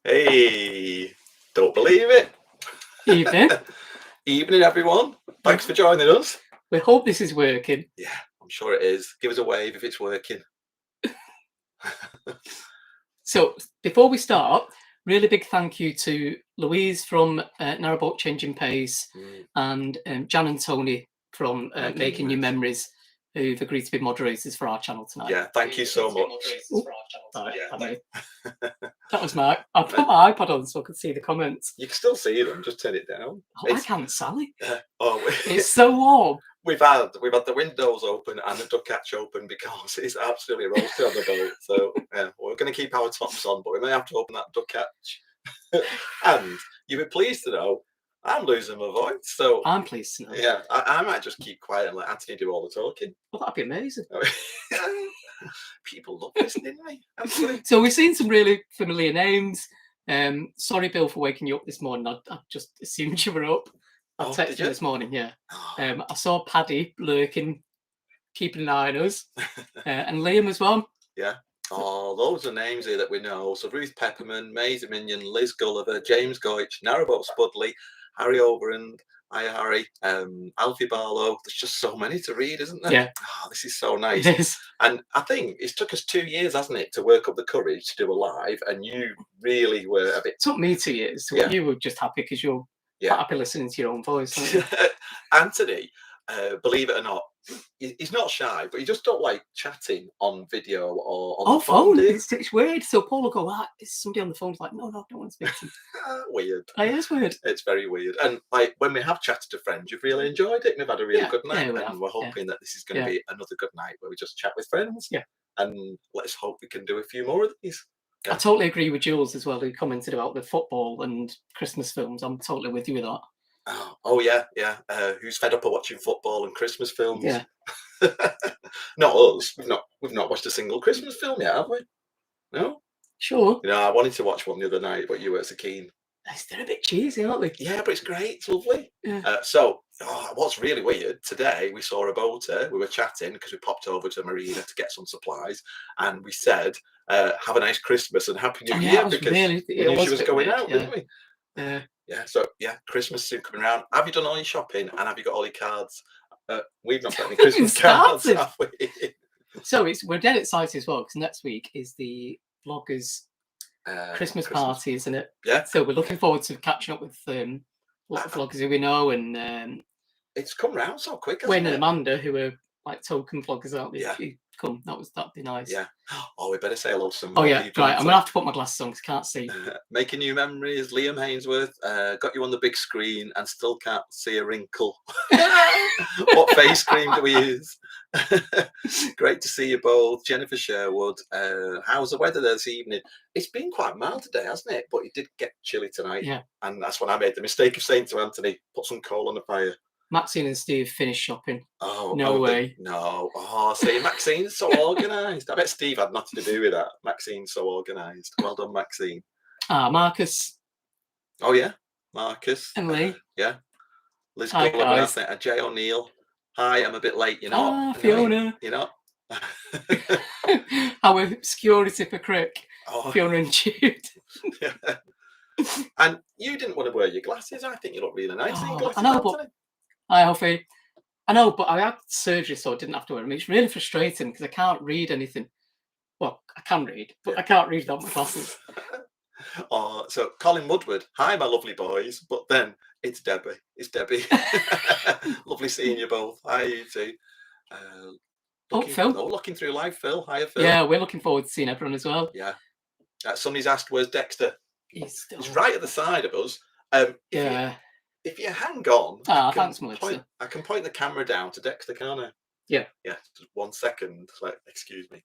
Hey, don't believe it. Evening. Evening, everyone. Thanks for joining us. We hope this is working. Yeah, I'm sure it is. Give us a wave if it's working. So before we start, really big thank you to Louise from Narrowboat Changing Pace and Jan and Tony from Making New Memories, who've agreed to be moderators for our channel tonight. Yeah, thank you so much. That was I put my iPad on so I could see the comments. You can still see them, just turn it down. I can't, Sally. Oh, it's so warm. We've had the windows open and the duck hatch open because it's absolutely roasted on the boat. So yeah, we're going to keep our tops on, but we may have to open that duck hatch. And you'll be pleased to know I'm losing my voice. So I'm pleased to know. Yeah, I might just keep quiet and let Anthony do all the talking. Well, that'd be amazing. People love this, didn't they? So we've seen some really familiar names. Sorry, Bill, for waking you up this morning. I just assumed you were up. I texted you this morning, yeah. I saw Paddy lurking, keeping an eye on us, and Liam as well. Yeah. Oh, loads of names here that we know. So Ruth Pepperman, Maisie Minion, Liz Gulliver, James Goich, Narrowboat Spudley, Harry Overend, Hi Harry, Alfie Barlow. There's just so many to read, isn't there? Yeah. Oh, this is so nice. It is. And I think it's took us 2 years, hasn't it, to work up the courage to do a live, and you really were a bit... It took me 2 years. So you were just happy because you're happy listening to your own voice, aren't you? Anthony, believe it or not, he's not shy, but he just don't like chatting on video or on the phone. It's weird. So Paul will go, is somebody on the phone? Like, no, I don't want to speak to him. Weird. It is weird. It's very weird. And like when we have chatted to friends, you've really enjoyed it. We've had a really good night, and we're hoping that this is going to be another good night where we just chat with friends. Yeah. And let's hope we can do a few more of these. Yeah. I totally agree with Jules as well, who commented about the football and Christmas films. I'm totally with you with that. Oh yeah. Who's fed up of watching football and Christmas films? Yeah. Not us. We've not watched a single Christmas film yet, have we? No. Sure. You know, I wanted to watch one the other night, but you weren't so keen. They're a bit cheesy, aren't they? Yeah, but it's great. It's lovely. Yeah. What's really weird, today we saw a boater. We were chatting because we popped over to Marina to get some supplies, and we said, have a nice Christmas and Happy New Year, because we knew she was going out, didn't we? Yeah. Yeah, so Christmas soon coming around. Have you done all your shopping and have you got all your cards? We've not got any Christmas cards, have we? So we're dead excited as well, because next week is the vloggers Christmas party, isn't it? Yeah. So we're looking forward to catching up with a lot of vloggers who we know, and it's come round so quick. Wayne and Amanda, who are like token vloggers, aren't they? Yeah. Come, that'd be nice. Yeah. Oh, we better say hello to some more people. Right. I'm gonna have to put my glasses on because I can't see. Making New Memories, Liam Hainsworth, got you on the big screen and still can't see a wrinkle. What face cream do we use? Great to see you both. Jennifer Sherwood. How's the weather this evening? It's been quite mild today, hasn't it? But it did get chilly tonight. Yeah. And that's when I made the mistake of saying to Anthony, put some coal on the fire. Maxine and Steve finished shopping. Oh, no way. No. Oh, see, Maxine's so organised. I bet Steve had nothing to do with that. Maxine's so organised. Well done, Maxine. Marcus. Oh, yeah. Marcus. And Lee. Yeah. Liz Hi, Gulliver, and Jay O'Neill. Hi, I'm a bit late, you know. Fiona. You know. Our security for Crick. Fiona and Jude. Yeah. And you didn't want to wear your glasses. I think you look really nice in your glasses. I know, but hi, Alfie. I know, but I had surgery, so I didn't have to wear them. It's really frustrating because I can't read anything. Well, I can read, but I can't read without my glasses. So Colin Woodward. Hi, my lovely boys. But then it's Debbie. It's Debbie. Lovely seeing you both. Hi, you two. Phil. Looking through live, Phil. Hiya, Phil. Yeah, we're looking forward to seeing everyone as well. Yeah. Somebody's asked, where's Dexter? He's right at the side of us. If you hang on, thanks, Melissa. I can point the camera down to Dexter, can't I? Yeah. Yeah, just 1 second. Like, excuse me.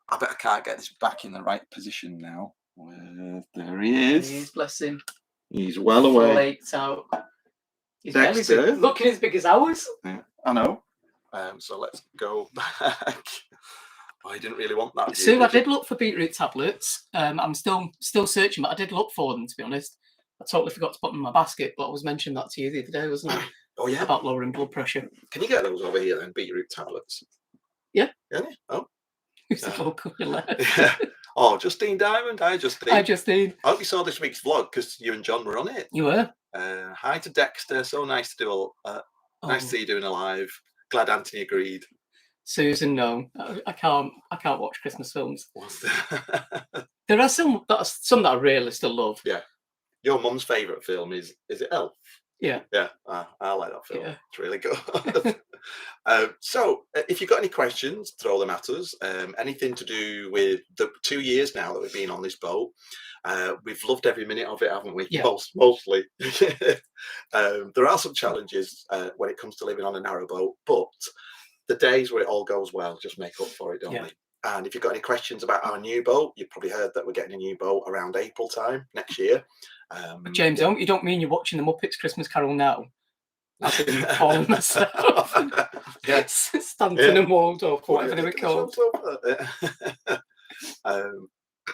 I bet I can't get this back in the right position now. There he is. He is, bless him. He's well away. Flaked out. His Dexter. Looking as big as ours. Yeah, I know. So let's go back. I didn't really want that. So I did look for beetroot tablets. I'm still searching, but I did look for them, to be honest. I totally forgot to put them in my basket, but I was mentioning that to you the other day, wasn't I? Oh, yeah. About lowering blood pressure. Can you get those over here then, beetroot tablets? Yeah. Can you? Oh. Who's the vocal you left? Yeah. Oh, Justine Diamond. Hi, Justine. Hi, Justine. I hope you saw this week's vlog because you and John were on it. You were? Hi to Dexter. So nice to do nice to see you doing a live. Glad Anthony agreed. Susan, no, I can't watch Christmas films. What's that? There are some that I really still love. Yeah. Your mum's favourite film is it Elf? Yeah. Yeah, I like that film. Yeah. It's really good. So, if you've got any questions, throw them at us. Anything to do with the 2 years now that we've been on this boat. We've loved every minute of it, haven't we? Yeah. Mostly. There are some challenges when it comes to living on a narrow boat, but the days where it all goes well just make up for it, don't Yeah. they? And if you've got any questions about our new boat, you've probably heard that we're getting a new boat around April time next year. James, you don't mean you're watching the Muppets Christmas Carol now? I've been calling myself. Yes. Stanton and Waldorf, or whatever they were called.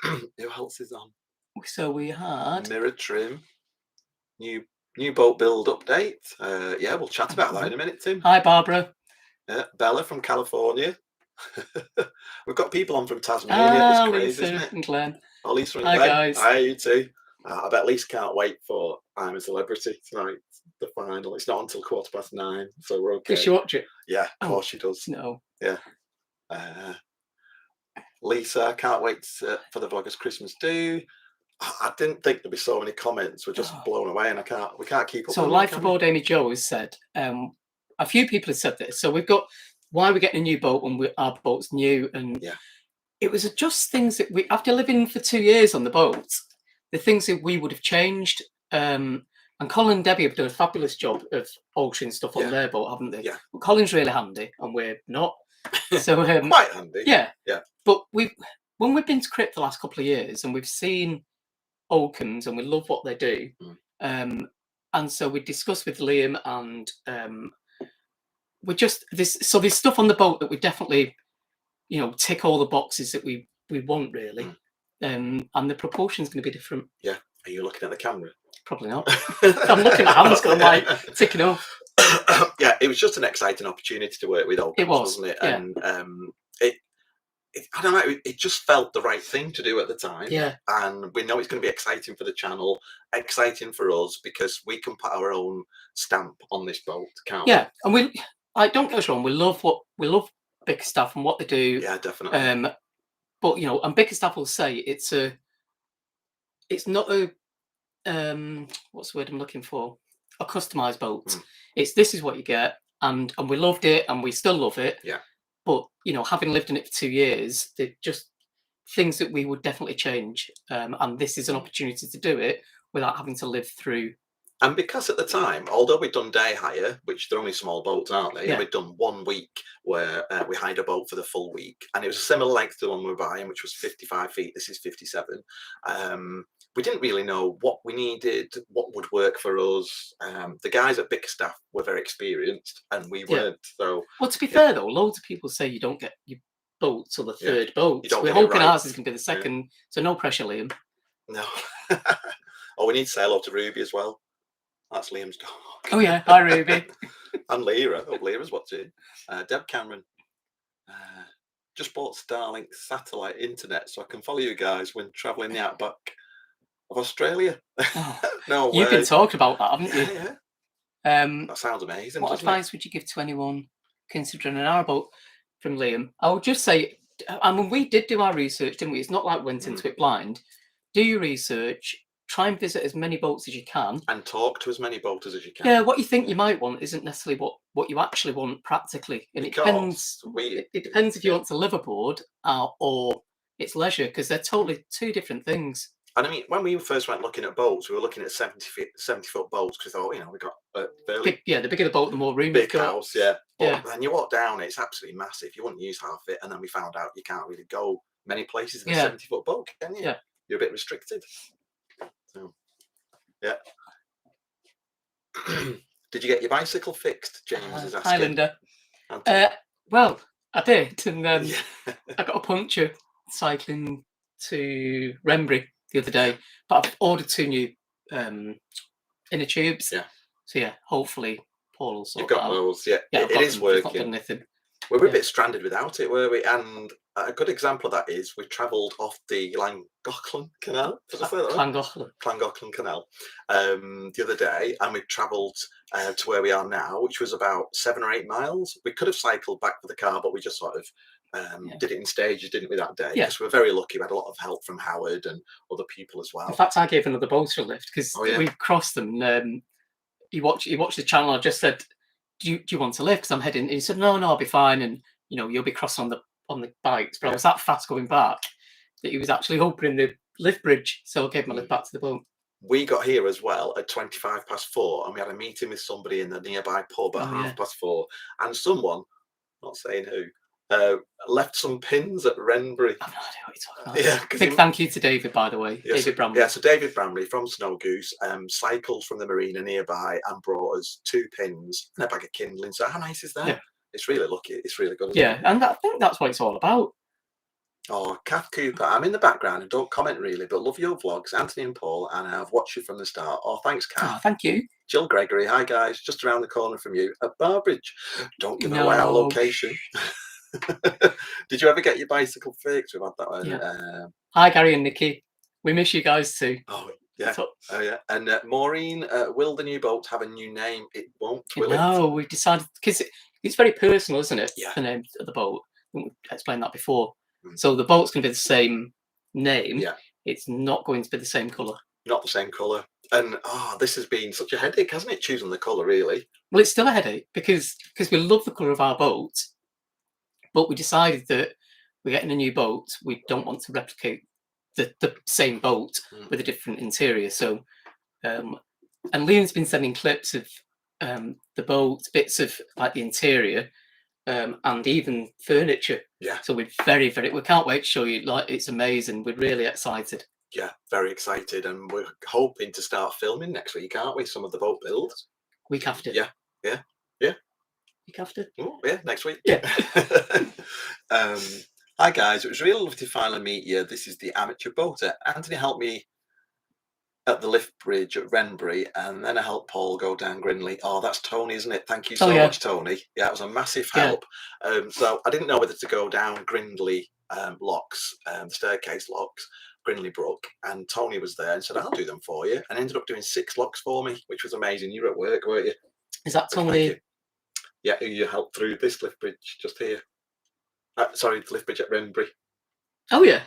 Who else is on? So we had Mirror trim, new boat build update. Yeah, we'll chat about that in a minute, Tim. Hi, Barbara. Bella from California. We've got people on from Tasmania. It's crazy, Lisa isn't it? and Glenn. Oh, Lisa and Hi, Glenn. guys. Hi, you too. I bet Lisa can't wait for I'm a Celebrity tonight, the final. It's not until 9:15, so we're okay. Does she watch it? Yeah, of course she does. No. Yeah. Lisa, can't wait for the vloggers Christmas do. I didn't think there'd be so many comments. We're just blown away, and we can't keep up. So, Life Aboard Amy Jo has said, a few people have said this. So we've got why we're getting a new boat when our boat's new, and it was just things that after living for 2 years on the boat, the things that we would have changed. And Colin and Debbie have done a fabulous job of altering stuff on their boat, haven't they? Yeah. But Colin's really handy, and we're not. So quite handy. Yeah. Yeah. But when we've been to Crip the last couple of years, and we've seen Oakens, and we love what they do. And so we discussed with Liam, and we just there's stuff on the boat that we definitely, tick all the boxes that we want really. And the proportion's going to be different. Yeah. Are you looking at the camera? Probably not. I'm looking at hands going like ticking off. Yeah, it was just an exciting opportunity to work with Oakens, wasn't it? Yeah. And I don't know, it just felt the right thing to do at the time. Yeah. And we know it's going to be exciting for the channel, exciting for us, because we can put our own stamp on this boat, can't we? Yeah, and don't get us wrong, we love Bickerstaff and what they do. Yeah, definitely. But and Bickerstaff will say it's not a what's the word I'm looking for? A customized boat. This is what you get, and we loved it, and we still love it. Yeah. But having lived in it for 2 years, they're just things that we would definitely change. And this is an opportunity to do it without having to live through. And because at the time, although we'd done day hire, which they're only small boats, aren't they? Yeah. We'd done 1 week where we hired a boat for the full week, and it was a similar length to the one we were buying, which was 55 feet. This is 57. We didn't really know what we needed, what would work for us. The guys at Bickerstaff were very experienced, and we weren't. So, well, to be fair though, loads of people say you don't get your boat till the third boat. We're hoping ours is going to be the second, so no pressure, Liam. No. Oh, we need to say hello to Ruby as well. That's Liam's dog. Oh yeah, hi Ruby. And Lyra. I hope Lyra's watching. Deb Cameron. Just bought Starlink satellite internet so I can follow you guys when travelling the outback of Australia. Oh, no way. You've been talking about that, haven't you? Yeah. That sounds amazing. What advice would you give to anyone considering an hourboat? From Liam, I would just say, I mean, we did do our research, didn't we? It's not like we went into it blind. Do your research. Try and visit as many boats as you can. And talk to as many boaters as you can. Yeah, what you think you might want isn't necessarily what you actually want practically. And because it depends if you want to live aboard or it's leisure, because they're totally two different things. And I mean, when we first went looking at boats, we were looking at 70-foot boats because we thought, we got a fairly... the bigger the boat, the more room big house, yeah. Yeah. And you walk down, it's absolutely massive. You wouldn't use half it. And then we found out you can't really go many places in a 70-foot boat, can you? Yeah. You're a bit restricted. So, yeah. Did you get your bicycle fixed? James is asking. Hi, Linda. Well, I did, and then I got a puncture cycling to Renbury the other day. But I've ordered 2 new inner tubes. Yeah. So yeah, hopefully Paul will sort. You've got those, yeah. It is working. We're a bit stranded without it, were we? And a good example of that is we travelled off the Llangollen Canal. Did I say that right? Llangollen. Llangollen Canal the other day, and we travelled to where we are now, which was about 7 or 8 miles. We could have cycled back with the car, but we just sort of did it in stages, didn't we, that day? Yeah. Because we were very lucky. We had a lot of help from Howard and other people as well. In fact, I gave another boat a lift because we crossed them. He watched the channel. I just said, "Do you want to lift? Because I'm heading." And he said, "No, I'll be fine." And you'll be crossing on the bikes. But I was that fast going back that he was actually opening the lift bridge, so I gave him a lift back to the boat. We got here as well at 4:25, and we had a meeting with somebody in the nearby pub at 4:30, and someone, not saying who, left some pins at Wrenbury. I've no idea what you're talking about. Big thank you to David, by the way. Yes, David Bramley. Yeah, so David Bramley from Snow Goose cycled from the marina nearby and brought us 2 pins and a bag of kindling. So how nice is that? Yeah. It's really lucky. It's really good. Yeah, and I think that's what it's all about. Oh, Kath Cooper, I'm in the background and don't comment really, but love your vlogs, Anthony and Paul, and I've watched you from the start. Oh, thanks, Kath. Oh, thank you. Jill Gregory, hi guys, just around the corner from you at Barbridge. Don't give away our location. Did you ever get your bicycle fixed? We've had that one. Yeah. Hi, Gary and Nikki. We miss you guys too. Oh, yeah. Oh, yeah. And Maureen, will the new boat have a new name? It won't, will it? No, we've decided, because it's very personal, isn't it? Yeah. The name of the boat. I think we explained that before. So the boat's going to be the same name. Yeah. It's not going to be the same colour. Not the same colour. And this has been such a headache, hasn't it, choosing the colour, really? Well, it's still a headache because we love the colour of our boat, but we decided that we're getting a new boat. We don't want to replicate the same boat with a different interior. So, and Liam's been sending clips of the boat, bits of like the interior, and even furniture. Yeah. So we can't wait to show you. Like, it's amazing. We're really excited. Yeah, very excited, and we're hoping to start filming next week, aren't we? Some of the boat builds. Week after. Yeah. Week after. Oh, yeah, next week. Yeah. Hi guys, it was really lovely to finally meet you. This is the amateur boater. Anthony helped me at the lift bridge at Wrenbury, and then I helped Paul go down Grinley. Oh, that's Tony, isn't it? Thank you so much, Tony. Yeah, it was a massive help. So I didn't know whether to go down Grindley locks, the staircase locks, Grinley Brook, and Tony was there and said, I'll do them for you, and ended up doing 6 locks for me, which was amazing. You were at work, weren't you? Is that Tony? Yeah, you helped through this lift bridge just here. Sorry, the lift bridge at Wrenbury. Oh, yeah.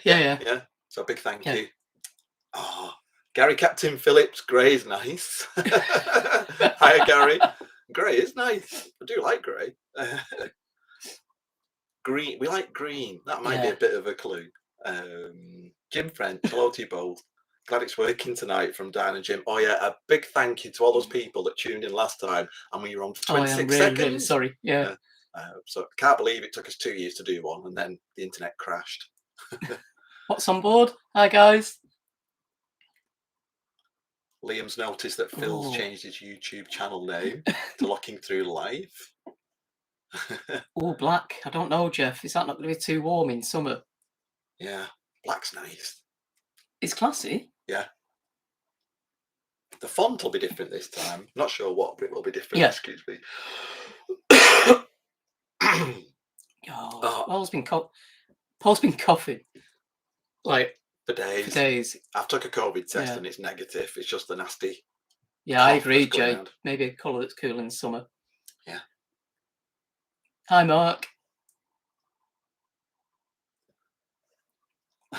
So big thank you. Oh, Gary Captain Phillips, grey's nice. Hiya, Gary. Grey is nice. I do like grey. Green, we like green. That might be a bit of a clue. Jim French, hello to you both. Glad it's working tonight from Dan and Jim. Oh yeah, a big thank you to all those people that tuned in last time and we were on for 26 seconds. Really sorry. Yeah. So I can't believe it took us 2 years to do one, and then the internet crashed. What's on board? Hi guys. Liam's noticed that Phil's changed his YouTube channel name to Looking Through Life. Oh, black. I don't know, Jeff. Is that not going to be too warm in summer? Yeah, black's nice. It's classy. Yeah. The font will be different this time. Not sure what, but it will be different. Yeah. Excuse me. Paul's been coughing like for days. I've took a COVID test and it's negative. It's just the nasty. Yeah, I agree, Jay. Maybe a colour that's cool in the summer. Yeah. Hi, Mark.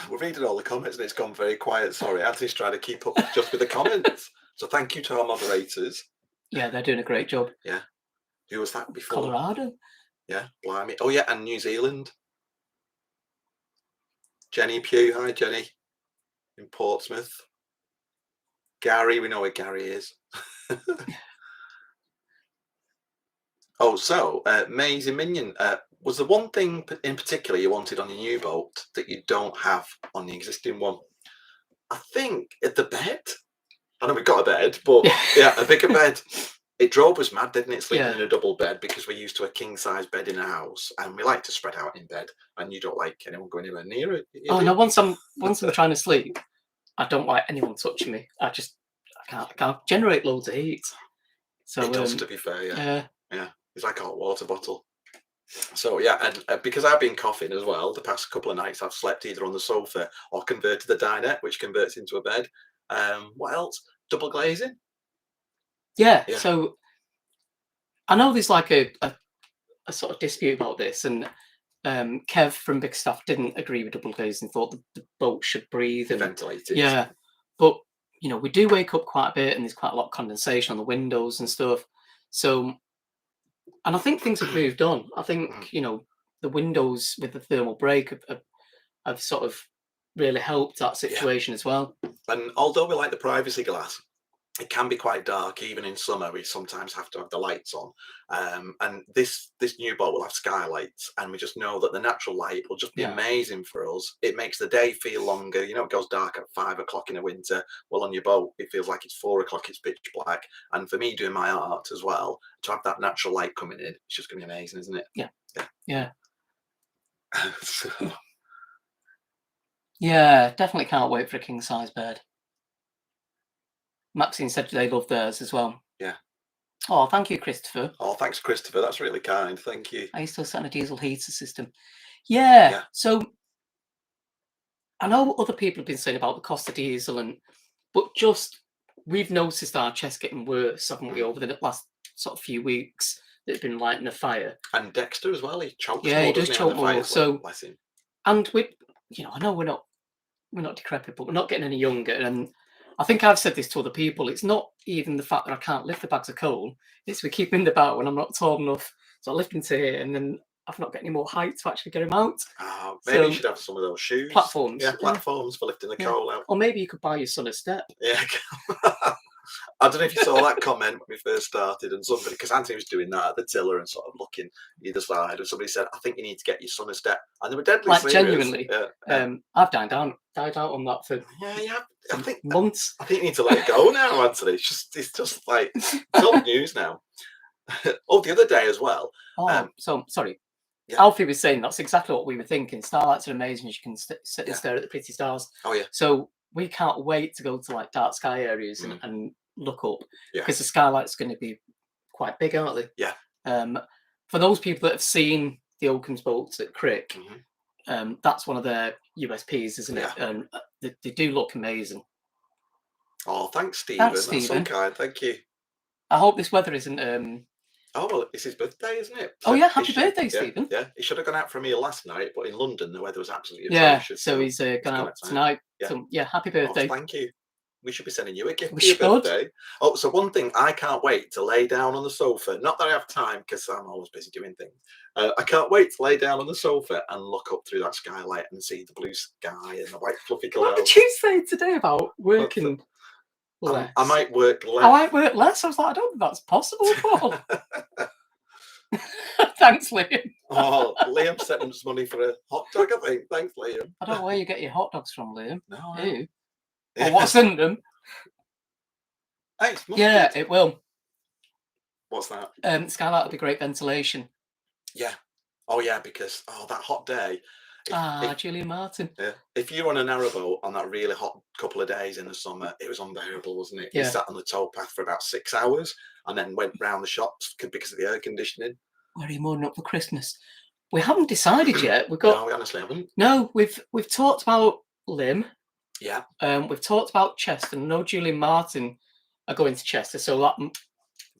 We're reading all the comments and it's gone very quiet. Sorry, Anthony's trying to keep up just with the comments. So thank you to our moderators. Yeah, they're doing a great job. Yeah. Who was that before? Colorado. Yeah, blimey. Oh yeah, and New Zealand. Jenny Pugh, hi Jenny. In Portsmouth. Gary, we know where Gary is. Oh, so Maisie Minion, was there one thing in particular you wanted on your new boat that you don't have on the existing one? I think at the bed. I know we've got a bed, but yeah, a bigger bed. It drove us mad, didn't it, sleeping in a double bed, because we're used to a king-size bed in a house, and we like to spread out in bed, and you don't like anyone going anywhere near it. Oh no! Once I'm trying to sleep, I don't like anyone touching me. I can't generate loads of heat. So it does, to be fair. Yeah. It's like a hot water bottle. So yeah, and because I've been coughing as well, the past couple of nights I've slept either on the sofa or converted the dinette, which converts into a bed. What else? Double glazing. Yeah. Yeah, So I know there's like a sort of dispute about this, and Kev from Big Stuff didn't agree with double glazing. Thought the boat should breathe, be and ventilated. yeah, but we do wake up quite a bit, and there's quite a lot of condensation on the windows and stuff. So, and I think things have moved on. I think the windows with the thermal break have sort of really helped that situation as well. And although we like the privacy glass, it can be quite dark even in summer. We sometimes have to have the lights on, and this new boat will have skylights, and we just know that the natural light will just be amazing for us. It makes the day feel longer. It goes dark at 5 o'clock in the winter. Well, on your boat it feels like it's 4 o'clock, it's pitch black. And for me doing my art as well, to have that natural light coming in, it's just gonna be amazing, isn't it? Yeah. So, Yeah, definitely can't wait for a king size bed. Maxine said they love theirs as well. yeah. Oh, thank you, Christopher. Oh, thanks, Christopher. That's really kind. Thank you. Are you still set on a diesel heater system? Yeah. Yeah. So I know other people have been saying about the cost of diesel, but just we've noticed our chest getting worse, haven't we, over the last sort of few weeks that have been lighting a fire. And Dexter as well. He chokes more. Yeah, he does doesn't on choke the fire more. So, bless him. and I know we're not decrepit, but we're not getting any younger. And I think I've said this to other people. It's not even the fact that I can't lift the bags of coal. It's we keep them in the boat when I'm not tall enough. So I lift them to here, and then I've not got any more height to actually get them out. Oh, maybe you should have some of those shoes. Platforms. Yeah, platforms for lifting the coal out. Or maybe you could buy your son a step. Yeah. I don't know if you saw that comment when we first started, and somebody, because Anthony was doing that at the tiller and sort of looking either side, and somebody said, "I think you need to get your son a step," and they were deadly serious. Genuinely. Yeah. I've died out on that for I think months. I think you need to let it go now, Anthony. It's just like it's old news now. Oh, the other day as well. So sorry. Yeah. Alfie was saying that's exactly what we were thinking. Starlights are amazing as you can sit and stare at the pretty stars. Oh yeah. So we can't wait to go to like dark sky areas and look up because the skylight's going to be quite big, aren't they? Yeah. For those people that have seen the Oakham's boats at Crick, that's one of their USPs, isn't it? And they do look amazing. Oh, thanks, Stephen. Thanks, Stephen. That's so kind. Thank you. I hope this weather isn't. Oh, well, it's his birthday, isn't it? So oh, yeah. Happy birthday, Stephen. Yeah. He should have gone out for a meal last night, but in London, the weather was absolutely atrocious. So he's gone out tonight. Yeah. So, happy birthday. Oh, thank you. We should be sending you a gift for your birthday. Oh, so one thing I can't wait to lay down on the sofa. Not that I have time because I'm always busy doing things. I can't wait to lay down on the sofa and look up through that skylight and see the blue sky and the white fluffy clouds. What did you say today about working less? I might work less. I might work less. I was like, I don't think that's possible, Paul. Thanks, Liam. Oh, Liam sent us money for a hot dog, I think. Thanks, Liam. I don't know where you get your hot dogs from, Liam. No. Who? Or what's in them? Thanks. Yeah, it will. What's that? Skylight will be great ventilation. Yeah. Oh, yeah, because that hot day. Julian Martin. Yeah. If you're on a narrowboat on that really hot couple of days in the summer, it was unbearable, wasn't it? Yeah. You sat on the towpath for about 6 hours and then went round the shops because of the air conditioning. Where are you mooring up for Christmas? We haven't decided yet. No, we honestly haven't. No, we've talked about Lim. Yeah. We've talked about Chester. No, Julian Martin are going to Chester, so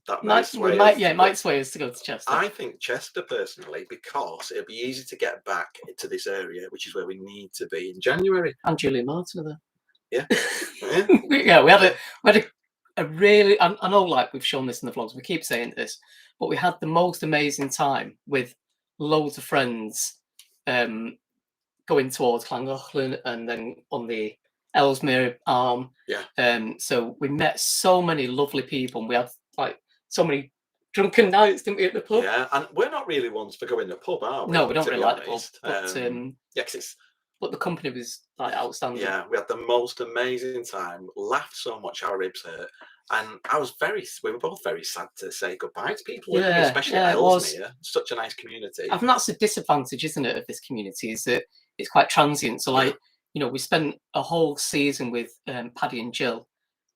that might sway us to go to Chester. I think Chester personally, because it'll be easy to get back to this area, which is where we need to be in January. And Julian Martin are there. Yeah. We had a really. I know, like we've shown this in the vlogs. We keep saying this, but we had the most amazing time with loads of friends, going towards Llangollen and then on the Ellesmere Arm. Yeah. So we met so many lovely people, and we had like so many drunken nights, didn't we, at the pub? Yeah, and we're not really ones for going to the pub, are we? No, we don't really like the pub. But, but the company was like outstanding. Yeah, we had the most amazing time. Laughed so much our ribs hurt, and we were both very sad to say goodbye to people, especially Ellesmere. Such a nice community. I think that's the disadvantage, isn't it, of this community, is that it's quite transient. So, we spent a whole season with Paddy and Jill,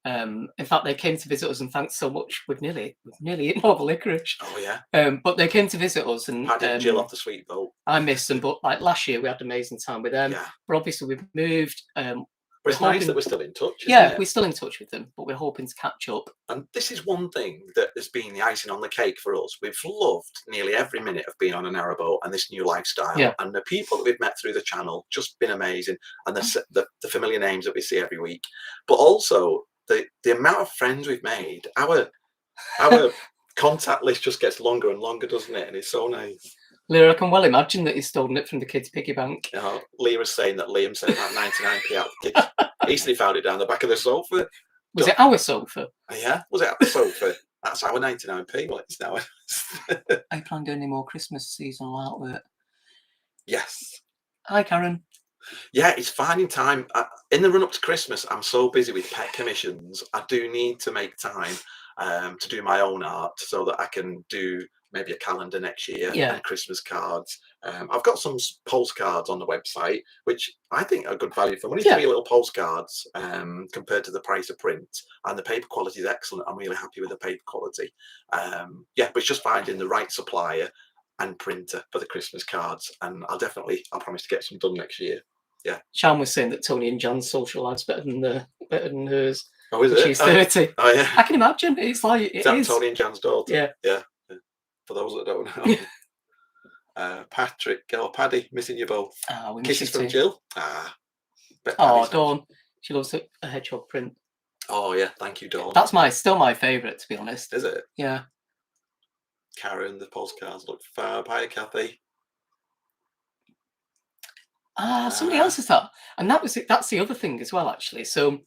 In fact, they came to visit us, and thanks so much. We've nearly eaten all the licorice. Oh yeah. But they came to visit us, and Paddy and Jill off the sweet boat. I miss them. But like last year, we had an amazing time with them. Yeah. But obviously, we've moved. But it's nice that we're still in touch, isn't Yeah, it? we're still in touch with them, but we're hoping to catch up. And this is one thing that has been the icing on the cake for us. We've loved nearly every minute of being on a narrowboat and this new lifestyle. Yeah. And the people that we've met through the channel, just been amazing. And the familiar names that we see every week. But also the amount of friends we've made. Our contact list just gets longer and longer, doesn't it? And it's so nice. Lyra, I can well imagine that you've stolen it from the kids' piggy bank. Lyra's saying that Liam said about 99p out the kids. Easily found it down the back of the sofa. Was it our sofa? Yeah, was it our sofa? That's our 99p. Well, it's now. Are you planning any more Christmas seasonal artwork? Yes. Hi, Karen. Yeah, it's finding time. In the run up to Christmas, I'm so busy with pet commissions. I do need to make time to do my own art so that I can do maybe a calendar next year and Christmas cards. I've got some postcards on the website, which I think are good value for money. 3 little postcards compared to the price of print, and the paper quality is excellent. I'm really happy with the paper quality. But it's just finding the right supplier and printer for the Christmas cards, and I'll promise to get some done next year. Yeah. Sean was saying that Tony and Jan's social life's better than hers. Oh, is it? She's 30. Oh, yeah. I can imagine. It's like Is that Tony and Jan's daughter? Yeah. Yeah. For those that don't know. Patrick or Paddy, missing you both. Kisses from Jill. Dawn. She loves a hedgehog print. Oh yeah, thank you, Dawn. That's still my favourite, to be honest. Is it? Yeah. Karen, the postcards look fab. Hi, Kathy. Somebody else has that, and that's the other thing as well, actually. So,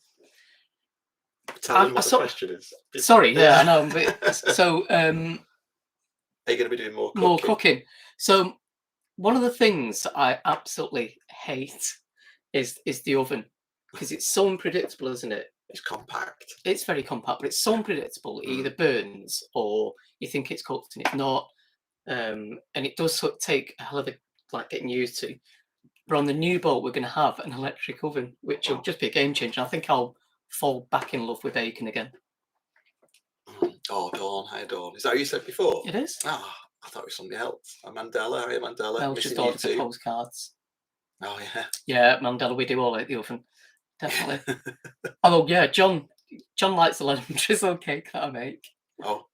tell them what the question is. Sorry, I know. But, so, are you going to be doing more cooking? More cooking. So, one of the things that I absolutely hate is the oven, because it's so unpredictable, isn't it? It's compact. It's very compact, but it's so unpredictable. It either burns or you think it's cooked and it's not. And it does sort of take a hell of getting used to. But on the new boat, we're going to have an electric oven, which will just be a game changer. I think I'll fall back in love with bacon again. Oh, Dawn. Hi, Dawn. Is that what you said before? It is. Oh, I thought it was somebody else. Mandela. Hi, Mandela. I'll just order the postcards. Oh, yeah. Yeah, Mandela, we do all at the oven. Definitely. Although, yeah, John likes the lemon drizzle cake that I make. Oh.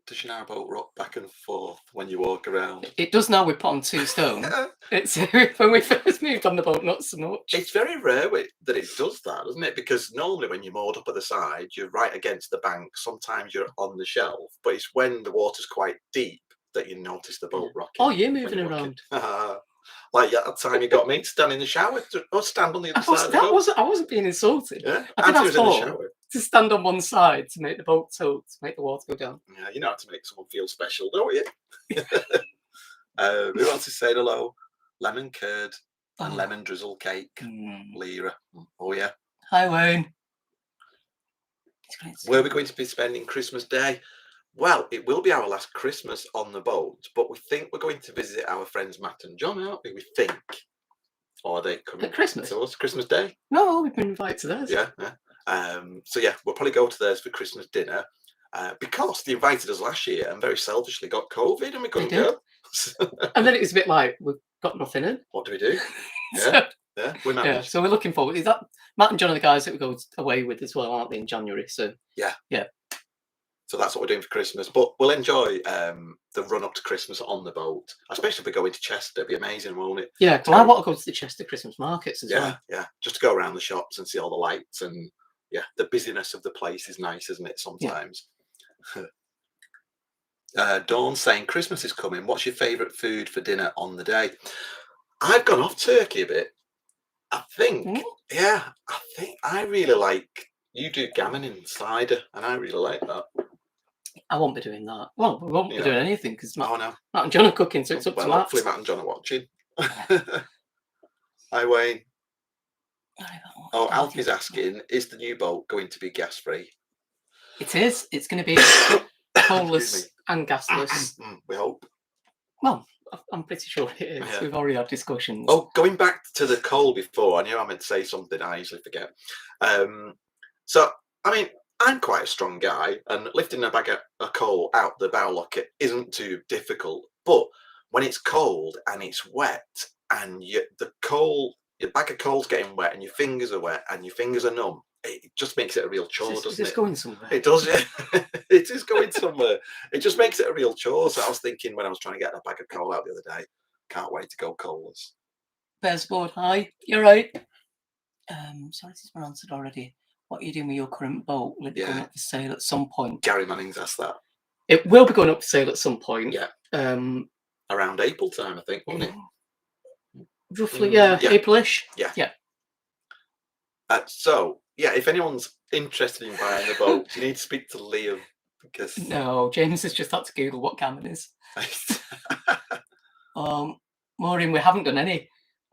Does your narrowboat rock back and forth when you walk around? It does now. We put on 2 stone. It's when we first moved on the boat, not so much. It's very rare that it does that, isn't it? Because normally when you're moored up at the side, you're right against the bank. Sometimes you're on the shelf, but it's when the water's quite deep that you notice the boat rocking. Oh, you're moving around. Like that time you got me to stand in the shower or stand on the other side. I wasn't being insulted. Yeah, I did have thought to stand on one side to make the boat tilt, to make the water go down. Yeah, you know how to make someone feel special, don't you? Who wants to say hello? Lemon curd and lemon drizzle cake. Lyra. Oh yeah. Hi, Wayne. Where are we going to be spending Christmas Day? Well, it will be our last Christmas on the boat, but we think we're going to visit our friends Matt and John, aren't we? We think. Or are they coming at Christmas? to us Christmas Day? No, we've been invited to theirs. Yeah. So yeah, we'll probably go to theirs for Christmas dinner because they invited us last year and very selfishly got COVID and we couldn't go. And then it was a bit like, we've got nothing in. What do we do? So we're looking forward. Is that Matt and John are the guys that we go away with as well, aren't they, in January? So yeah. So that's what we're doing for Christmas. But we'll enjoy the run up to Christmas on the boat, especially if we go into Chester. It'll be amazing, won't it? Yeah, well, I want to go to the Chester Christmas markets as well. Yeah, just to go around the shops and see all the lights and the busyness of the place is nice, isn't it? Sometimes. Dawn saying Christmas is coming. What's your favourite food for dinner on the day? I've gone off turkey a bit. I think I really like. You do gammon and cider, and I really like that. I won't be doing that. Well, we won't be doing anything because Matt and John are cooking, so it's up to Matt. Hopefully Matt and John are watching. Hi, Wayne. Oh, Alfie's asking, is the new boat going to be gas-free? It is. It's going to be coalless and gasless. We hope. Well, I'm pretty sure it is. Yeah. We've already had discussions. Oh, going back to the coal before, I knew I meant to say something I usually forget. So, I mean, I'm quite a strong guy, and lifting a bag of coal out the bow locker isn't too difficult. But when it's cold and it's wet, and your bag of coal's getting wet, and your fingers are wet, and your fingers are numb, it just makes it a real chore, Is doesn't this it? going somewhere? It does, yeah. It is going somewhere. It just makes it a real chore. So I was thinking when I was trying to get a bag of coal out the other day, can't wait to go coalless. Bearsboard, hi. You're right. Sorry, this has been answered already. What are you doing with your current boat? Will it be going Yeah. up for sale at some point? Gary Manning's asked that. It will be going up for sale at some point. Yeah. Um, Around April time, I think, wasn't it? roughly, yeah, yeah. April-ish. Yeah. Yeah. So, yeah, if anyone's interested in buying the boat, you need to speak to Liam because No, James has just had to Google what gammon is. Maureen, we haven't done any.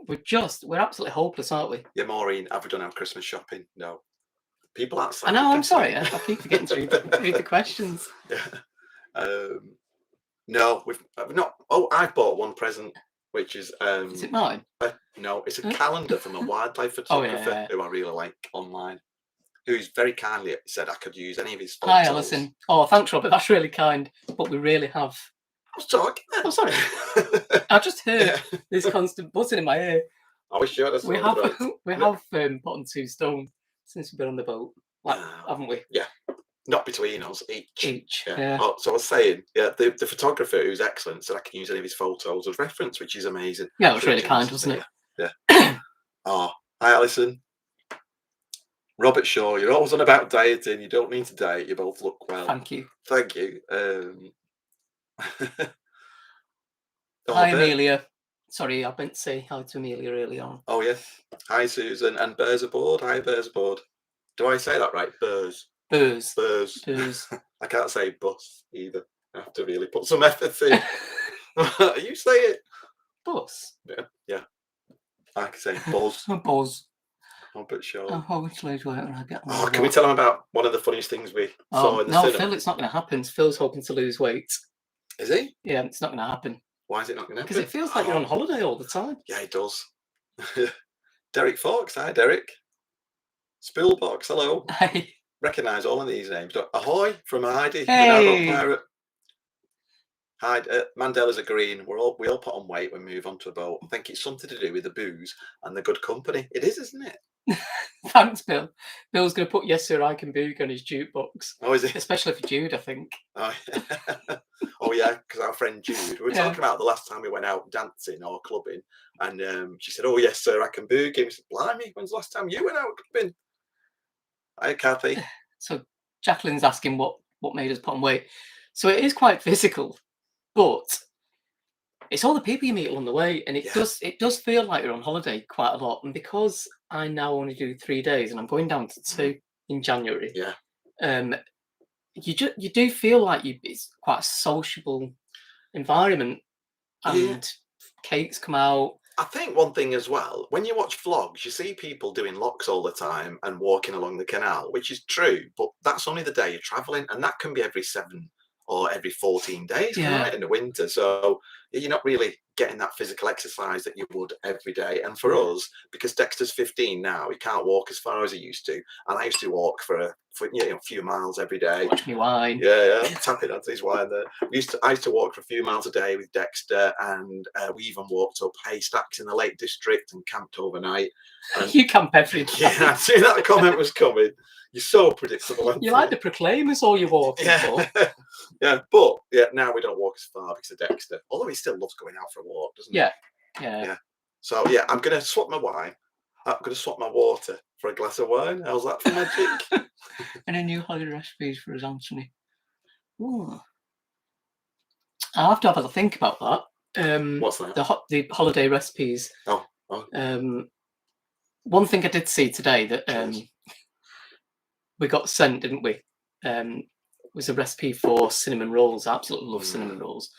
We're absolutely hopeless, aren't we? Yeah, Maureen, have we done our Christmas shopping? No. People outside. I know, I'm sorry. I keep forgetting to read the questions. Yeah. No, we've not. Oh, I've bought one present, which is Is it mine? no, it's a calendar from a wildlife photographer yeah. who I really like online, who's very kindly said I could use any of his photos. Hi, Alison. Oh, thanks, Robert. That's really kind. But we really have. I was talking. Oh, sorry. I just heard this constant buzzing in my ear. I wish you had a We have put on 2 stone since we've been on the boat, haven't we? Yeah. Not between us, each. Yeah. Oh, so I was saying, the photographer, who's excellent, said I can use any of his photos as reference, which is amazing. Yeah, it was really kind, wasn't it? Yeah. Oh, hi, Alison. Robert Shaw, you're always on about dieting. You don't need to diet. You both look well. Thank you. Thank you. Hi, Amelia. Sorry, I meant to say hi to Amelia early on. Oh, yes. Hi, Susan. And Bears aboard. Hi, Bears aboard. Do I say that right? Bears. Booze. I can't say bus either. I have to really put some effort in. You say it. Bus. Yeah. I can say buzz. Buzz. Robert Shaw. Oh, how much lose weight when I get Oh, can we tell them about one of the funniest things we saw in the cinema? No, Phil, it's not going to happen. Phil's hoping to lose weight. Is he? Yeah, it's not going to happen. Why is it not going to happen? Because it feels like you're on holiday all the time. Yeah, it does. Derek Fox. Hi, Derek. Spillbox. Hello. Hey. Recognise all of these names. Ahoy from Heidi. Hey. Pirate. Mandela's agreeing. We all put on weight when we move onto a boat. I think it's something to do with the booze and the good company. It is, isn't it? Thanks, Bill. Bill's going to put "Yes, Sir, I Can Boog" on his jukebox. Oh, is it? Especially for Jude, I think. Oh yeah, because our friend Jude. We were talking about the last time we went out dancing or clubbing, and she said, "Oh yes, sir, I can boog." And we said, "Blimey, when's the last time you went out clubbing?" Hi, Kathy. So Jacqueline's asking what made us put on weight. So it is quite physical, but it's all the people you meet along the way, and it does feel like you're on holiday quite a lot. And because I now only do 3 days, and I'm going down to 2 in January. Yeah. You do feel like it's quite a sociable environment, and cakes come out. I think one thing as well, when you watch vlogs, you see people doing locks all the time and walking along the canal, which is true, but that's only the day you're traveling, and that can be every 7 or every 14 days, right, in the winter. So you're not really getting that physical exercise that you would every day. And for us, because Dexter's 15 now, he can't walk as far as he used to. And I used to walk for a few miles every day. Watch me wine. Yeah, tapping onto his wine there. I used to walk for a few miles a day with Dexter, and we even walked up haystacks in the Lake District and camped overnight. And you camp every day. Yeah, I see that comment was coming. You're so predictable. You like the Proclaimers all you walk for. Yeah, but now we don't walk as far because of Dexter. Although he still loves going out for a walk, doesn't he? Yeah. So I'm gonna swap my wine. I'm gonna swap my water for a glass of wine. How's that for magic? And a new holiday recipes for us, Anthony. Ooh. I'll have to have a think about that. What's that? The holiday recipes. Oh. One thing I did see today that we got sent, didn't we? Was a recipe for cinnamon rolls. I absolutely love cinnamon rolls.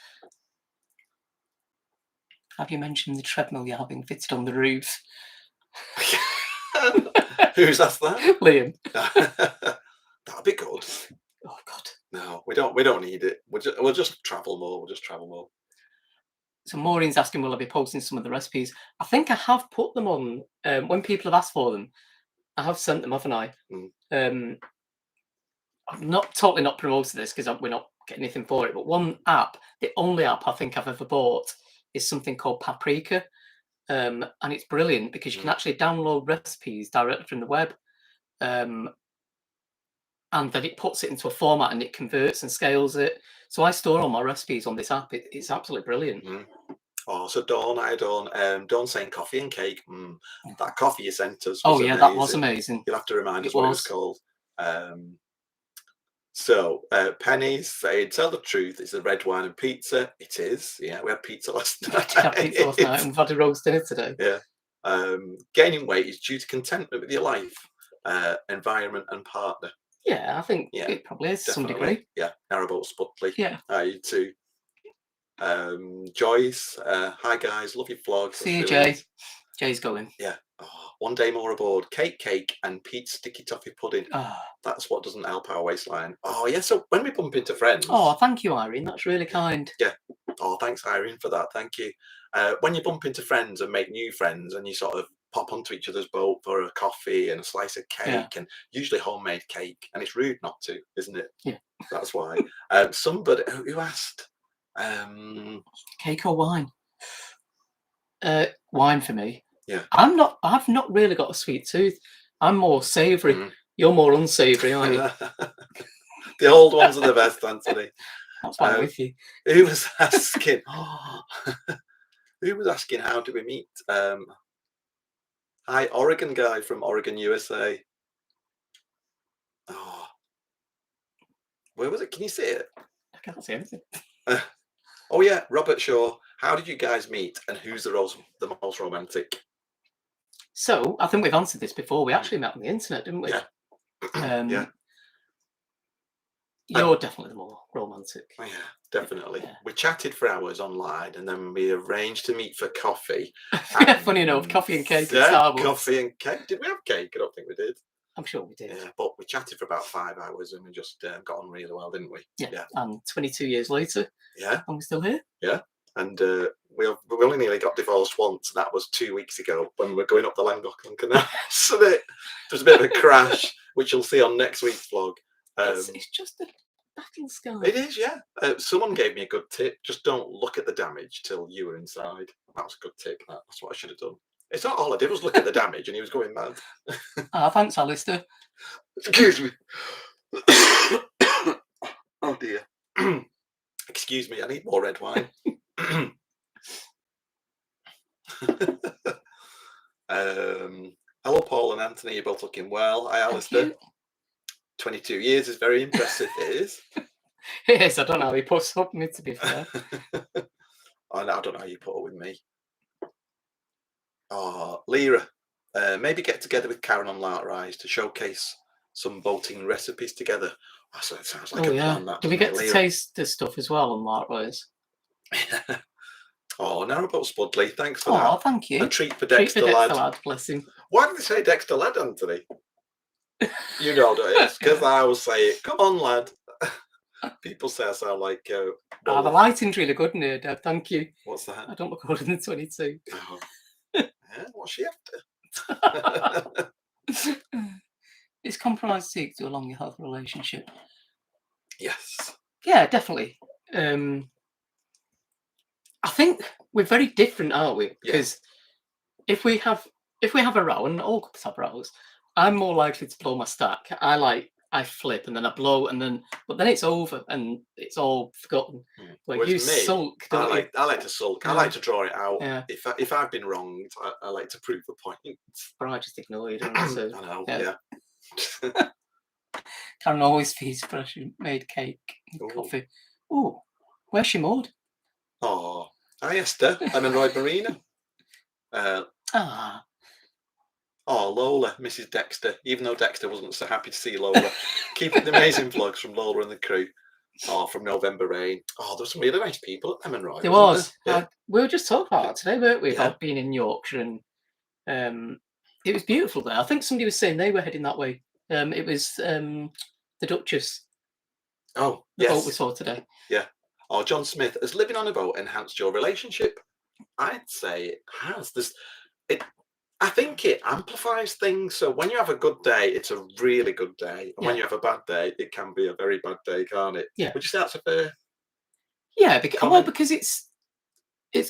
Have you mentioned the treadmill you're having fitted on the roof? Who's asked that? Liam. That'd be good. Oh God. No, we don't need it. We'll just travel more. We'll just travel more. So Maureen's asking, will I be posting some of the recipes? I think I have put them on when people have asked for them. I have sent them, haven't I? Mm. I'm not totally not promoting this because we're not getting anything for it. But one app, the only app I think I've ever bought, is something called Paprika, and it's brilliant because you can actually download recipes directly from the web, and then it puts it into a format and it converts and scales it. So I store all my recipes on this app. It's absolutely brilliant. Oh, so Dawn saying coffee and cake. That coffee you sent us was Oh yeah, amazing. that was amazing. You'll have to remind It us what it was was. called. So Penny's saying, tell the truth, it's a red wine and pizza. It is. Yeah, we had pizza last night. We had pizza last night and we've had a roast dinner today. Yeah. Gaining weight is due to contentment with your life, environment and partner. Yeah, I think it probably is to some degree. Yeah, Narrowboat Spudley. Yeah. You too. Joyce, hi guys, love your vlog. See you, Jay. Jay's going. Yeah. Oh, one day more aboard. Cake, and Pete's sticky toffee pudding. Oh. That's what doesn't help our waistline. Oh yeah. So when we bump into friends. Oh, thank you, Irene. That's really kind. Yeah. Oh, thanks, Irene, for that. Thank you. When you bump into friends and make new friends, and you sort of pop onto each other's boat for a coffee and a slice of cake, and usually homemade cake, and it's rude not to, isn't it? Yeah. That's why. Somebody who asked. Cake or wine? Wine for me. Yeah. I've not really got a sweet tooth. I'm more savoury. You're more unsavoury, aren't you? The old ones are the best, Anthony. That's why I'm with you. Who was asking? Who was asking how do we meet? Hi, Oregon guy from Oregon, USA. Oh, where was it? Can you see it? I can't see anything. Oh yeah, Robert Shaw. How did you guys meet, and who's the most romantic? So I think we've answered this before. We actually met on the internet, didn't we? Yeah. Yeah. You're definitely the more romantic. Yeah, definitely. Yeah. We chatted for hours online, and then we arranged to meet for coffee. Funny enough, coffee and cake at Starbucks. Coffee and cake. Did we have cake? I don't think we did. I'm sure we did. Yeah, but we chatted for about 5 hours, and we just got on really well, didn't we? Yeah. And 22 years later. Yeah. And we're still here. Yeah. And we only nearly got divorced once, and that was 2 weeks ago when we were going up the Llangollen Canal. So there was a bit of a crash, which you'll see on next week's vlog. It's just a battle scar. It is, yeah. Someone gave me a good tip. Just don't look at the damage till you were inside. That was a good tip. That's what I should have done. It's not all I did was look at the damage, and he was going mad. Thanks, Alistair. Excuse me. Oh dear. Excuse me. I need more red wine. Hello, Paul and Anthony. You're both looking well. Hi, Alistair. 22 years is very impressive. It is. It is. I don't know how he puts up with me, to be fair. I don't know how you put up with me. Oh, Lyra. Maybe get together with Karen on Lark Rise to showcase some boating recipes together. Oh, so it sounds like a plan. That, do we get to taste this stuff as well on Lark Rise? Oh, Narrowboat Spudley, thanks for that. Oh, thank you. A treat for Dexter lad. Bless him. Why did they say Dexter lad, Anthony? You know that it's because I always say it. Come on, lad. People say I sound like. The lighting's really good in here, Dad. Thank you. What's that? I don't look older than 22. Oh. Yeah, what's she after? It's compromise seek to a long, healthy relationship. Yes. Yeah, definitely. I think we're very different, aren't we? Because if we have a row, and all couples have rows, I'm more likely to blow my stack. I flip and then I blow, but then it's over and it's all forgotten. Where you sulk, don't you? I like to sulk. I like to draw it out. Yeah. If I've been wronged, I like to prove the point. But I just ignore you, don't I? So, I know. Yeah. Karen always feeds freshly made cake and coffee. Oh, where's she moored? Oh, hi Esther. I'm in Roy Marina. Oh, Lola, Mrs. Dexter. Even though Dexter wasn't so happy to see Lola, keep up the amazing vlogs from Lola and the crew. Oh, from November Rain. Oh, there were some really nice people at Lemon Roy. There was. Yeah. We were just talking about that today, weren't we? About being in Yorkshire, and it was beautiful there. I think somebody was saying they were heading that way. It was the Duchess. Oh, the boat we saw today. Yeah. Oh, John Smith. Has living on a boat enhanced your relationship? I'd say it has. I think it amplifies things. So when you have a good day, it's a really good day, and when Yeah. you have a bad day, it can be a very bad day, can't it? Yeah. Would you say that's a fair Yeah, well, comment? because it's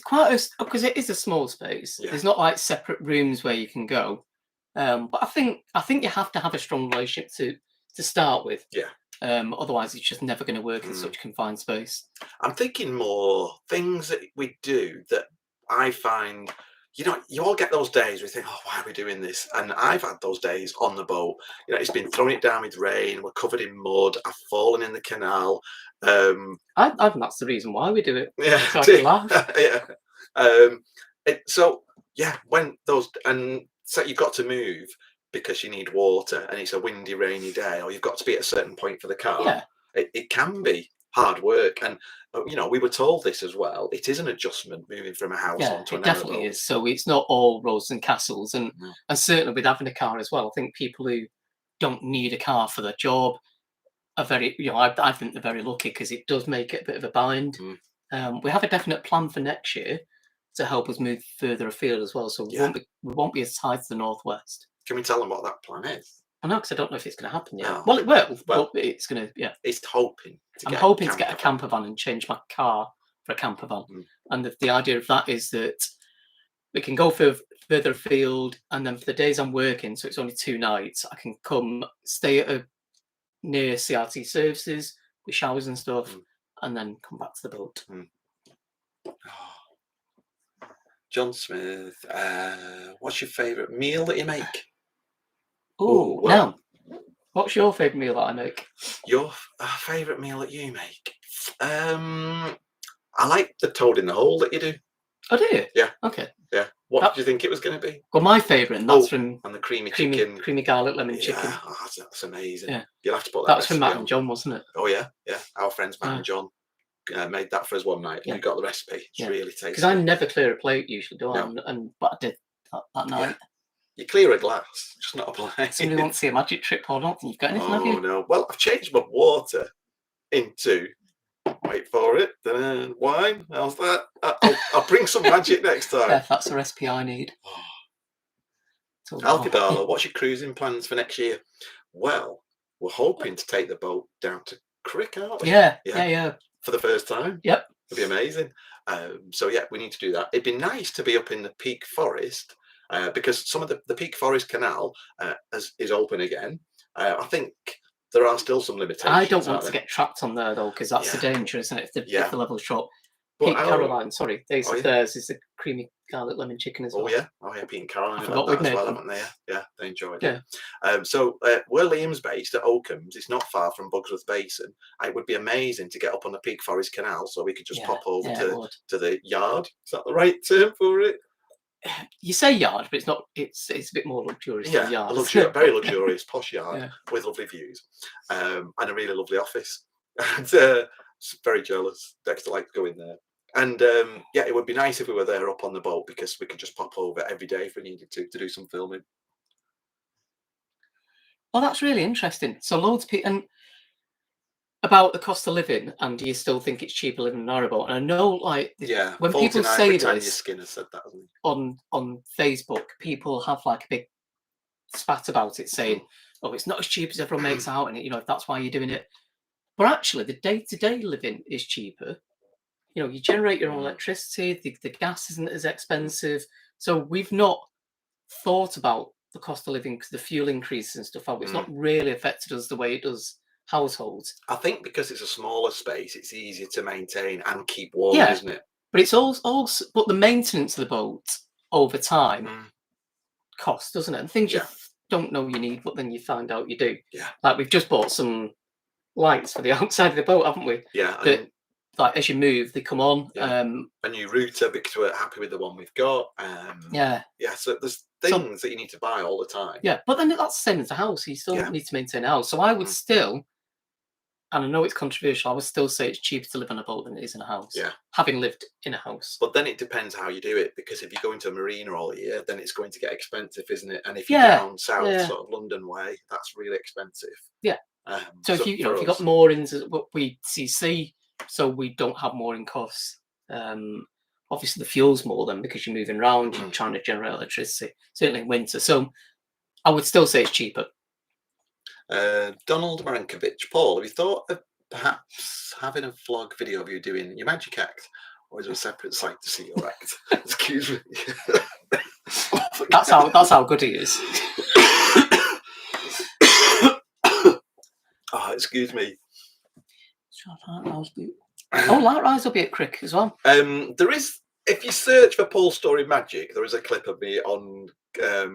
quite because it is a small space. Yeah, There's not like separate rooms where you can go. But I think you have to have a strong relationship to start with. yeah. Otherwise, it's just never going to work in Mm. such confined space. I'm thinking more things that we do that I find, you all get those days where you think, oh, why are we doing this? And I've had those days on the boat. It's been throwing it down with rain. We're covered in mud. I've fallen in the canal. I think that's the reason why we do it, Yeah, so I can laugh. yeah. Um, so yeah, when those and so you've got to move because you need water, and it's a windy, rainy day, or you've got to be at a certain point for the car. Yeah, It can be hard work, and we were told this as well. It is an adjustment moving from a house yeah, onto it an definitely airboat. is. So it's not all roses and castles, and No. and certainly with having a car as well. I think people who don't need a car for their job are very, I think they're very lucky because it does make it a bit of a bind. Mm. We have a definite plan for next year to help us move further afield as well. So Yeah. we won't be as tied to the northwest. Can we tell them what that plan is? I know because I don't know if it's going to happen yet. Oh, Well, it will, well, but it's going to. Yeah, it's hoping to I'm get hoping to get a van. camper van and change my car for a camper van. Mm. And the idea of that is that we can go further afield, and then for the days I'm working, so it's only 2 nights, I can come stay at near CRT services with showers and stuff, Mm. and then come back to the boat. Oh. John Smith, what's your favourite meal that you make? Oh, well, now, what's your favourite meal that I make? Your favourite meal that you make? I like the toad in the hole that you do. Oh, do you? Yeah. Okay. Yeah. What did you think it was going to be? Well, my favourite, and that's from And the creamy chicken. creamy garlic lemon chicken. Yeah, that's amazing. Yeah. You'll have to put that. That was from recipe Matt on. and John, wasn't it? Oh yeah, yeah. Our friends Matt Yeah. and John made that for us one night. Yeah. We got the recipe. It's Yeah. really tasty. Because I never clear a plate usually, do I? No. But I did that night. Yeah. You clear a glass, just not a plate. Somebody wants to see a magic trick, or not? You've got anything, have Oh you? no. Well, I've changed my water into, wait for it, wine. How's that? I'll bring some magic next time. Yeah, that's the recipe I need. Alkidala, what's your cruising plans for next year? Well, we're hoping to take the boat down to Crick, aren't we? Yeah. For the first time. Yep. It'd be amazing. So yeah, we need to do that. It'd be nice to be up in the Peak Forest because some of the Peak Forest Canal is open again. I think there are still some limitations. I don't want to get trapped on there though, because that's the Yeah. danger, isn't it? If the level's drop. But Peak Caroline, sorry, Days of yeah. theirs is the creamy garlic lemon chicken as well. Oh yeah, Pete and Caroline I have forgot had that we'd as well, made haven't they? Yeah, they enjoyed Yeah. it. So where Liam's based at Oakham's, it's not far from Bugsworth Basin. It would be amazing to get up on the Peak Forest Canal, so we could just pop over to the yard. Is that the right term for it? You say yard, but it's not. It's a bit more luxurious than yard. Very luxurious, posh yard with lovely views, and a really lovely office. And very jealous. Dexter likes going there. And it would be nice if we were there up on the boat because we could just pop over every day if we needed to do some filming. Well, that's really interesting. So loads of people, and about the cost of living, and do you still think it's cheaper living in a narrowboat? And I know, like, when people say this, Skinner said that, hasn't he? on Facebook, people have like a big spat about it, saying, "Oh, it's not as cheap as everyone makes out," and if that's why you're doing it. But actually, the day-to-day living is cheaper. You generate your own electricity. The gas isn't as expensive. So we've not thought about the cost of living because the fuel increases and stuff. It's not really affected us the way it does households. I think because it's a smaller space, it's easier to maintain and keep warm, isn't it? But it's also but the maintenance of the boat over time costs, doesn't it? And things you don't know you need, but then you find out you do. Yeah. Like we've just bought some lights for the outside of the boat, haven't we? Yeah. That, like as you move, they come on. Yeah. A new router because we're happy with the one we've got. Yeah. So there's things that you need to buy all the time. Yeah, but then that's the same as a house. You still need to maintain a house. So I would still, and I know it's controversial, I would still say it's cheaper to live on a boat than it is in a house. Yeah. Having lived in a house. But then it depends how you do it, because if you go into a marina all year, then it's going to get expensive, isn't it? And if you're down south, sort of London way, that's really expensive. Yeah. So if you've got moorings, what we see, so we don't have mooring costs. obviously the fuel's more then because you're moving around, you're Mm. trying to generate electricity, certainly in winter. So I would still say it's cheaper. Donald Marankovich, Paul, have you thought of perhaps having a vlog video of you doing your magic act, or is there a separate site to see your act? Excuse me. That's how good he is. Oh, excuse me. Oh, Light Rise will be at Crick as well. There is, if you search for Paul Story Magic, there is a clip of me on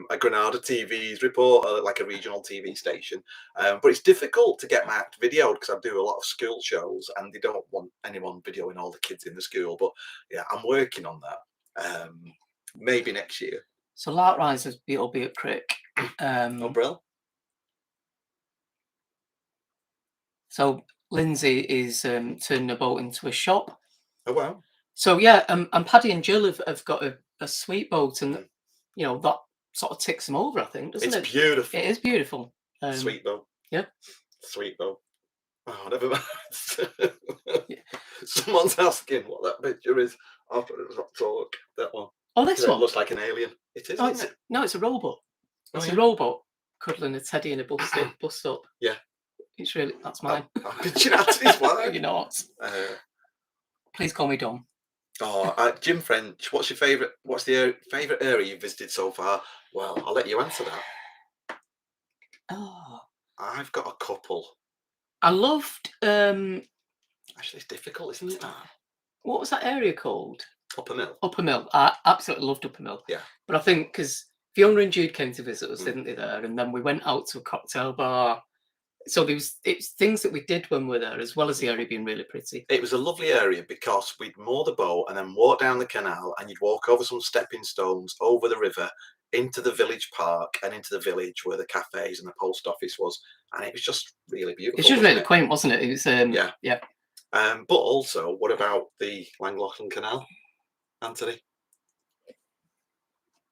a Granada TV's report, like a regional TV station. But it's difficult to get my act videoed because I do a lot of school shows and they don't want anyone videoing all the kids in the school. But yeah, I'm working on that. Maybe next year. So Light Rise will be at Crick. Oh, Brill. So Lindsay is turning a boat into a shop. Oh, wow. So yeah, and Paddy and Jill have got a sweet boat, and you know that sort of ticks them over, I think, doesn't it? It's beautiful. It is beautiful. Sweet boat. Yeah. Sweet boat. Oh, never mind. Someone's asking what that picture is after the talk. That one. Oh, this one? It looks like an alien. It is, isn't it? No, it's a robot. It's a robot cuddling a teddy in a bus stop. Yeah. It's really, that's mine. You're not. Please call me Dom. Oh, Jim French, what's the favourite area you've visited so far? Well, I'll let you answer that. Oh. I've got a couple. I loved... Actually, it's difficult, isn't it? What was that area called? Upper Mill. Upper Mill. I absolutely loved Upper Mill. Yeah. But I think because Fiona and Jude came to visit us, didn't they, there? And then we went out to a cocktail bar. So it's things that we did when we were there, as well as the area being really pretty. It was a lovely area because we'd moor the boat and then walk down the canal, and you'd walk over some stepping stones, over the river, into the village park and into the village where the cafes and the post office was. And it was just really beautiful. It's just really quaint, wasn't it? It was, yeah. But also, what about the Langloughlin Canal, Anthony?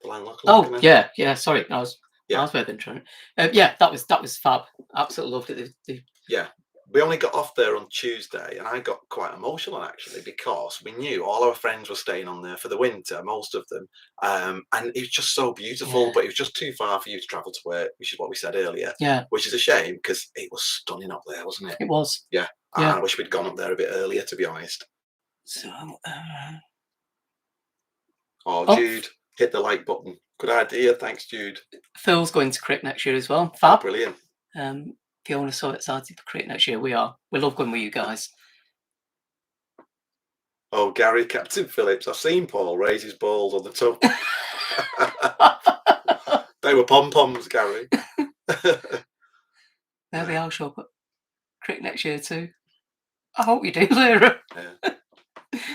The Langloughlin Canal? Yeah. Sorry, I was very interested. Yeah, that was fab. Absolutely loved it. Yeah, we only got off there on Tuesday, and I got quite emotional actually because we knew all our friends were staying on there for the winter, most of them, and it was just so beautiful. But it was just too far for you to travel to work, which is what we said earlier. Yeah, which is a shame because it was stunning up there, wasn't it? It was. Yeah. I wish we'd gone up there a bit earlier, to be honest. So, Jude, hit the like button. Good idea. Thanks, Jude. Phil's going to Crick next year as well. Fab. Oh, brilliant. Fiona's so excited for Crick next year. We are. We love going with you guys. Oh, Gary, Captain Phillips. I've seen Paul raise his balls on the top. They were pom-poms, Gary. There we are, show up at Crick next year too. I hope you do, Lyra. Yeah.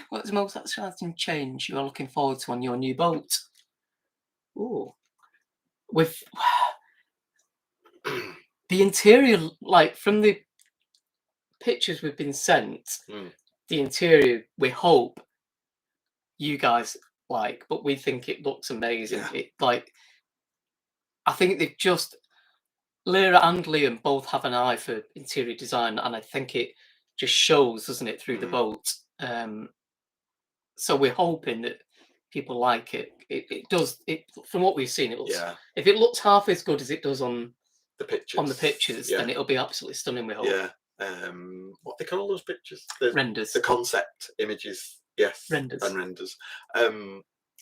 What's the most exciting change you are looking forward to on your new boat? Oh, with the interior, like from the pictures we've been sent, the interior we hope you guys like, but we think it looks amazing. Yeah. I think they've just Lyra and Liam both have an eye for interior design, and I think it just shows, doesn't it, through the boat. So we're hoping that people like it. It does. From what we've seen, it looks. Yeah. If it looks half as good as it does on the pictures, then it'll be absolutely stunning. We hope. Yeah. What they call those pictures? Renders. The concept images. Yes. Renders. And renders.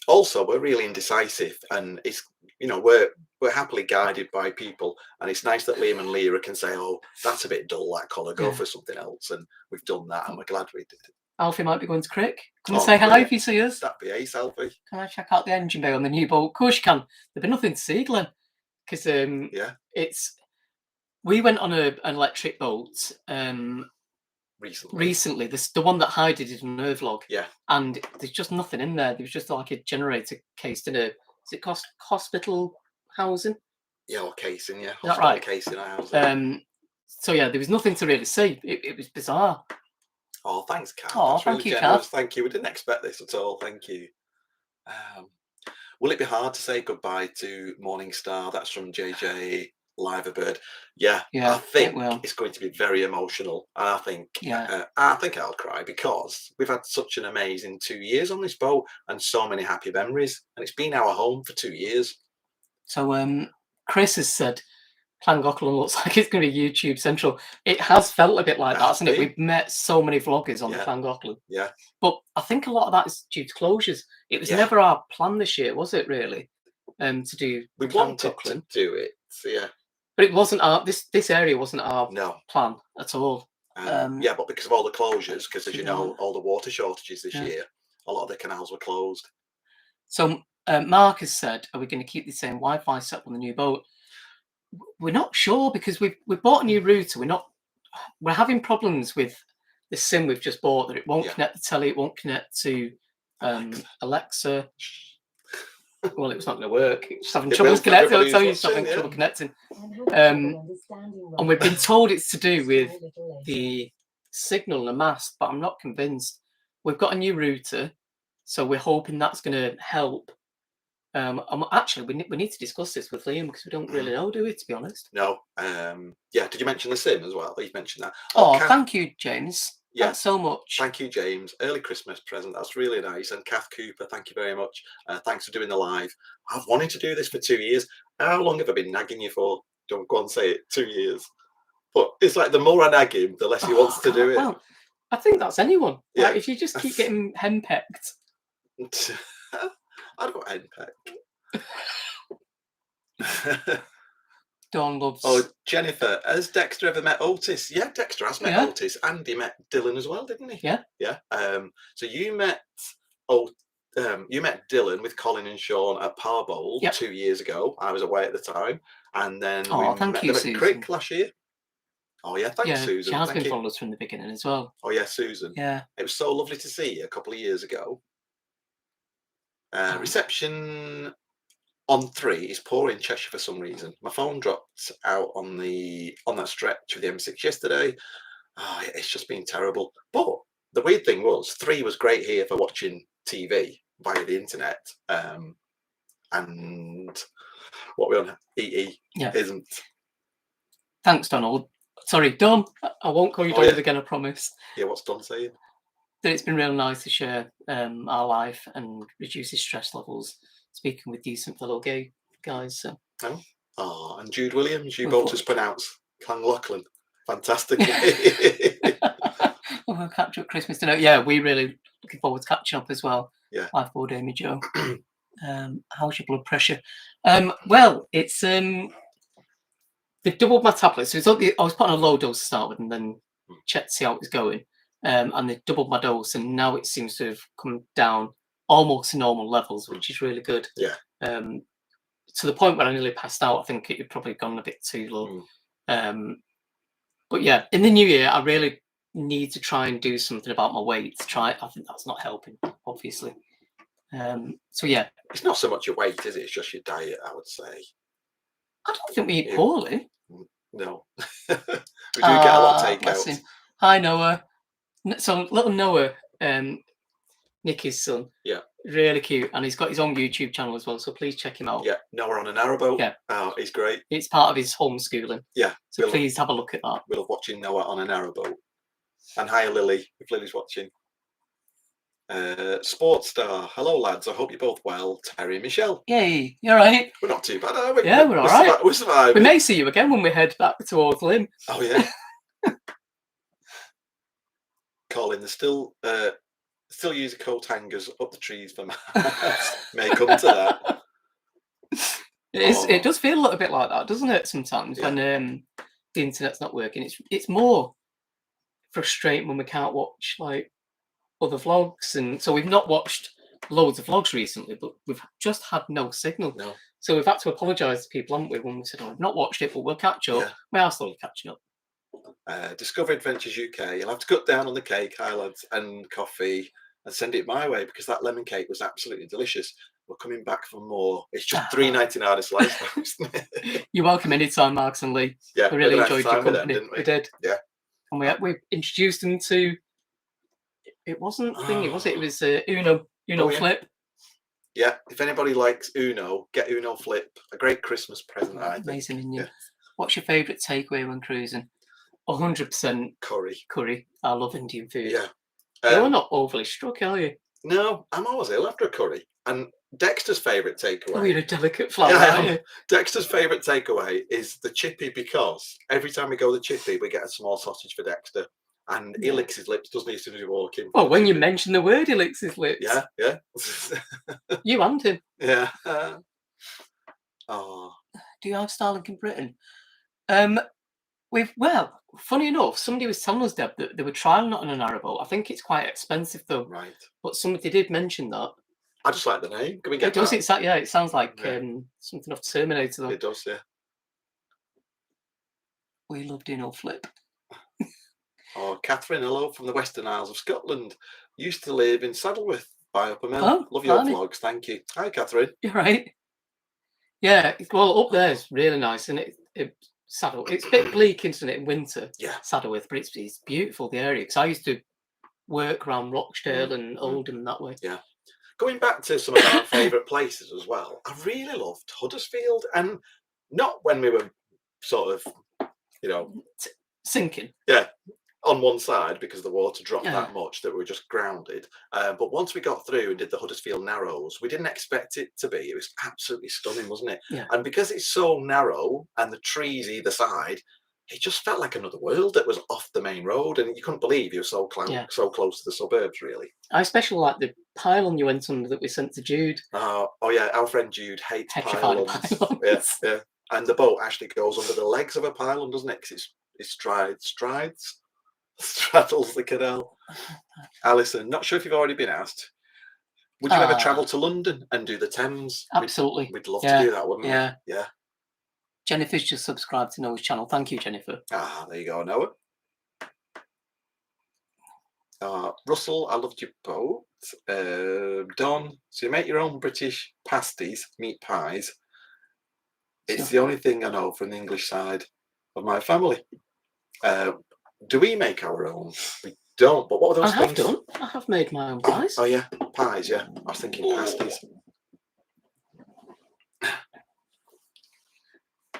Also, we're really indecisive, and it's we're happily guided by people, and it's nice that Liam and Lyra can say, "Oh, that's a bit dull, that colour. Go for something else." And we've done that, and we're glad we did it. Alfie might be going to Crick. Come and say hi if you see us. That'd be ace, Alfie. Can I check out the engine bay on the new boat? Of course you can. There'd be nothing to see, Glenn, because we went on an electric boat recently. The one that Heidi did in her vlog. Yeah. And there's just nothing in there. There was just like a generator cased in hospital housing? Yeah, or casing, yeah. Is that right? Casing housing. So yeah, there was nothing to really see. It was bizarre. Oh, thanks, Kat. Oh, thank you, Kat. Thank you. We didn't expect this at all. Thank you. Will it be hard to say goodbye to Morning Star? That's from JJ. live a bird. Yeah, Yeah, I think it will. it's going to be very emotional. I think Yeah. I think I'll cry because we've had such an amazing 2 years on this boat and so many happy memories, and it's been our home for 2 years. So Chris has said Llangollen looks like it's going to be YouTube Central. It has felt a bit like It that, has hasn't it? been. We've met so many vloggers on the Yeah. Llangollen. Yeah, But I think a lot of that is due to closures. It was Yeah. never our plan this year, was it, really? To do we wanted Llangollen. to do it. So yeah, But it wasn't our, this area wasn't our no. plan at all. Yeah, but because of all the closures, because as you know, Yeah. all the water shortages this Yeah. year, a lot of the canals were closed. So Mark has said, are we going to keep the same Wi-Fi set up on the new boat? We're not sure because we've bought a new router. We're having problems with the SIM we've just bought, that it won't Yeah. connect to telly, it won't connect to Alexa. Well, it was not going to work. It's just having It trouble will for connecting. I'll everybody tell who's you, it's having watching, trouble yeah. connecting. And we've been told it's to do with the signal and the mast, but I'm not convinced. We've got a new router, so we're hoping that's going to help. Actually, we need to discuss this with Liam because we don't really know, do we, to be honest? No. Yeah, did you mention the SIM as well? You've mentioned that. Oh, thank you, James. Yeah. Thanks so much. Thank you, James. Early Christmas present. That's really nice. And Kath Cooper, thank you very much. Thanks for doing the live. I've wanted to do this for 2 years. How long have I been nagging you for? Don't go and say it. 2 years. But it's like the more I nag him, the less he wants to do it. Well, I think that's anyone. Yeah. Like, if you just keep getting henpecked. I don't henpeck. Dawn loves. Oh, Jennifer, has Dexter ever met Otis? Yeah, Dexter has met Otis, and he met Dylan as well, didn't he? Yeah. Yeah. So you met you met Dylan with Colin and Sean at Parbowl 2 years ago. I was away at the time, and then we met them at Crick last year. Oh yeah, thanks, Susan. She has been following us from the beginning as well. Oh yeah, Susan. Yeah. It was so lovely to see you a couple of years ago. Reception on 3 is poor in Cheshire for some reason. My phone dropped out on that stretch of the M6 yesterday. Oh, it's just been terrible. But the weird thing was 3 was great here for watching TV via the internet. And what we're on EE isn't. Thanks, Donald. Sorry, Don. I won't call you Donald again, I promise. Yeah, what's Don saying? That it's been real nice to share our life and reduce his stress levels, speaking with decent fellow gay guys. So. Oh, and Jude Williams, you both just pronounced Llangollen fantastically. We'll catch up Christmas dinner. Yeah, we really looking forward to catching up as well. Yeah. Life board, Amy Joe. How's your blood pressure? Well, it's they've doubled my tablets. So it's only, I was putting a low dose to start with, and then checked to see how it was going. And they doubled my dose, and now it seems to have come down almost to normal levels, which is really good. Yeah. To the point where I nearly passed out. I think it had probably gone a bit too low. But yeah, in the new year, I really need to try and do something about my weight. I think that's not helping, obviously. So yeah, it's not so much your weight, is it? It's just your diet, I would say. I don't think we eat poorly. No, we do get a lot of takeout. Hi, Noah. So little Noah, Nicky's son. Yeah. Really cute, and he's got his own YouTube channel as well. So please check him out. Yeah, Noah on a narrowboat. Yeah. Oh, he's great. It's part of his homeschooling. Yeah. So please have a look at that. We love watching Noah on a narrowboat. And hi, Lily, if Lily's watching. Sports Star. Hello, lads. I hope you're both well. Terry and Michelle. Yay, you're right. We're not too bad, are we? Yeah, we're all right. We're surviving. We may see you again when we head back towards Lynn. Oh, yeah. Colin, there's still use coat hangers up the trees for mats. May come to that. It does feel a little bit like that, doesn't it? Sometimes when the internet's not working, it's more frustrating when we can't watch like other vlogs, and so we've not watched loads of vlogs recently, but we've just had no signal. No. So we've had to apologise to people, haven't we? When we said, "Oh, we've not watched it, but we'll catch up." Yeah. We are slowly catching up. Discover Adventures UK. You'll have to cut down on the cake, hi lads, and coffee, and send it my way because that lemon cake was absolutely delicious. We're coming back for more. It's just $3.99 a slice. You're welcome anytime, Marks and Lee. Yeah, we really enjoyed your company. Them, didn't we? We did. Yeah. And we introduced them to. It wasn't thingy, was it? It was Uno Flip. Yeah. If anybody likes Uno, get Uno Flip. A great Christmas present, I think. Amazing in you. What's your favourite takeaway when cruising? 100% Curry. curry. I love Indian food. Yeah. You're not overly struck, are you? No, I'm always ill after a curry. And Dexter's favourite takeaway. Oh, you're a delicate flower, Yeah, aren't you? Dexter's favourite takeaway is the chippy, because every time we go the chippy, we get a small sausage for Dexter. And he licks his lips, doesn't he, as soon as we walk in? Well, when you mention the word, he licks his lips. Yeah, yeah. You and him. Yeah. Oh. Do you have Starlink in Britain? Well, funny enough, somebody was telling us, Deb, that they were trying that on a narrowboat. I think it's quite expensive though. Right. But somebody did mention that. I just like the name. Can we get It does. that? It sounds like Yeah. something off Terminator though. It does, yeah. We love doing old flip. Oh, Catherine, hello from the Western Isles of Scotland. Used to live in Saddleworth by Upper Mill. Oh, Love your blimey. vlogs, thank you. Hi, Catherine. You're right. Yeah, well, up there is really nice, and Saddle. It's a bit bleak, isn't it, in winter? Yeah. Saddleworth, but it's beautiful, the area. Because I used to work around Rochdale and Oldham that way. Yeah. Going back to some of our favourite places as well, I really loved Huddersfield, and not when we were sort of, Sinking. Yeah, on one side because the water dropped Yeah. that much that we were just grounded. But once we got through and did the Huddersfield Narrows, we didn't expect it to be. It was absolutely stunning, wasn't it? Yeah. And because it's so narrow and the trees either side, it just felt like another world that was off the main road, and you couldn't believe you were so close to the suburbs, really. I especially like the pylon you went under that we sent to Jude. Oh yeah, our friend Jude hates Petrified pylons. pylons. Yeah. And the boat actually goes under the legs of a pylon, doesn't it? Because it straddles the canal. Alison, not sure if you've already been asked. Would you ever travel to London and do the Thames? Absolutely. We'd love to do that, wouldn't we? Yeah. Jennifer's just subscribed to Noah's channel. Thank you, Jennifer. There you go, Noah. Russell, I loved your boat. Don, so you make your own British pasties, meat pies. It's the only thing I know from the English side of my family. Do we make our own? We don't, but what were those things? I have made my own pies. Oh yeah, pies, yeah. I was thinking pasties.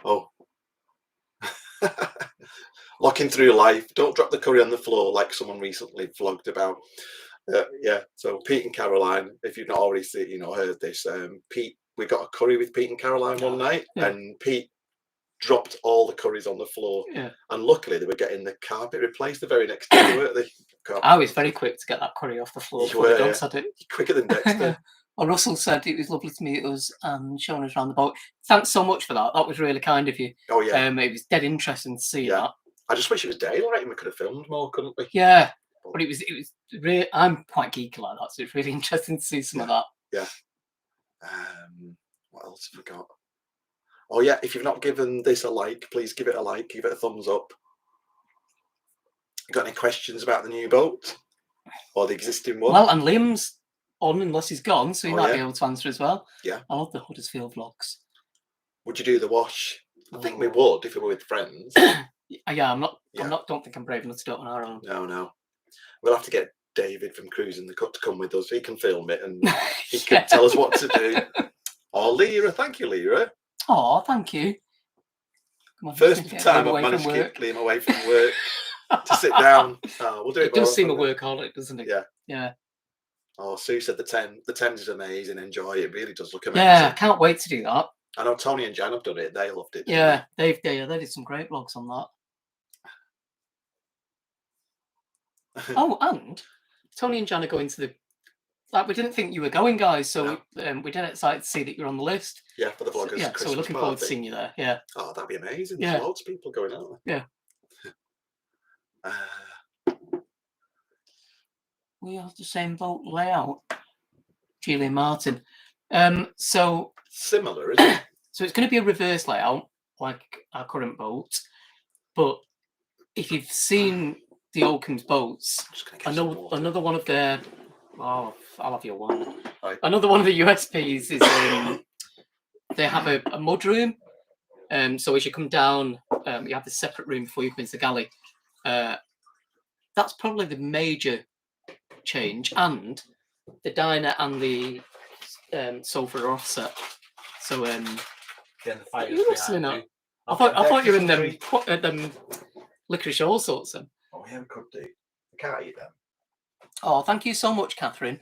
Oh. Locking through life. Don't drop the curry on the floor like someone recently vlogged about. So Pete and Caroline, if you've not already heard this, Pete, we got a curry with Pete and Caroline one night, and Pete dropped all the curries on the floor. Yeah. And luckily they were getting the carpet replaced the very next day, weren't they? I was very quick to get that curry off the floor before the dogs had it. Quicker than Dexter. Well, Russell said it was lovely to meet us and showing us around the boat. Thanks so much for that. That was really kind of you. Oh yeah. It was dead interesting to see that. I just wish it was daylight and we could have filmed more, couldn't we? Yeah. But it was really, I'm quite geeky like that, so it's really interesting to see some of that. Yeah. What else have we got? Oh yeah, if you've not given this a like, please give it a like, give it a thumbs up. Got any questions about the new boat or the existing one? Well, and Liam's on unless he's gone, so he might be able to answer as well. Yeah. I love the Huddersfield vlogs. Would you do the wash? I think we would if we were with friends. Yeah, don't think I'm brave enough to do it on our own. No. We'll have to get David from Cruising the Cut to come with us. He can film it and he can tell us what to do. Oh, Lyra, thank you, Lyra. Oh, thank you. Come on, first time I've managed to get Liam away from work to sit down. We'll do it. It does seem a workaholic, doesn't it? Yeah. Oh, Sue said the Thames is amazing. Enjoy it. Really does look amazing. Yeah, I can't wait to do that. I know Tony and Jan have done it. They loved it. Yeah, they did some great vlogs on that. Oh, and Tony and Jan are going to the. We didn't think you were going, guys, so we did excited to see that you're on the list. Yeah, for the vloggers. So we're looking forward to seeing you there. Yeah. Oh, that'd be amazing. There's loads of people going out there. Yeah. We have the same boat layout, Julie and Martin. So similar, isn't it? So it's going to be a reverse layout, like our current boat. But if you've seen the Oakham's boats, another one of their. Oh, I'll have your one. Right. Another one of the USPs is they have a mudroom. So as you come down, you have this separate room before you come into the galley. That's probably the major change, and the diner and the sofa are offset. So the fire you listening up? I thought you were in them licorice all sorts. Then. Oh yeah, we could do. I can't eat them. Oh, thank you so much, Catherine.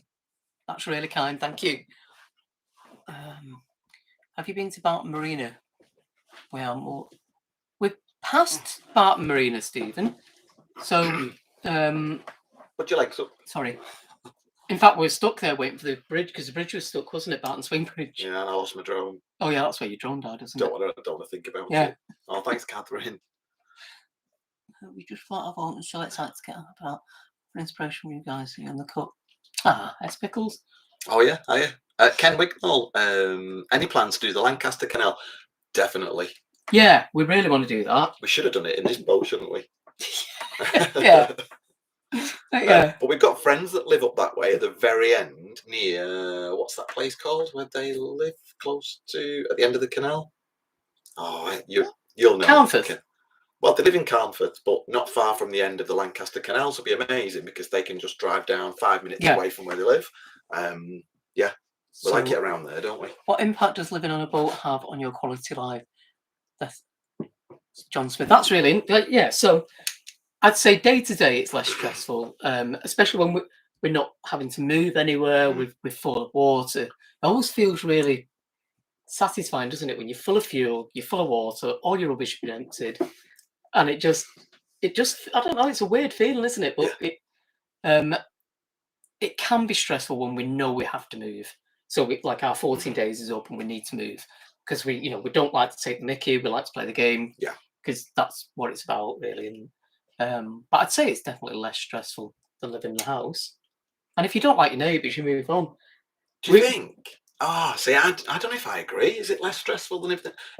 That's really kind. Thank you. Have you been to Barton Marina? We're past Barton Marina, Stephen. So, Would you like some? Sorry. In fact, we're stuck there waiting for the bridge because the bridge was stuck, wasn't it? Barton Swing Bridge. Yeah, and I lost my drone. Oh yeah, that's where your drone died, isn't Don't it? want to think about Yeah. it. Oh, thanks, Catherine. We just thought of all, so excited to get about for inspiration from you guys here on the cut. S. Pickles. Oh yeah. Ken Wignall, any plans to do the Lancaster Canal? Definitely. Yeah, we really want to do that. We should have done it in this boat, shouldn't we? Yeah. Yeah. But we've got friends that live up that way at the very end, near what's that place called where they live close to at the end of the canal? Oh, you'll know. Carnforth. Well, they live in Carnforth, but not far from the end of the Lancaster Canal, so it'll be amazing because they can just drive down 5 minutes away from where they live. Yeah, we like it around there, don't we? What impact does living on a boat have on your quality of life? That's John Smith. That's really yeah. So I'd say day to day it's less stressful, especially when we're not having to move anywhere. We're full of water. It always feels really satisfying, doesn't it? When you're full of fuel, you're full of water, all your rubbish has been emptied, and it just I don't know. It's a weird feeling, isn't it? But it can be stressful when we know we have to move. So like our 14 days is up and we need to move because we don't like to take the mickey. We like to play the game. Yeah. Because that's what it's about, really. And but I'd say it's definitely less stressful than living in the house. And if you don't like your neighbours, you move on. Do you think? See, I don't know if I agree. Is it less stressful than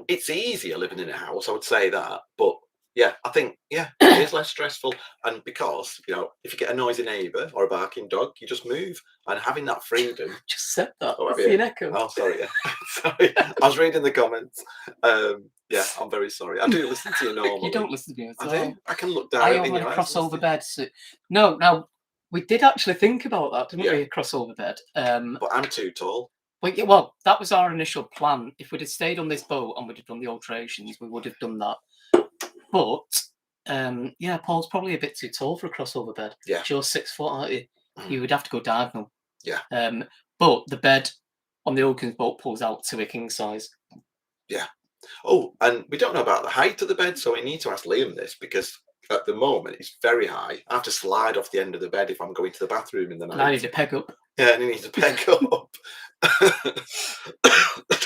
it's easier living in a house? I would say that, but yeah, I think it is less stressful. And because if you get a noisy neighbour or a barking dog, you just move. And having that freedom. Just said that. Oh, an echo. Oh, sorry. Yeah. Sorry, I was reading the comments. Yeah, I'm very sorry. I do listen to you normally. You don't listen to me at all. I do. I can look down in your eyes. Crossover bed. So, no, now we did actually think about that, didn't we? A crossover bed. But I'm too tall. Well, that was our initial plan. If we'd have stayed on this boat and we'd have done the alterations, we would have done that. But Paul's probably a bit too tall for a crossover bed. Yeah. You're 6 foot, aren't you? You would have to go diagonal. Yeah. But the bed on the Oakens boat pulls out to a king size. Yeah. Oh, and we don't know about the height of the bed, so we need to ask Liam this because at the moment it's very high. I have to slide off the end of the bed if I'm going to the bathroom in the night. And I need to peg up. Yeah, and he needs to peg up.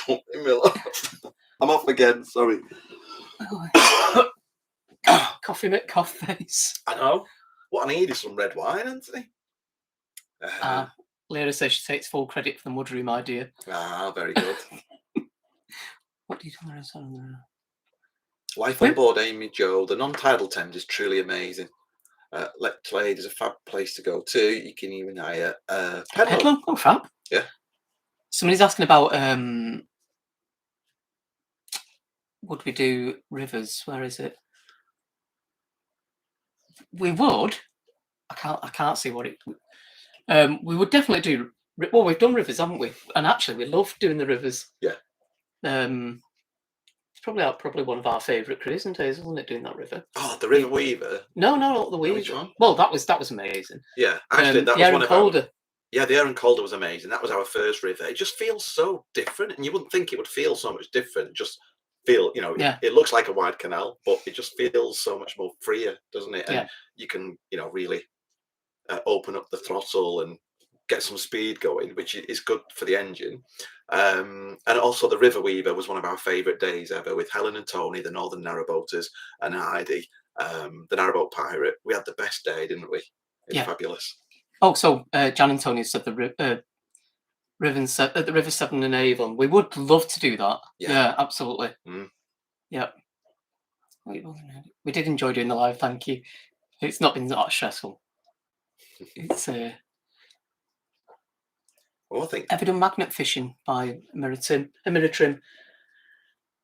Don't make me laugh. I'm off again, sorry. Cough face. I know. What I need is some red wine, Anthony. Lyra says she takes full credit for the mudroom idea. Very good. What do you think there is on there? Life on board Amy Joe. The non-tidal Thames is truly amazing. Lechlade is a fab place to go to. You can even hire Pedlo. Oh, fab. Yeah. Somebody's asking about would we do rivers? Where is it? We would. I can't see what it. We would definitely do. Well, we've done rivers, haven't we? And actually, we love doing the rivers. Yeah. It's probably one of our favourite cruising days, wasn't it? Doing that river. Oh, the River Weaver. No, not the Weaver. Which one? Well, that was amazing. Yeah, actually, that was one of Colder. Yeah, the Aaron Calder was amazing. That was our first river. It just feels so different, and you wouldn't think it would feel so much different. Just feel, it looks like a wide canal, but it just feels so much more freer, doesn't it? And you can, really open up the throttle and get some speed going, which is good for the engine. And also the River Weaver was one of our favourite days ever with Helen and Tony, the Northern Narrowboaters, and Heidi, the Narrowboat Pirate. We had the best day, didn't we? It was fabulous. Oh, so Jan and Tony said the River Severn and Avon. We would love to do that. Yeah, absolutely. Yeah. We did enjoy doing the live, thank you. It's not been that stressful. It's I think. Ever done magnet fishing by Miratrim?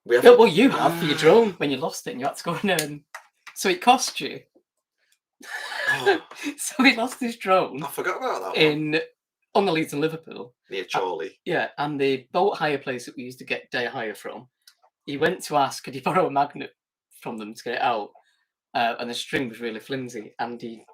We have. Well, you have for your drone when you lost it and you had to go and so it cost you. Oh. So he lost his drone. I forgot about that one. On the Leeds in Liverpool. Near Chorley. And the boat hire place that we used to get day hire from, he went to ask, could he borrow a magnet from them to get it out? And the string was really flimsy, and the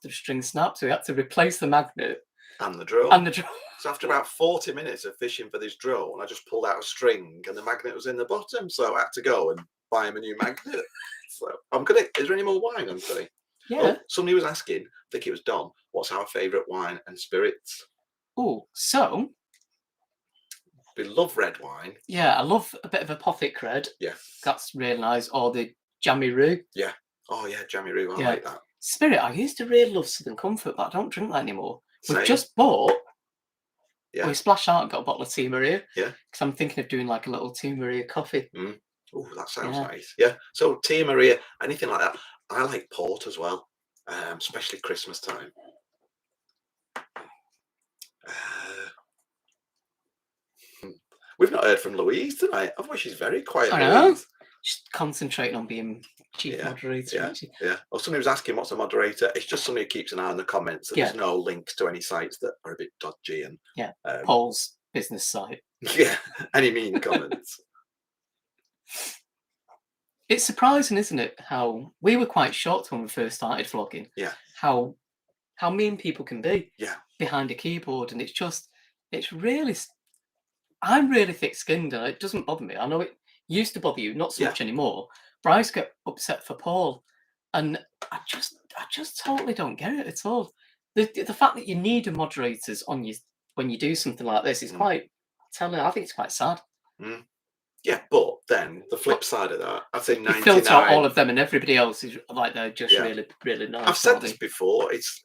string snapped, so he had to replace the magnet And the drone. and the drone. So after about 40 minutes of fishing for this drone, I just pulled out a string and the magnet was in the bottom. So I had to go and buy him a new magnet. So is there any more wine, Anthony? Yeah. Oh, somebody was asking, I think it was Don, what's our favourite wine and spirits? Oh, so We love red wine. yeah, I love a bit of apothic red. Yeah. That's really nice. Or the jammy roux. Yeah. Oh yeah, jammy roux. I Yeah. like that. Spirit, I used to really love Southern Comfort, but I don't drink that anymore. Same. We've just bought. Yeah. We splashed out and got a bottle of Tia Maria. Yeah. Because I'm thinking of doing like a little Tia Maria coffee. Oh, that sounds Yeah. nice. Yeah. So Tia Maria, anything like that. I like port as well, especially Christmas time. We've not heard from Louise tonight. I thought she's very quiet. I know. Louise. Just concentrating on being chief Yeah, moderator. Yeah. isn't she? Yeah. Or somebody was asking what's a moderator. It's just somebody who keeps an eye on the comments. So Yeah. there's no links to any sites that are a bit dodgy and Yeah. Paul's business site. yeah, any mean comments. It's surprising, isn't it, how we were quite shocked when we first started vlogging. Yeah. How mean people can be. Yeah. Behind a keyboard, and it's really. I'm really thick-skinned, and it doesn't bother me. I know it used to bother you, not so Yeah. much anymore. But I used to get upset for Paul, and I just totally don't get it at all. The fact that you need a moderators on you when you do something like this is quite telling. I think it's quite sad. Yeah, but then the flip side of that, I'd say 99. You filter out all of them, and everybody else is like they're just really, really nice. I've said this before. It's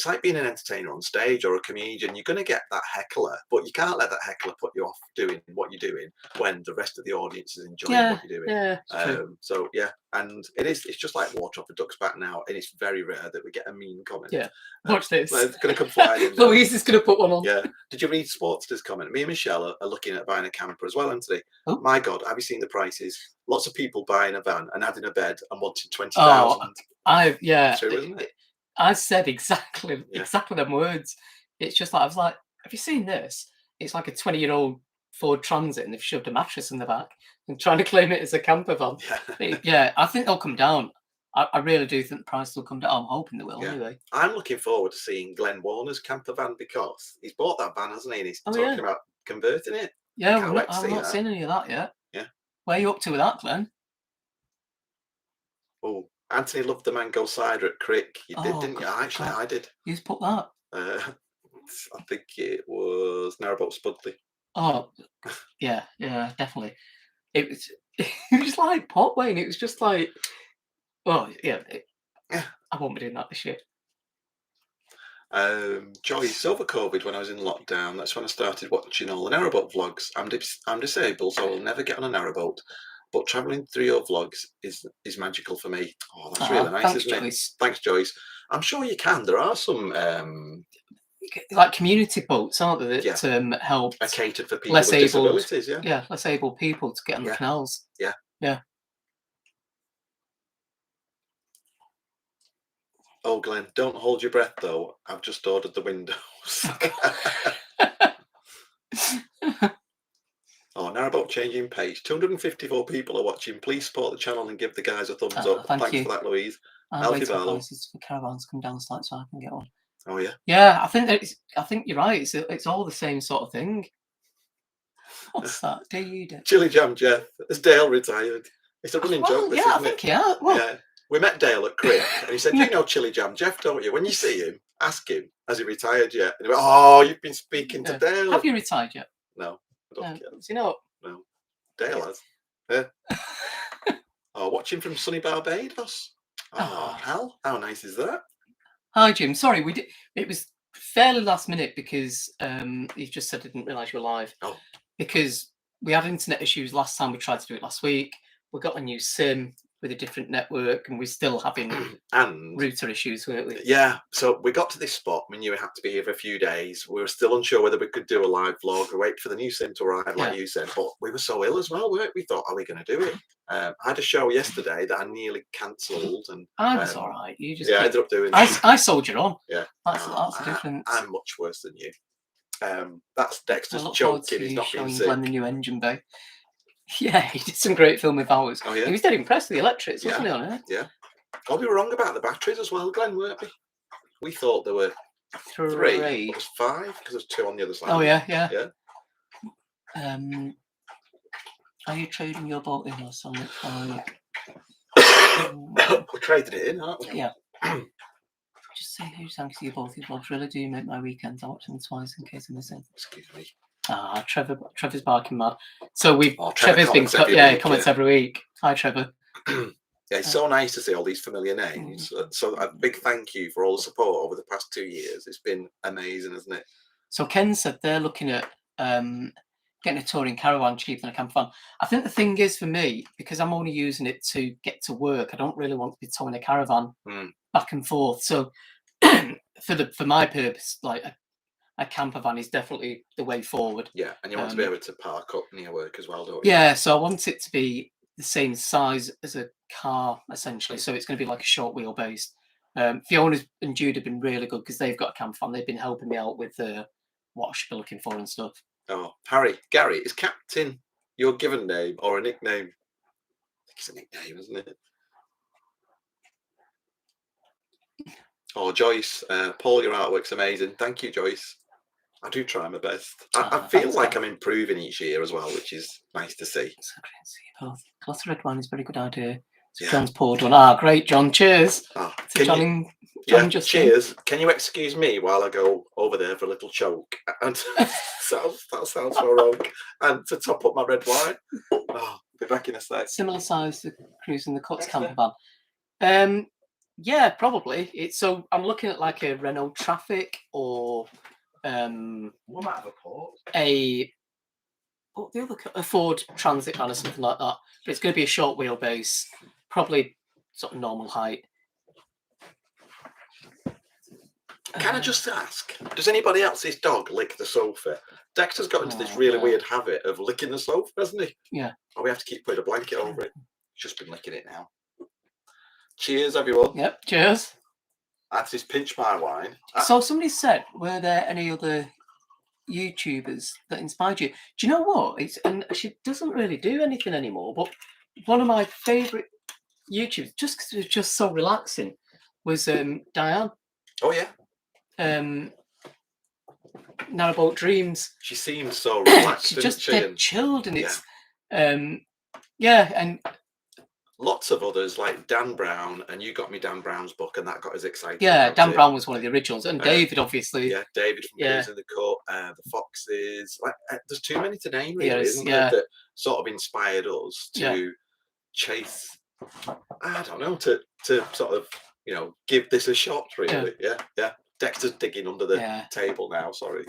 like being an entertainer on stage or a comedian. You're going to get that heckler, but you can't let that heckler put you off doing what you're doing when the rest of the audience is enjoying what you're doing. Yeah, it's true. So yeah, and it's just like water off a duck's back now, and it's very rare that we get a mean comment. Yeah, watch this. It's going to come flying in. Louise is going to put one on. Yeah. Did you read Sportster's comment? Me and Michelle are looking at buying a camper as well, Anthony. Oh. My God, have you seen the prices? Lots of people buying a van and adding a bed and wanting 20,000. Yeah. True, isn't it? I said exactly them words. It's just like I was like, have you seen this? It's like a 20-year-old Ford Transit, and they've shoved a mattress in the back and trying to claim it as a camper van. Yeah, I think they'll come down. I really do think the price will come down. I'm hoping they will anyway. I'm looking forward to seeing Glenn Warner's camper van because he's bought that van, hasn't he? And he's talking about converting it. Yeah, I've not seen any of that yet. Yeah. Where are you up to with that, Glenn? Oh, Anthony loved the mango cider at Crick. You did, didn't you? Actually, I did. Who's put that? I think it was Narrowboat Spudley. Oh, yeah, definitely. It was like pot, Wayne. It was just like, oh yeah. I won't be doing that this year. Joyce, over COVID when I was in lockdown, that's when I started watching all the narrowboat vlogs. I'm disabled, so I'll never get on a narrowboat. But travelling through your vlogs is magical for me. Oh, that's really nice, isn't Joyce. Thanks, Joyce. I'm sure you can. There are some like community boats, aren't there, that help are catered for people with disabilities. Yeah, less able people to get on the canals. Yeah. Oh, Glenn, don't hold your breath, though. I've just ordered the windows. Oh, narrowboat changing page. 254 people are watching. Please support the channel and give the guys a thumbs up. Thanks for that, Louise. I'm waiting for prices for caravans to come down slightly so I can get one. Oh, yeah? Yeah, I think you're right. It's all the same sort of thing. What's that? Chili Jam Jeff. Has Dale retired? It's a running joke, this, yeah, isn't I think, yeah. Well, yeah. We met Dale at Crick, and he said, you know Chili Jam Jeff, don't you? When you see him, ask him, has he retired yet? And he went, oh, you've been speaking to Dale. Have you retired yet? No, I don't care. You know? No. Dale has. Yeah. Oh, watching from sunny Barbados. Oh, hell, how nice is that? Hi, Jim. Sorry, it was fairly last minute because he just said I didn't realise you were live. Oh. Because we had internet issues last time we tried to do it last week. We got a new SIM with a different network, and we're still having router issues, weren't we? Yeah, so we got to this spot. We knew we had to be here for a few days. We were still unsure whether we could do a live vlog or wait for the new SIM to arrive, like you said. But we were so ill as well, weren't we? We thought, are we going to do it? I had a show yesterday that I nearly cancelled, and I was all right. You just I ended up doing. I soldier on. Yeah, that's the difference. I'm much worse than you. That's Dexter's I look joking. He's not being sick. Glenn the new engine bay. Yeah, he did some great film with ours. Oh, yeah? He was dead impressed with the electrics, wasn't Yeah. he, on it? Yeah. Oh, we were wrong about the batteries as well, Glenn, weren't we? We thought there were 3, but it was 5 because there's 2 on the other side. Oh, yeah, yeah. Yeah. Are you trading your boat in or something? We're trading it in, aren't we? Yeah. Just say huge thanks to you both. Your vlogs really do make my weekends. I watch them twice in case I miss it. Excuse me. Ah, Trevor's barking mad. So Trevor Trevor's been comments every week. Hi, Trevor. Yeah, it's so nice to see all these familiar names. So a big thank you for all the support over the past 2 years. It's been amazing, isn't it? So Ken said they're looking at getting a touring caravan cheaper than a camper van. I think the thing is for me, because I'm only using it to get to work, I don't really want to be towing a caravan back and forth. So for my purpose, like a camper van is definitely the way forward. Yeah, and you want to be able to park up near work as well, don't you? Yeah, so I want it to be the same size as a car, essentially. So it's going to be like a short wheelbase. Fiona and Jude have been really good because they've got a camper van. They've been helping me out with what I should be looking for and stuff. Oh, Gary, is Captain your given name or a nickname? I think it's a nickname, isn't it? Oh, Joyce, Paul, your artwork's amazing. Thank you, Joyce. I do try my best. I feel like I'm improving each year as well, which is nice to see. So great to see you both. Glass of red wine is a very good idea. So John's poured one. Great, John. Cheers. To John just cheers. Can you excuse me while I go over there for a little choke? And that sounds so wrong. And to top up my red wine. I'll be back in a sec. Similar size to Cruising the Cuts camper van. Yeah, probably. So I'm looking at like a Renault Traffic or what about a Ford Transit van or something like that. But it's going to be a short wheelbase, probably sort of normal height. Can I just ask, does anybody else's dog lick the sofa? Dexter's got into this really weird habit of licking the sofa, hasn't he? Yeah. Oh, we have to keep putting a blanket over it. He's just been licking it now. Cheers, everyone. Yep, cheers. That's his pinch my wine. So somebody said, were there any other YouTubers that inspired you? Do you know what? And she doesn't really do anything anymore, but one of my favourite YouTubers, just because it was just so relaxing, was Diane. Oh, yeah. Narrowboat Dreams. She seems so relaxed. She's just chilled, and it's and lots of others like Dan Brown, and you got me Dan Brown's book, and that got us excited. Yeah, Dan Brown was one of the originals, and David, obviously. Yeah, David from Cruising the Cut, the Foxes. There's too many to name, really, isn't there? That sort of inspired us to chase. I don't know, to sort of give this a shot, really. Yeah. Dexter's digging under the table now. Sorry,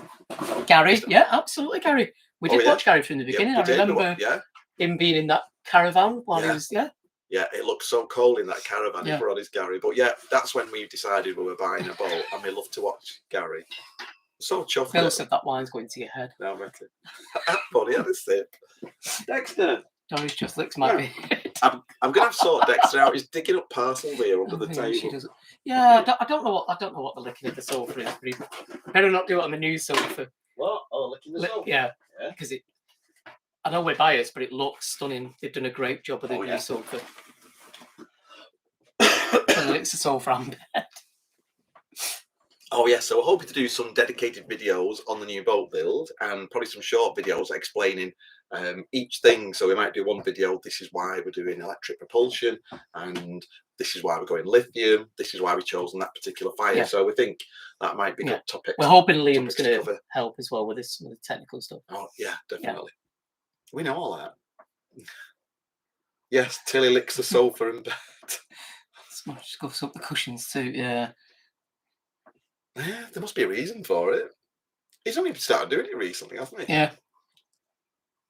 Gary. Yeah, absolutely, Gary. We did watch Gary from the beginning. I remember him being in that caravan while he was. Yeah, it looked so cold in that caravan if we're honest, Gary. But that's when we decided we were buying a boat, and we love to watch Gary. So chuffed. Phil said that wine's going to your head. No, better. Buddy, had a sip. Dexter. Doris just licks my beard. I'm gonna have to sort Dexter out. He's digging up parcels here under the table. Yeah, I don't know what the licking of the sofa is. But he better not do it on the new sofa. What? Oh, licking the sofa. Yeah, because I know we're biased, but it looks stunning. They've done a great job with the new sofa. And it's a sofa and bed. Oh yeah, so we're hoping to do some dedicated videos on the new boat build, and probably some short videos explaining each thing. So we might do one video, this is why we're doing electric propulsion, and this is why we're going lithium, this is why we've chosen that particular fire. So we think that might be good topics. We're hoping Liam's going to help as well with this, with the technical stuff. Oh yeah, definitely. We know all that. Yes, Tilly licks the sofa and bed. Smash scuffs up the cushions too, yeah. Yeah, there must be a reason for it. He's only started doing it recently, hasn't he? Yeah.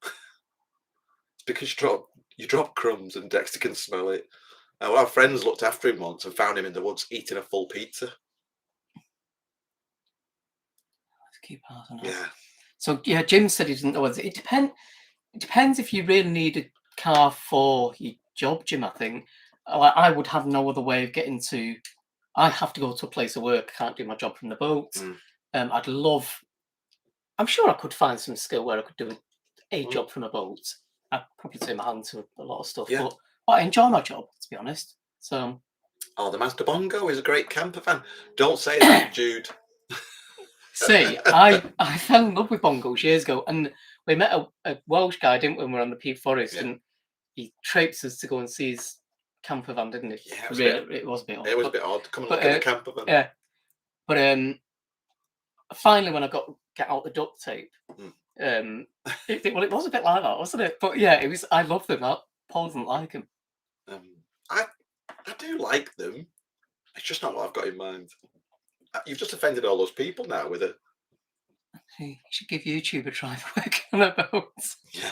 It's because you drop crumbs and Dexter can smell it. Well, our friends looked after him once and found him in the woods eating a full pizza. Let's keep passing on. Yeah. So yeah, Jim said he doesn't know whether it depends if you really need a car for your job, Jim. I think I would have no other way of getting to. I have to go to a place of work. I can't do my job from the boat. I'd love. I'm sure I could find some skill where I could do a job from a boat. I'd probably turn my hand to a lot of stuff. Yeah. But I enjoy my job, to be honest. So Oh, the Master Bongo is a great camper van. Don't say that, Jude. see, I fell in love with bongos years ago, and we met a Welsh guy, didn't we, when we were on the Peak Forest, Yeah. and he traipsed us to go and see his camper van, didn't he? Yeah, it was It was a bit odd. It was a bit odd. Come and but, look at the camper van. Yeah, but finally, when I get out the duct tape, it was a bit like that, wasn't it? But yeah, it was. I love them. Paul doesn't like them. I do like them. It's just not what I've got in mind. You've just offended all those people now with it. You should give YouTube a try for working on a boat. Yeah.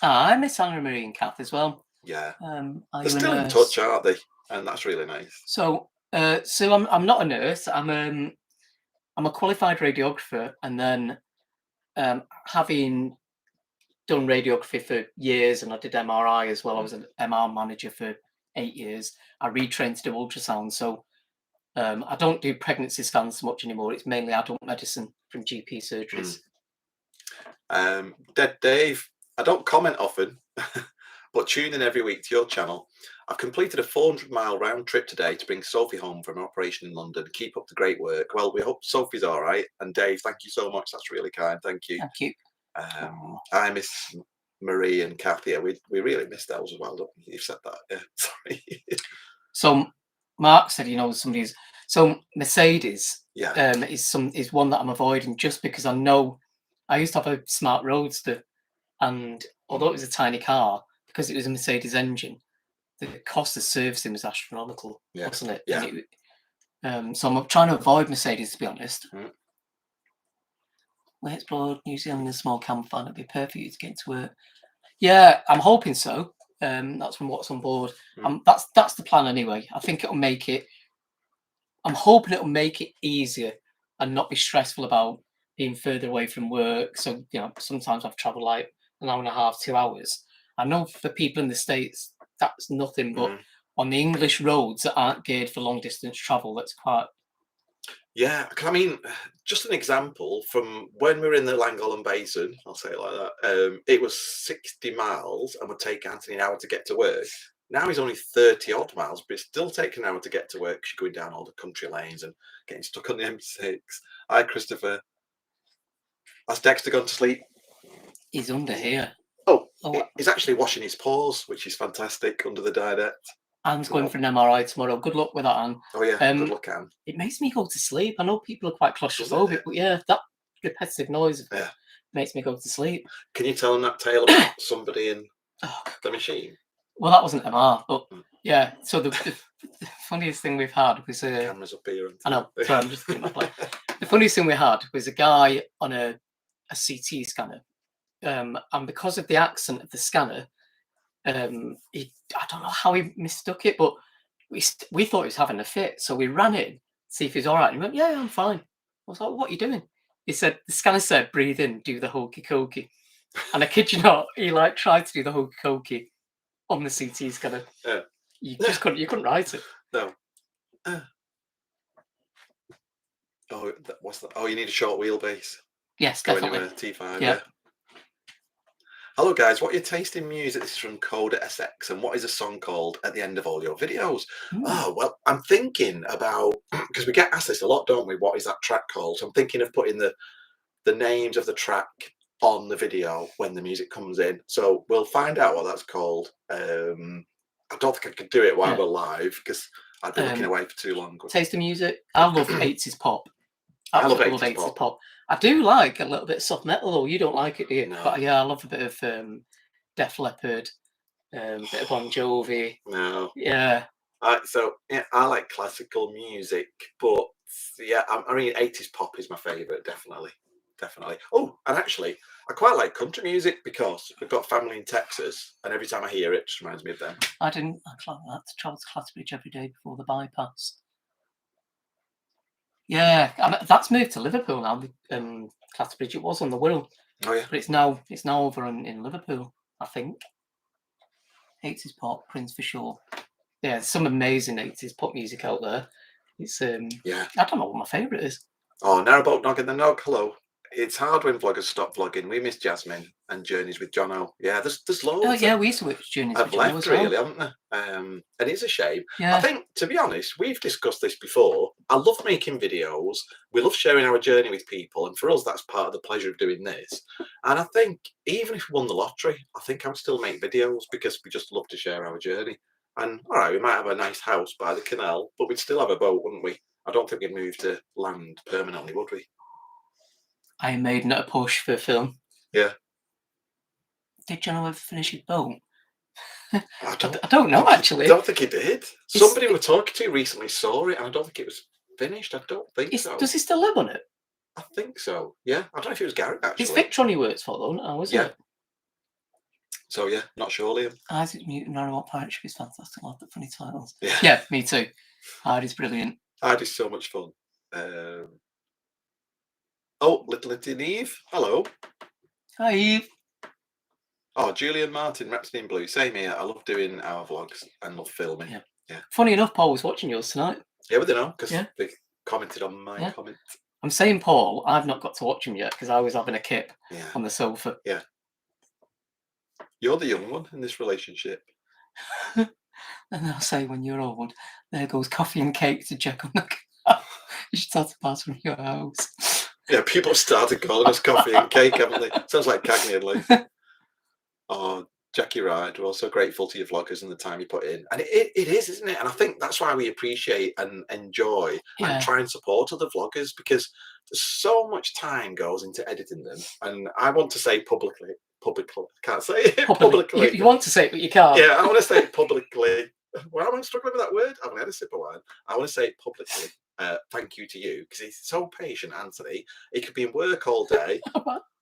I miss Anna Marie and Kath as well. Yeah. Are They're you a still in nurse? touch, aren't they? And that's really nice. So, I'm not a nurse. I'm a qualified radiographer, and then having done radiography for years, and I did MRI as well. I was an MR manager for 8 years. I retrained to do ultrasound, so I don't do pregnancy scans so much anymore. It's mainly adult medicine from GP surgeries. Dead Dave, I don't comment often, but tune in every week to your channel. I've completed a 400-mile round trip today to bring Sophie home from an operation in London. Keep up the great work. Well, we hope Sophie's all right. And Dave, thank you so much. That's really kind. Thank you. Thank you. I miss Marie and Kathy. We really miss those as well, don't we? You've said that. Yeah, sorry. So Mark said, somebody's. So Mercedes Yeah. is one that I'm avoiding just because I know I used to have a smart Roadster, and although it was a tiny car, because it was a Mercedes engine, the cost of servicing was astronomical, wasn't it? Yeah. So I'm trying to avoid Mercedes, to be honest. We explored New Zealand in a small camper van. It'd be perfect for you to get to work. Yeah, I'm hoping so. That's from what's on board. That's the plan anyway. I think it'll make it. I'm hoping it'll make it easier and not be stressful about being further away from work. So sometimes I've travelled like an hour and a half, 2 hours. I know for people in the States that's nothing, but on the English roads that aren't geared for long distance travel, that's quite. Yeah, I mean, just an example from when we were in the Llangollen Basin, I'll say it like that, it was 60 miles and would take Anthony an hour to get to work. Now he's only 30 odd miles, but it's still taking an hour to get to work because you're going down all the country lanes and getting stuck on the M6. Hi, Christopher. Has Dexter gone to sleep? He's under here. He's actually washing his paws, which is fantastic, under the dinette. Anne's going for an MRI tomorrow. Good luck with that, Anne. Oh yeah, good luck, Anne. It makes me go to sleep. I know people are quite claustrophobic, but yeah, that repetitive noise makes me go to sleep. Can you tell them that tale about somebody in the machine? Well, that wasn't MR, but yeah. So the funniest thing we've had was cameras up here. I know. Sorry, I'm just getting my play. The funniest thing we had was a guy on a CT scanner, and because of the accent of the scanner, I don't know how he mistook it, but we thought he was having a fit, so we ran in to see if he's all right. And he went, "Yeah, I'm fine." I was like, "What are you doing?" He said, "The scanner said, breathe in, do the hokey cokey." And I kid you not, he tried to do the hokey cokey on the CT scanner. You just couldn't write it. No. What's that? Oh, you need a short wheelbase. Yes, definitely. T5. Yeah. Hello guys, what are your taste in music? This is from Coda SX, and what is a song called at the end of all your videos? Oh, well, I'm thinking about, because we get asked this a lot, don't we? What is that track called? So I'm thinking of putting the names of the track on the video when the music comes in. So we'll find out what that's called. I don't think I could do it while we're live because I'd be looking away for too long. Taste of music? I love 80s pop. I love 80s pop. I do like a little bit of soft metal, though. You don't like it, do you? No. But yeah, I love a bit of Def Leppard, a bit of Bon Jovi. No. Yeah. So yeah, I like classical music, but yeah, I mean, 80s pop is my favourite, definitely. Oh, and actually, I quite like country music because we've got family in Texas, and every time I hear it, it just reminds me of them. I like that to travel to Clatterbridge every day before the bypass. Yeah, that's moved to Liverpool now. Clatterbridge, it was on the Wirral. Oh yeah. But it's now over in Liverpool, I think. 80s pop, Prince for sure. Yeah, there's some amazing 80s pop music out there. It's yeah. I don't know what my favourite is. Oh, Narrowboat Nog in the Nog. Hello. It's hard when vloggers stop vlogging. We miss Jasmine and Journeys with Jono. Yeah, there's Oh loads yeah, we used to work Journeys have with Jono left as well. really, haven't they? And it's a shame. I Yeah, think, to be honest, we've discussed this before. I love making videos. We love sharing our journey with people, and for us, that's part of the pleasure of doing this. And I think even if we won the lottery, I think I would still make videos because we just love to share our journey. And all right, we might have a nice house by the canal, but we'd still have a boat, wouldn't we? I don't think we'd move to land permanently, would we? Iron Maiden at a push for a film. Yeah. Did Jono ever finish his boat? I I don't know, think actually. I don't think he did. Somebody we were talking to recently saw it, and I don't think it was finished. I don't think so. Does he still live on it? I think so. Yeah. I don't know if it was Gary actually. It's Victron he works for, though, now, isn't it? So yeah, not sure, Liam. Isaac Newton, Narrow Pirate Ship is fantastic. I love the funny titles. Yeah. Yeah, me too. Hardy's brilliant. Hardy's so much fun. Oh, Little Eve. Hello. Hi, Eve. Oh, Julian Martin, Rhapsody in Blue. Same here. I love doing our vlogs and love filming. Yeah. Funny enough, Paul was watching yours tonight. Yeah, but they know because they commented on my comment. I'm saying Paul, I've not got to watch him yet because I was having a kip on the sofa. Yeah. You're the young one in this relationship. And they'll say when you're old, there goes coffee and cake to check on the car. You should start to pass from your house. Yeah, people have started calling us coffee and cake, haven't they? Sounds like Cagney and Lee. Oh, Jackie Ride, we're also grateful to your vloggers and the time you put in. And it is, isn't it? And I think that's why we appreciate and enjoy and try and support other vloggers, because there's so much time goes into editing them. And I want to say publicly, can't say it publicly. You want to say it, but you can't. Yeah, I want to say it publicly. Why am I struggling with that word? I haven't had a sip of wine. I want to say it publicly. Thank you to you, because he's so patient, Anthony. He could be in work all day.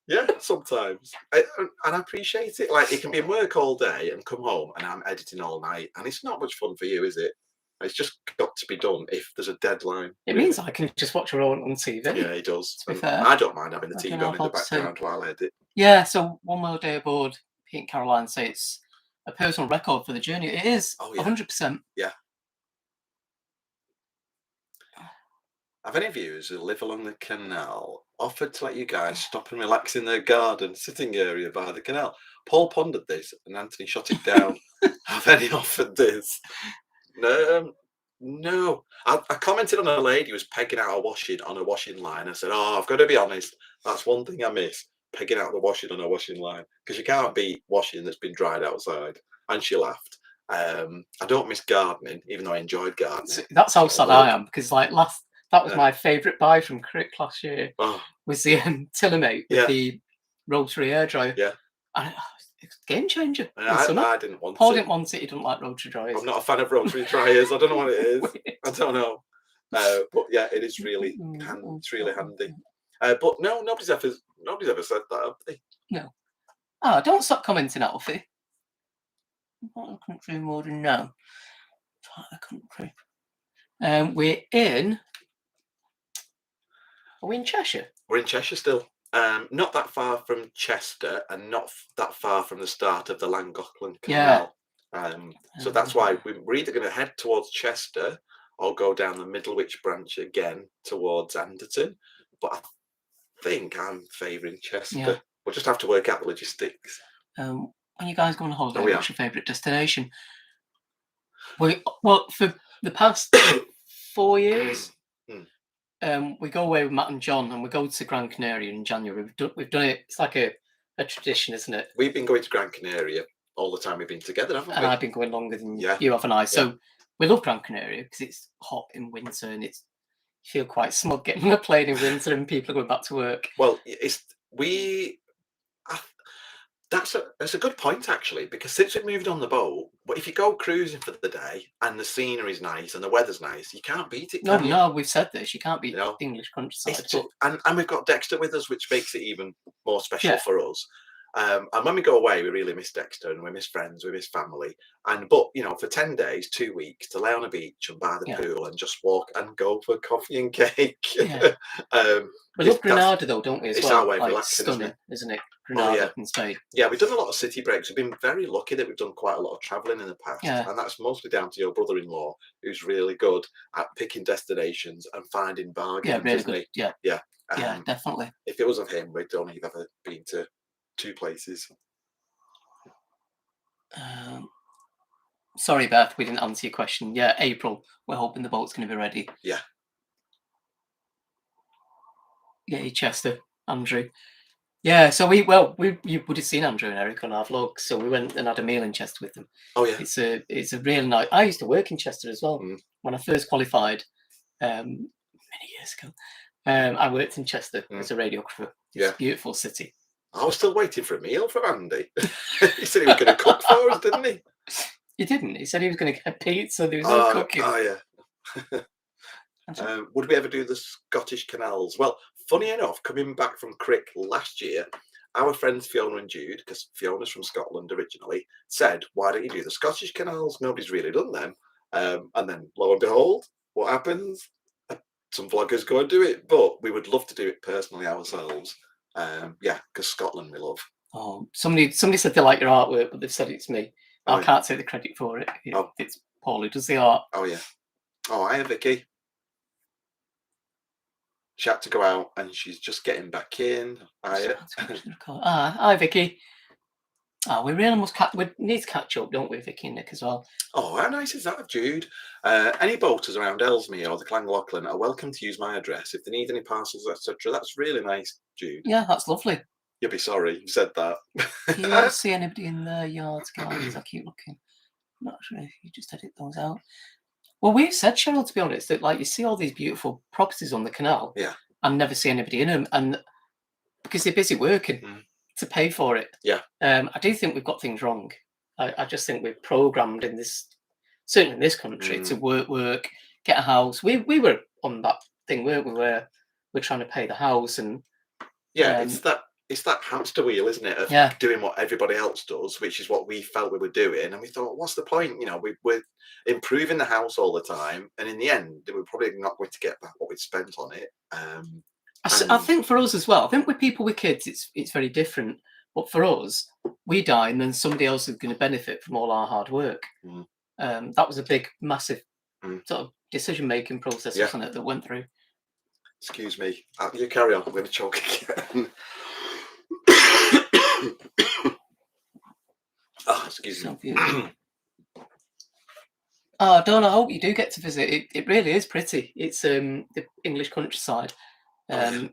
Yeah, sometimes. And I appreciate it. Like, he can be in work all day and come home and I'm editing all night. And it's not much fun for you, is it? It's just got to be done if there's a deadline. It means I can just watch her on TV. Yeah, he does. To be fair. I don't mind having the TV on in the background while I edit. Yeah, so One More Day Aboard, Pete and Caroline say it's a personal record for the journey. It is, 100%. Yeah. Have any viewers who live along the canal offered to let you guys stop and relax in their garden sitting area by the canal? Paul pondered this and Anthony shot it down. Have any offered this? No. I commented on a lady who was pegging out a washing on a washing line. I said, I've got to be honest, that's one thing I miss, pegging out the washing on a washing line, because you can't beat washing that's been dried outside. And she laughed. I don't miss gardening, even though I enjoyed gardening. That's how sad I am, because like that was my favourite buy from Crick last year. Was the Tillamate with the rotary hairdryer. Yeah. And it's a game changer. I didn't want it. Paul didn't want it. He didn't like rotary dryers. I'm not a fan of rotary dryers. I don't know what it is. I don't know. But yeah, it is really it's really handy. But no, nobody's ever said that, have they? No. Don't stop commenting, Alfie. Part of the country more than now. Part of the country. We're in. Are we in Cheshire? We're in Cheshire still. Not that far from Chester, and not that far from the start of the Llangollen Canal. So that's why we're either going to head towards Chester or go down the Middlewich branch again towards Anderton. But I think I'm favouring Chester. Yeah. We'll just have to work out the logistics. When you guys go on holiday, what's your favourite destination? Well, for the past 4 years, we go away with Matt and John, and we go to Gran Canaria in January. We've done it. It's like a tradition, isn't it? We've been going to Gran Canaria all the time we've been together, haven't we? And I've been going longer than you have and I. So we love Gran Canaria because it's hot in winter and you feel quite smug getting on a plane in winter and people are going back to work. Well, that's a good point, actually, because since we've moved on the boat, if you go cruising for the day and the scenery's nice and the weather's nice, you can't beat it. No, we've said this. You can't beat the English countryside. And we've got Dexter with us, which makes it even more special for us. And when we go away, we really miss Dexter and we miss friends, we miss family. But for 10 days, 2 weeks, to lay on a beach and by the pool and just walk and go for coffee and cake. Yeah. We love Granada though, don't we? As it's well. our way of Like, relaxing, stunning, isn't it? Oh, Granada yeah. in Spain. Yeah, we've done a lot of city breaks. We've been very lucky that we've done quite a lot of travelling in the past. Yeah. And that's mostly down to your brother-in-law, who's really good at picking destinations and finding bargains. Yeah, really isn't good. he? Yeah. Yeah. Yeah, definitely. If it was of him, we'd only have ever been to 2 places. Sorry, Beth, we didn't answer your question. Yeah, April. We're hoping the boat's going to be ready. Yeah. Yeah, Chester, Andrew. Yeah, so you would have seen Andrew and Eric on our vlog. So we went and had a meal in Chester with them. Oh yeah. It's a really nice. I used to work in Chester as well when I first qualified, many years ago. I worked in Chester as a radiographer. It's a beautiful city. I was still waiting for a meal from Andy. He said he was going to cook for us, didn't he? He didn't. He said he was going to get pizza. There was no cooking. Oh yeah. Would we ever do the Scottish canals? Well, funny enough, coming back from Crick last year, our friends Fiona and Jude, because Fiona's from Scotland originally, said, why don't you do the Scottish canals? Nobody's really done them. And then lo and behold, what happens? Some vloggers go and do it, but we would love to do it personally ourselves. Because Scotland we love. Oh, somebody said they like your artwork, but they've said it's me. I can't take the credit for it. It's Paul who does the art. Oh yeah. Oh, hi Vicky. She had to go out and she's just getting back in. Hi Vicky. We really we need to catch up, don't we, Vicky and Nick as well? Oh, how nice is that, Jude? Any boaters around Ellesmere or the Clanglachlan are welcome to use my address if they need any parcels, etc. That's really nice, Jude. Yeah, that's lovely. You'll be sorry you said that. Do you not see anybody in the yards, guys? I keep looking. I'm not sure if you just edit those out. Well, we've said, Cheryl, to be honest, that like you see all these beautiful properties on the canal, and never see anybody in them, and because they're busy working to pay for it. Yeah. I do think we've got things wrong. I just think we're programmed in this, certainly in this country, to work, get a house. We were on that thing, weren't we? Where we're trying to pay the house and it's that hamster wheel, isn't it, of doing what everybody else does, which is what we felt we were doing. And we thought, what's the point? We're improving the house all the time. And in the end, we're probably not going to get back what we'd spent on it. I think for us as well, I think with people with kids, it's very different. But for us, we die and then somebody else is going to benefit from all our hard work. That was a big, massive sort of decision-making process, wasn't it, that went through. Excuse me. You carry on. I'm going to choke again. Excuse me. Don, I hope you do get to visit. It really is pretty. It's the English countryside. I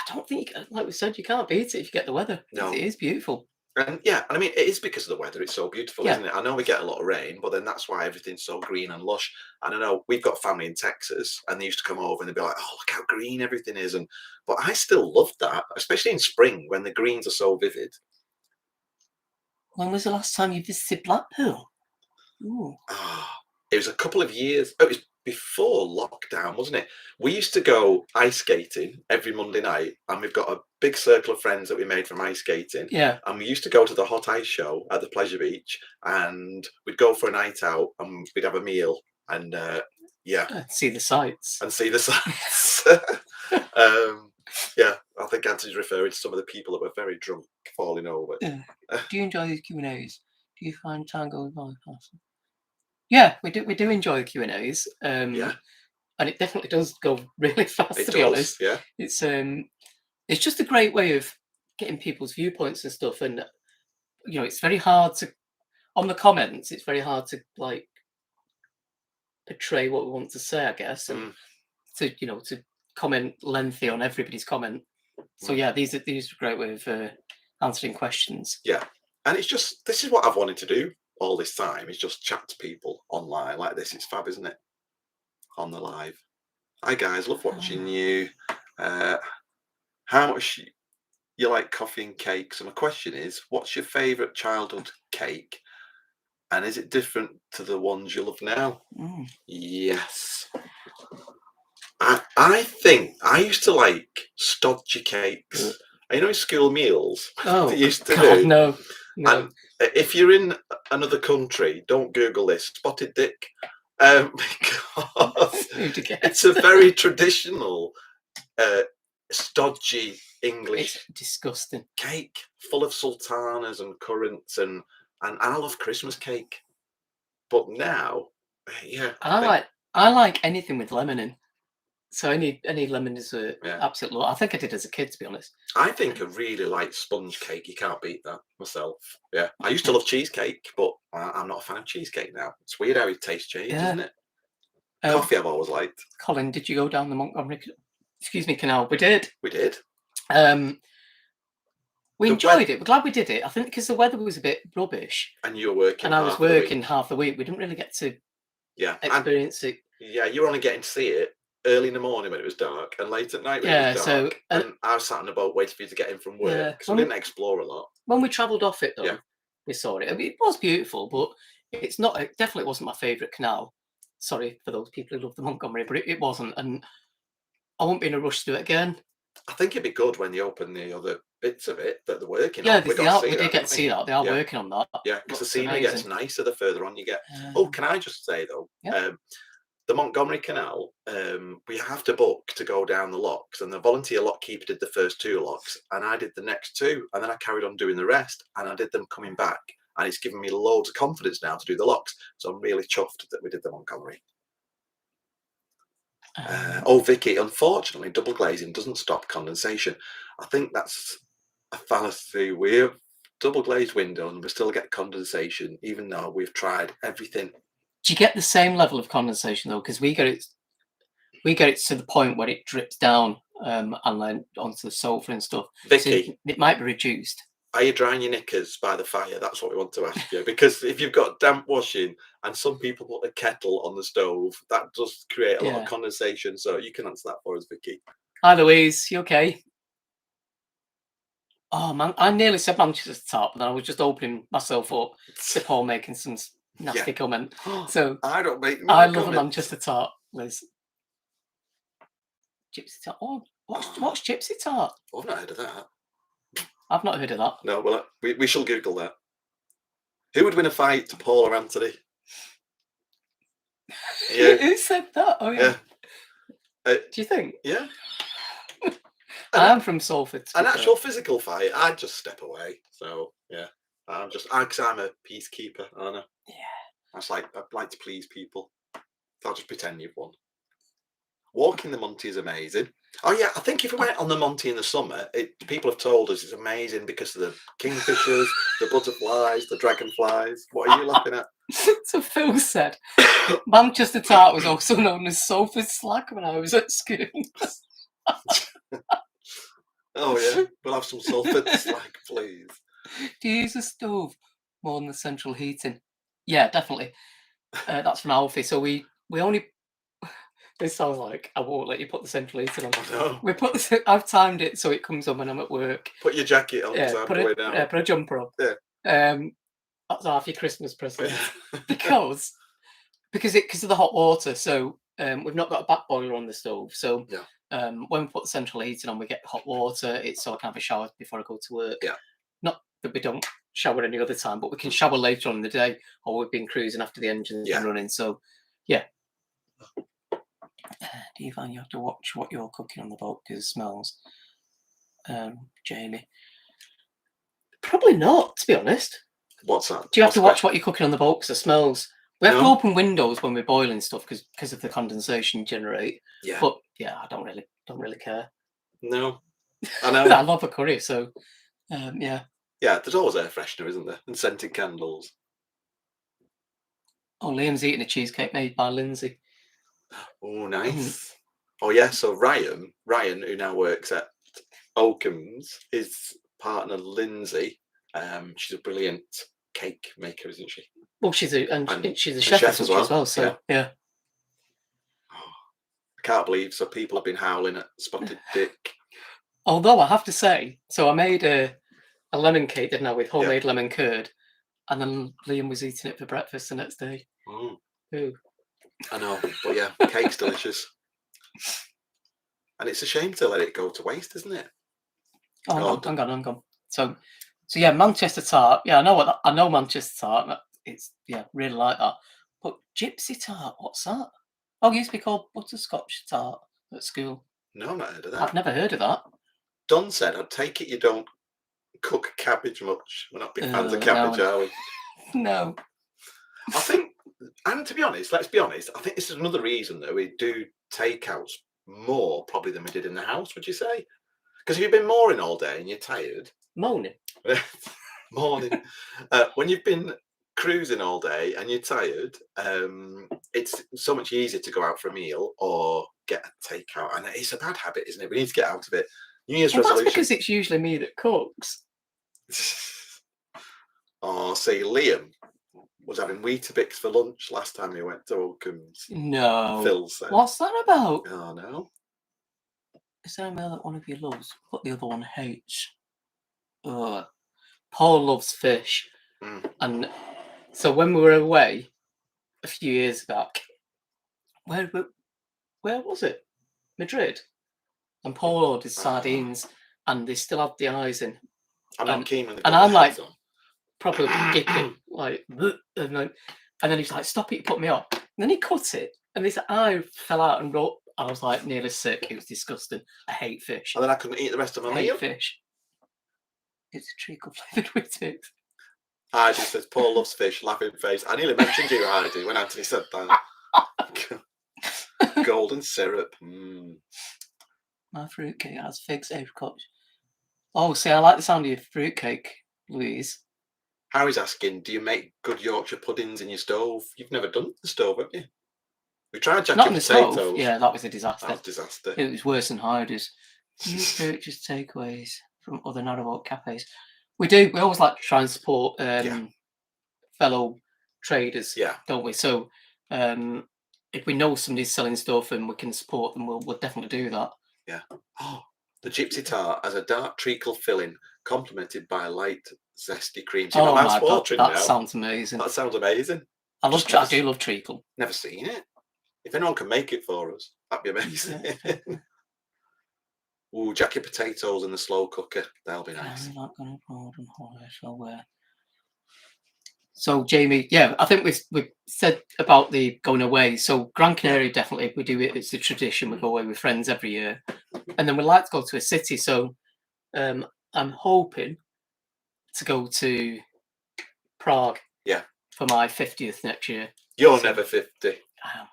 don't think, like we said, you can't beat it if you get the weather. No. It is beautiful. And I mean, it is because of the weather. It's so beautiful, isn't it? I know we get a lot of rain, but then that's why everything's so green and lush. And I know we've got family in Texas, and they used to come over and they'd be like, "Oh, look how green everything is!" But I still love that, especially in spring when the greens are so vivid. When was the last time you visited Blackpool? It was a couple of years. It was before lockdown, wasn't it? We used to go ice skating every Monday night, and we've got a big circle of friends that we made from ice skating. Yeah. And we used to go to the hot ice show at the Pleasure Beach, and we'd go for a night out, and we'd have a meal, and see the sights. I think Anthony's referring to some of the people that were very drunk falling over. Do you enjoy these Q&As? Do you find time goes by faster? Yeah, we do enjoy the Q&As. And it definitely does go really fast, to be honest. Yeah. It's just a great way of getting people's viewpoints and stuff. And it's very hard to, on the comments, it's very hard to like portray what we want to say, I guess, and to comment lengthy on everybody's comment. So these are a great way of answering questions. Yeah, and it's just, this is what I've wanted to do all this time, is just chat to people online like this. It's fab, isn't it? On the live. Hi guys, love watching you. How much you like coffee and cake? So my question is, what's your favourite childhood cake? And is it different to the ones you love now? Yes. I think I used to like stodgy cakes. You know, school meals Oh, they used to God, do. no. And if you're in another country, don't Google this. Spotted dick, because Who'd have it's guessed? a very traditional, stodgy English It's disgusting. cake full of sultanas and currants, and I love Christmas cake. But now, yeah, I like anything with lemon in. So any lemon is a yeah. absolute lot. I think I did as a kid, to be honest. I think a really light sponge cake, you can't beat that myself. Yeah, I used to love cheesecake, but I'm not a fan of cheesecake now. It's weird how it tastes change, Yeah. isn't it? Coffee I've always liked. Colin, did you go down the Montgomery Canal? We did. We did. We enjoyed it. We're glad we did it. I think because the weather was a bit rubbish. And you were working. And I was working half the week. We didn't really get to experience it. Yeah, you were only getting to see it early in the morning when it was dark, and late at night when it was dark. And I was sat in a boat waiting for you to get in from work, because we didn't explore a lot. When we travelled off it, though, we saw it. I mean, it was beautiful, but it's not. It definitely wasn't my favourite canal. Sorry for those people who love the Montgomery, but it wasn't, and I won't be in a rush to do it again. I think it'd be good when they open the other bits of it that they're working on. We did get to see that. They are working on that. Yeah, because the scenery gets nicer the further on you get. Oh, can I just say though, the Montgomery Canal, we have to book to go down the locks, and the volunteer lock keeper did the first 2 locks, and I did the next 2, and then I carried on doing the rest, and I did them coming back, and it's given me loads of confidence now to do the locks. So I'm really chuffed that we did the Montgomery. Vicky, unfortunately, double glazing doesn't stop condensation. I think that's a fallacy. We have double glazed windows and we still get condensation, even though we've tried everything. Do you get the same level of condensation though? Because we get it to the point where it drips down and then onto the sofa and stuff. Vicky, so it might be reduced. Are you drying your knickers by the fire? That's what we want to ask you. Because if you've got damp washing and some people put a kettle on the stove, that does create a lot of condensation. So you can answer that for us, Vicky. Hi, Louise. You okay? Oh, man. I nearly said Manchester tart, but then I was just opening myself up to Paul making some nasty comment. So I don't make I love a Manchester tart, Liz. Gypsy tart. Oh, what's gypsy tart? I've not heard of that. I've not heard of that. No, well, we shall Google that. Who would win a fight, Paul or Anthony? Yeah. Who said that? Oh, yeah. Do you think? Yeah. I'm from Salford. An actual physical fight, I'd just step away. So, yeah. Because I'm a peacekeeper, aren't I? Yeah. I'd like to please people. I'll just pretend you've won. Walking the Monty is amazing. Oh yeah, I think if we went on the Monty in the summer, people have told us it's amazing because of the kingfishers, the butterflies, the dragonflies. What are you laughing at? So Phil said, Manchester tart was also known as Salford slack when I was at school. Oh yeah, we'll have some Salford slack, please. Do you use a stove more than the central heating? Yeah, definitely. That's from Alfie. So we only. This sounds like I won't let you put the central heating on. No. I've timed it so it comes on when I'm at work. Put your jacket on. Yeah, put a jumper on. Yeah. That's half your Christmas present. because of the hot water. So we've not got a back boiler on the stove. So when we put the central heating on, we get hot water. It's so I can have a shower before I go to work. Yeah. Not that we don't shower any other time, but we can shower later on in the day, or we've been cruising after the engine's been running. So yeah. Do you find you have to watch what you're cooking on the boat because it smells? Jamie. Probably not, to be honest. What's that? Do you have to watch what you're cooking on the boat because it smells? We have to open windows when we're boiling stuff because of the condensation generate. Yeah. But yeah, I don't really care. No. I know. I love a curry, so yeah. Yeah, there's always air freshener, isn't there? And scented candles. Oh, Liam's eating a cheesecake made by Lindsay. Oh, nice. Oh, yeah. So Ryan, who now works at Oakham's, his partner Lindsay. She's a brilliant cake maker, isn't she? Well, she's a chef as well. So yeah. I can't believe people have been howling at Spotted Dick. Although I have to say, so I made a lemon cake, didn't I, with homemade lemon curd, and then Liam was eating it for breakfast the next day. Ooh. I know, but yeah, cake's delicious. And it's a shame to let it go to waste, isn't it? Oh, hang on. So yeah, Manchester tart. Yeah, I know Manchester tart. It's really like that. But gypsy tart, what's that? Oh, it used to be called butterscotch tart at school. No, I've not heard of that. I've never heard of that. Don said, "I take it you don't cook cabbage much. We're not big fans of cabbage, No. are we?" No. I think, and to be honest, let's be honest, I think this is another reason that we do takeouts more probably than we did in the house, would you say? Because if you've been mooring all day and you're tired, Moaning. morning, when you've been cruising all day and you're tired, it's so much easier to go out for a meal or get a takeout. And it's a bad habit, isn't it? We need to get out of it. New Year's Well, that's resolution. because it's usually me that cooks. Oh, see, Liam was having Weetabix for lunch last time he went to Oakham's. No. Phil said. What's that about? Oh, no. Is there a meal that one of you loves, but the other one hates? Paul loves fish. And so when we were away a few years back, where was it? Madrid. And Paul ordered sardines, and they still had the eyes in. I'm not keen when and I'm like proper giggling, like, and then he's like, "Stop it! You put me off." And then he cut it, and this eye fell out and wrote. I was like nearly sick. It was disgusting. I hate fish. And then I couldn't eat the rest of my I meal. hate fish. It's a treacle flavoured Weetabix. Heidi says, "Paul loves fish." Laughing face. I nearly mentioned you, Heidi, when Anthony said that. Golden syrup. My fruitcake has figs, apricots. Oh, see, I like the sound of your fruitcake, Louise. Harry's asking, do you make good Yorkshire puddings in your stove? You've never done the stove, have you? We tried jacket Not in the potatoes. stove. Yeah, that was a disaster. That was a disaster. It was worse than Heidi's. Do you purchase takeaways from other narrowboat cafes? We do. We always like to try and support fellow traders, don't we? So if we know somebody's selling stuff and we can support them, we'll definitely do that. Yeah. Oh, the gypsy tart has a dark treacle filling, complemented by a light zesty cream. Oh my God, that sounds amazing. That sounds amazing. I do love treacle. Never seen it. If anyone can make it for us, that'd be amazing. Ooh, jacket potatoes in the slow cooker. That'll be nice. I'm not going to So Jamie, I think we said about the going away. So Gran Canaria, definitely we do it. It's a tradition. We go away with friends every year, and then we like to go to a city. So I'm hoping to go to Prague. Yeah. For my 50th next year. You're never 50. I am.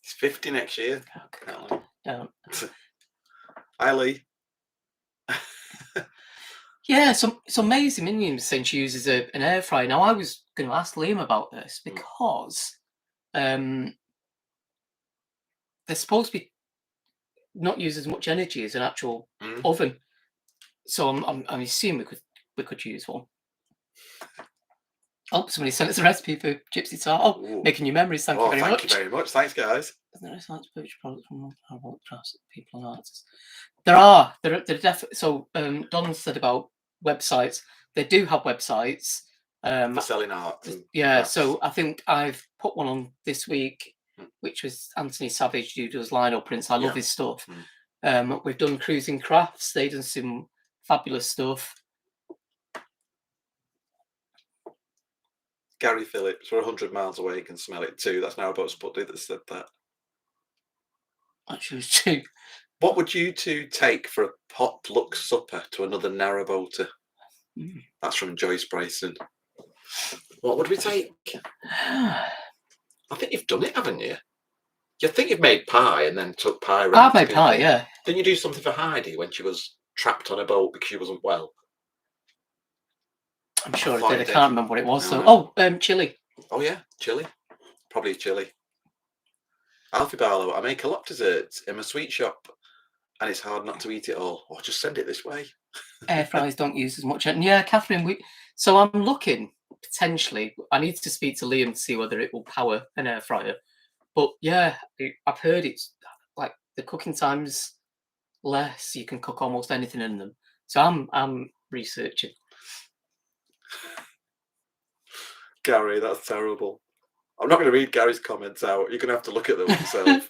It's 50 next year. Don't. Hi, Lee. Yeah, so Maisie Minion saying she uses an air fryer. Now, I was going to ask Liam about this because they're supposed to be not use as much energy as an actual oven. So I'm assuming we could use one. Oh, somebody sent us a recipe for gypsy tart. Oh, making new memories. Thank you very much. Thank you very much. Thanks, guys. Isn't there a science purchase products from people and artists? There are definitely. So Don said about websites. They do have websites for selling art. So I think I've put one on this week, which was Anthony Savage, who does lino prints. I love his stuff. We've done Cruising Crafts. They've done some fabulous stuff. Gary Phillips, we're 100 miles away, you can smell it too. That's now about Sputnik that said that. Actually, it's true. What would you two take for a potluck supper to another narrowboater? That's from Joyce Bryson. What would we take? I think you've done it, haven't you? You think you've made pie and then took pie around. I've made pie, yeah. Didn't you do something for Heidi when she was trapped on a boat because she wasn't well? I'm sure I did. I can't remember what it was. So, chili. Oh yeah, chili. Probably chili. Alfie Barlow, I make a lot of desserts in my sweet shop, and it's hard not to eat it all. Or just send it this way. Air fryers don't use as much. And yeah, Catherine. So I'm looking potentially. I need to speak to Liam to see whether it will power an air fryer. But yeah, I've heard it's like the cooking time's less. You can cook almost anything in them. So I'm researching. Gary, that's terrible. I'm not going to read Gary's comments out. You're going to have to look at them yourself.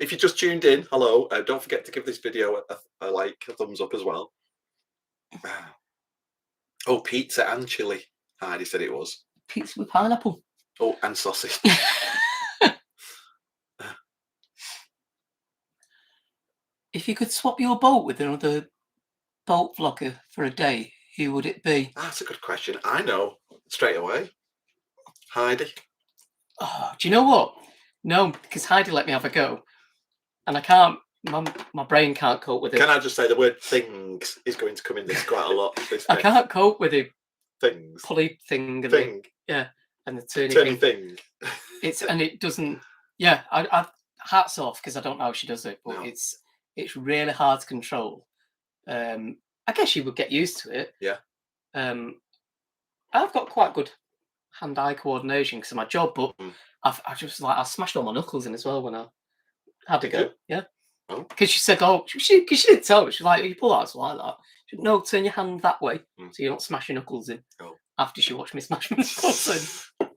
If you just tuned in, hello. Don't forget to give this video a like, a thumbs up as well. Oh, pizza and chili. Heidi said it was. Pizza with pineapple. Oh, and sausage. If you could swap your boat with another boat vlogger for a day, who would it be? That's a good question. I know straight away. Heidi. Oh, do you know what? No, because Heidi let me have a go, and I can't. My brain can't cope with it. Can I just say the word "things" is going to come in this quite a lot? This I can't cope with the things. pulley thing and Thing. and the turning Turning thing. thing. It doesn't. Yeah, I hats off because I don't know how she does it, but No. it's really hard to control. I guess you would get used to it. Yeah. I've got quite good hand-eye coordination because of my job, but Mm. I just I smashed all my knuckles in as well when I had to Did go. you? Yeah. Oh. Because she said, "Oh, she didn't tell me." She's like, "You pull out it's like that." She said, "No, turn your hand that way so you don't smash your knuckles in." Oh. After she watched me smash my knuckles in.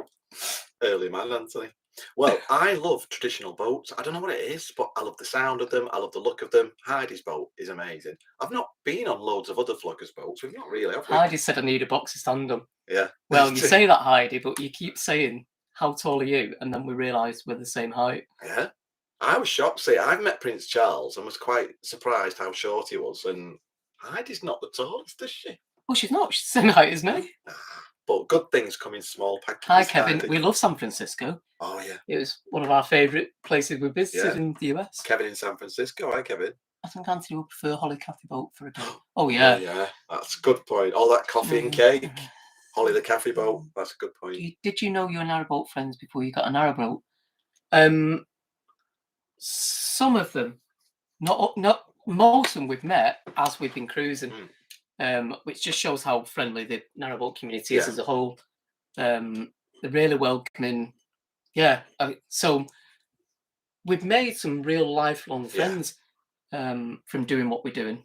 Early man, Anthony. Well, I love traditional boats. I don't know what it is, but I love the sound of them. I love the look of them. Heidi's boat is amazing. I've not been on loads of other vloggers' boats. We've not really, have we? Heidi said I need a box to stand on. Yeah. Well, you say that, Heidi, but you keep saying, "How tall are you?" And then we realise we're the same height. Yeah. I was shocked. See, I've met Prince Charles and was quite surprised how short he was. And Heidi's not the tallest, is she? Well, she's not. She's the same height as me. But good things come in small packages. Hi, Kevin. Heidi. We love San Francisco. Oh, yeah. It was one of our favourite places we visited in the US. Kevin in San Francisco. Hi, Kevin. I think Anthony would prefer Holly Cafe boat for a day. Oh, yeah. Oh, yeah. That's a good point. All that coffee and cake. Holly the cafe boat. That's a good point. Did you know you were narrowboat friends before you got a narrowboat? Some of them, not most of them we've met as we've been cruising, which just shows how friendly the narrowboat community is as a whole. They're really welcoming. Yeah, so we've made some real lifelong friends from doing what we're doing.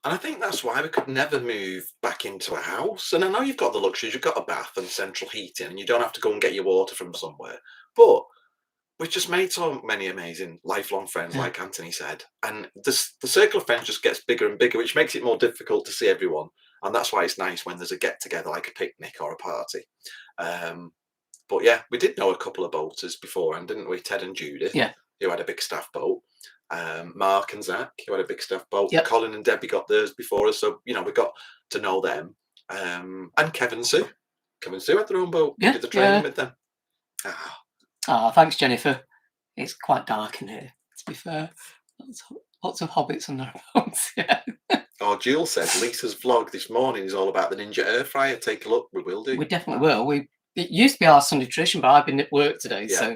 And I think that's why we could never move back into a house. And I know you've got the luxuries, you've got a bath and central heating, and you don't have to go and get your water from somewhere. But we've just made so many amazing lifelong friends, like Anthony said. And the circle of friends just gets bigger and bigger, which makes it more difficult to see everyone. And that's why it's nice when there's a get-together, like a picnic or a party. But yeah, we did know a couple of boaters beforehand, didn't we? Ted and Judith, who had a big staff boat. Mark and Zach, who had a big staff boat. Colin and Debbie got theirs before us, so we got to know them. And Kevin and Sue. Kevin and Sue had their own boat. We did the training with them. Thanks, Jennifer. It's quite dark in here, to be fair. Lots of hobbits on their boats. Yeah. Oh, Jules says Lisa's vlog this morning is all about the Ninja air fryer. Take a look. We will do. We definitely will. It used to be our Sunday tradition, but I've been at work today, so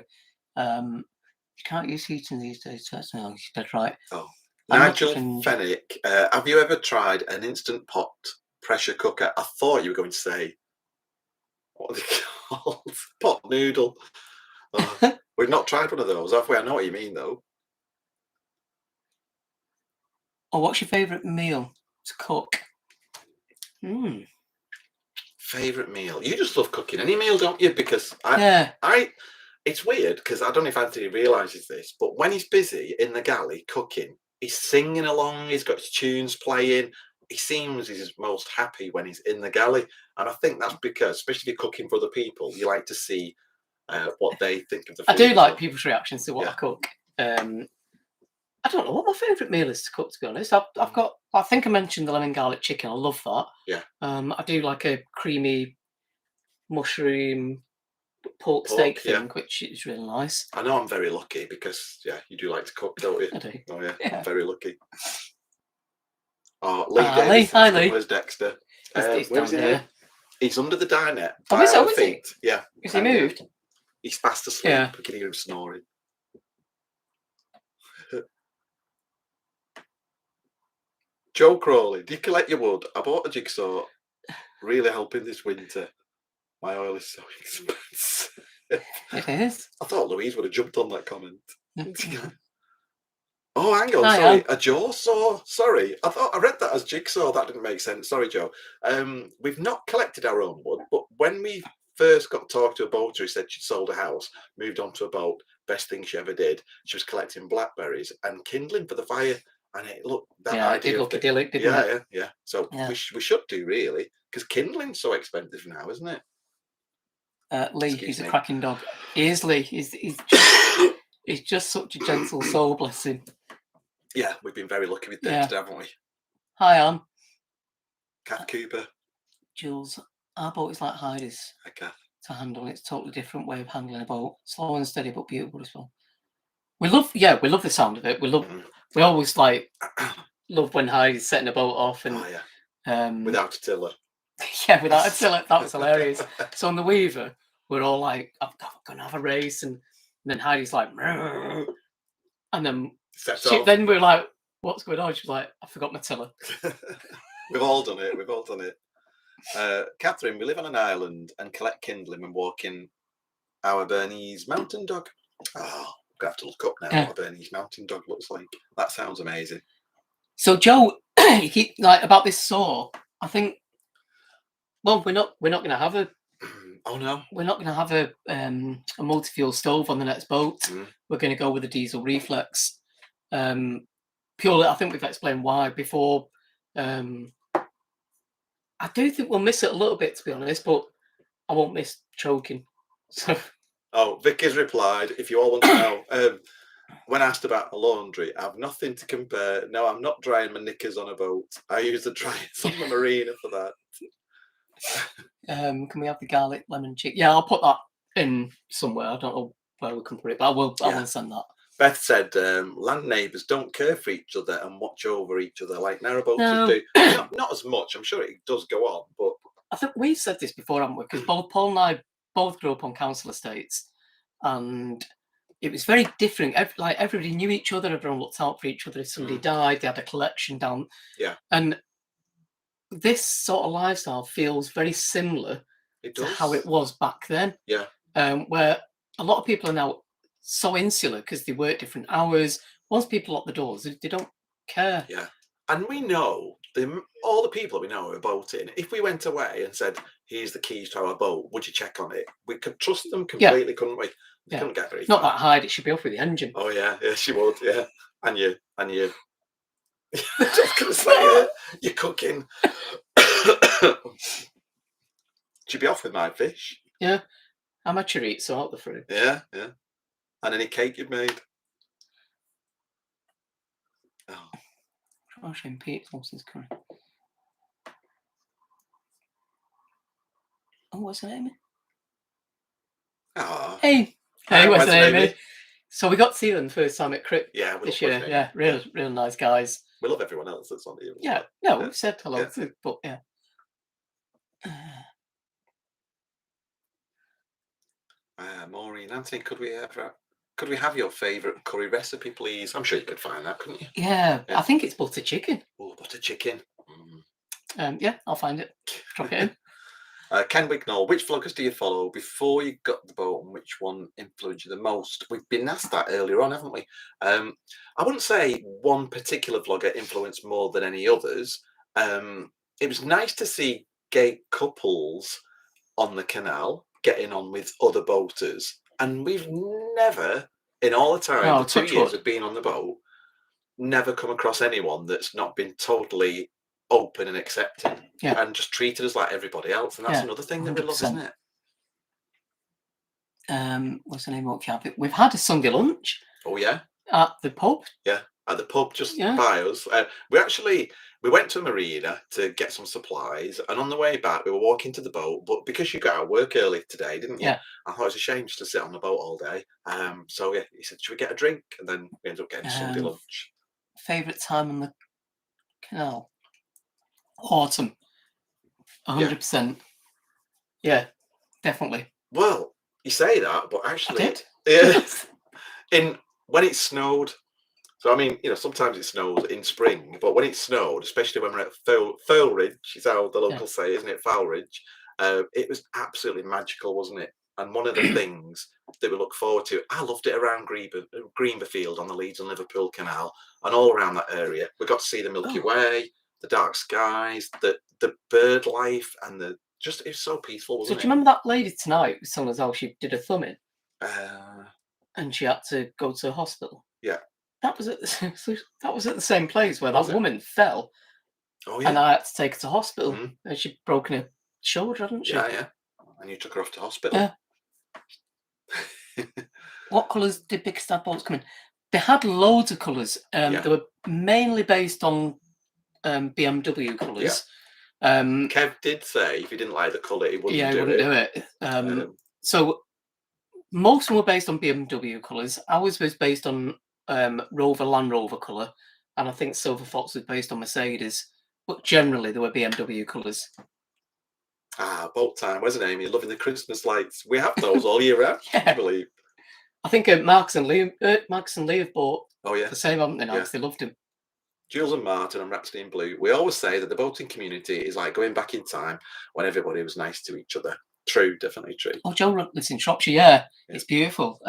you can't use heating these days. That's no, she's dead right. Oh, Nigel Fennick, have you ever tried an instant pot pressure cooker? I thought you were going to say, what are they called? Pot noodle. We've not tried one of those, have we? I know what you mean, though. Oh, what's your favourite meal to cook? Favourite meal? You just love cooking any meal, don't you? Because it's weird because I don't know if Anthony realises this, but when he's busy in the galley cooking, he's singing along, he's got his tunes playing. He seems he's most happy when he's in the galley. And I think that's because, especially if you're cooking for other people, you like to see what they think of the food. I do like people's reactions to what I cook. I don't know what my favourite meal is to cook, to be honest. I think I mentioned the lemon garlic chicken. I love that. Yeah. I do like a creamy mushroom pork steak thing, which is really nice. I know I'm very lucky because, you do like to cook, don't you? I do. Oh, yeah. I'm very lucky. Oh, Lee. Hi, Lee. Where's Dexter? He's where is he now? He's under the dinette. Oh, is he? Yeah. Has he moved? He's fast asleep. Yeah. We can hear him snoring. Joe Crawley, do you collect your wood? I bought a jigsaw. Really helping this winter. My oil is so expensive. It is. I thought Louise would have jumped on that comment. Oh, hang on. Sorry. A jaw saw. Sorry. I read that as jigsaw. That didn't make sense. Sorry, Joe. We've not collected our own wood, but when we first got talked to a boater who said she'd sold a house, moved on to a boat, best thing she ever did, she was collecting blackberries and kindling for the fire. and it looked that Yeah, it did idea of look the, idyllic, didn't yeah, it? yeah. So Yeah. we should do really, because kindling's so expensive now, isn't it? Lee, Excuse he's a me. cracking dog. He is Lee. He's just such a gentle soul, bless him. Yeah, we've been very lucky with Yeah. Dexter, haven't we? Hi, Anne. Kath Cooper. Jules, our boat is like Heidi's Hi, Kath. to handle. It's a totally different way of handling a boat. Slow and steady, but beautiful as well. We love the sound of it. We always love when Heidi's setting a boat off and Oh yeah. Without a tiller. yeah, without a tiller. That was hilarious. So on the Weaver, we're all like, I'm gonna have a race, and then Heidi's like, "Meow." And then then we're like, what's going on? She's like, I forgot my tiller. We've all done it. We've all done it. Catherine, we live on an island and collect kindling when walking our Bernese mountain dog. Oh, we're going to have to look up now what a Bernese mountain dog looks like. That sounds amazing. So Joe, you keep about this saw. I think. Well, we're not going to have a. Oh no, we're not going to have a multi-fuel stove on the next boat. We're going to go with a diesel reflex. Purely, I think we've explained why before. I do think we'll miss it a little bit, to be honest, but I won't miss choking. So. Oh, Vicky's replied, if you all want to know, when asked about a laundry, I have nothing to compare. No, I'm not drying my knickers on a boat. I use the dryers on the marina for that. Can we have the garlic lemon chicken? Yeah, I'll put that in somewhere. I don't know where we can put it, but I will send that. Beth said, land neighbours don't care for each other and watch over each other like narrowboaters do. Not as much. I'm sure it does go on, but I think we've said this before, haven't we? Because both Paul and I both grew up on council estates, and it was very different. Everybody knew each other. Everyone looked out for each other. If somebody died, they had a collection down. Yeah. And this sort of lifestyle feels very similar to how it was back then. Yeah. Where a lot of people are now so insular because they work different hours. Once people lock the doors, they don't care. Yeah. And we know all the people we know are boating. If we went away and said, "Here's the keys to our boat, would you check on it?" We could trust them completely, couldn't we? We couldn't get very far. Not that hard. It should be off with the engine. Oh yeah, she would. Yeah, and you. Just gonna say it. You're cooking. She'd be off with my fish. Yeah, I'm a chorizo out the fridge. Yeah. And any cake you've made. Oh. Trash and Pete Thompson's curry. Oh, what's her name? Oh. Hey, what's her name? So we got to see them the first time at Crip this year. Yeah, real nice guys. We love everyone else that's on here. Yeah, no, we've said hello to, but yeah. Maureen, Anthony, could we have your favourite curry recipe, please? I'm sure you could find that, couldn't you? Yeah. I think it's butter chicken. Oh, butter chicken. Yeah, I'll find it. Drop it in. Ken Wignall, which vloggers do you follow before you got the boat, and which one influenced you the most? We've been asked that earlier on, haven't we? I wouldn't say one particular vlogger influenced more than any others. It was nice to see gay couples on the canal getting on with other boaters, and we've never, in all the time, the 2 years of being on the boat, never come across anyone that's not been totally open and accepting, and just treated us like everybody else. And that's another thing that we love, isn't it? What's the name of it? We've had a Sunday lunch. Oh yeah, at the pub. Yeah, at the pub just by us. We went to a marina to get some supplies, and on the way back we were walking to the boat. But because you got out of work early today, didn't you? Yeah. I thought it was a shame just to sit on the boat all day. So yeah, he said, "Should we get a drink?" And then we ended up getting Sunday lunch. Favorite time on the canal? Autumn. 100%. Yeah, definitely. Well, you say that, but actually, I did. Yeah, when it snowed. So I mean, sometimes it snows in spring, but when it snowed, especially when we're at Foulridge, is how the locals say, isn't it? Foulridge. It was absolutely magical, wasn't it? And one of the things that we look forward to, I loved it around Greenberfield on the Leeds and Liverpool Canal, and all around that area. We got to see the Milky Way, the dark skies, the bird life, and it was so peaceful, wasn't it? So do you remember that lady tonight was telling us how she did a thumb in? And she had to go to the hospital? Yeah. that was at that was at the same place where Was that it? woman fell, Oh and yeah. I had to take her to hospital. Mhm. And she'd broken her shoulder, hadn't she? Yeah, yeah. And you took her off to hospital. Yeah. What colours did Big Star boats come in? They had loads of colours. Yeah. They were mainly based on BMW colours. Kev did say if he didn't like the colour, he wouldn't Yeah, he do wouldn't it. do it. So most of them were based on BMW colours. Ours was based on Rover Land Rover colour, and I think Silver Fox was based on Mercedes. But generally, they were BMW colours. Boat time, wasn't it, Amy? Loving the Christmas lights. We have those all year round, Yeah. I believe. I think Marcus and Lee have bought Oh yeah. the same, haven't they now? Yeah. Because they loved him. Jules and Martin and Rhapsody in Blue. We always say that the boating community is like going back in time when everybody was nice to each other. True, definitely true. Oh, Joe lives in Shropshire. Yeah, Yeah. it's beautiful.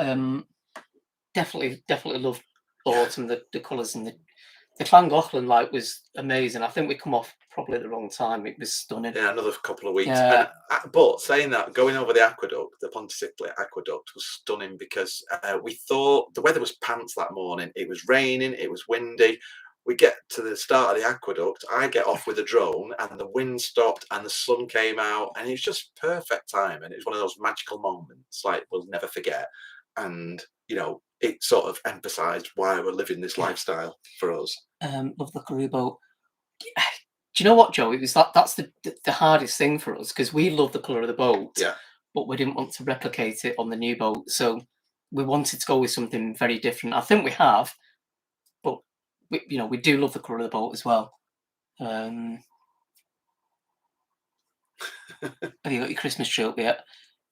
Definitely love autumn. The colours and the Llangollen light was amazing. I think we come off probably at the wrong time. It was stunning. Yeah, another couple of weeks. Yeah. But saying that, going over the aqueduct, the Pontycicly aqueduct, was stunning because we thought the weather was pants that morning. It was raining, it was windy. We get to the start of the aqueduct. I get off with a drone, and the wind stopped, and the sun came out, and it was just perfect time. And it was one of those magical moments, like we'll never forget. And you know, it sort of emphasised why we're living this lifestyle for us. Love the Carew boat. Do you know what, Joe? It was that's the hardest thing for us because we love the colour of the boat, Yeah. but we didn't want to replicate it on the new boat. So we wanted to go with something very different. I think we have, but we do love the colour of the boat as well. Have you got your Christmas tree up yet?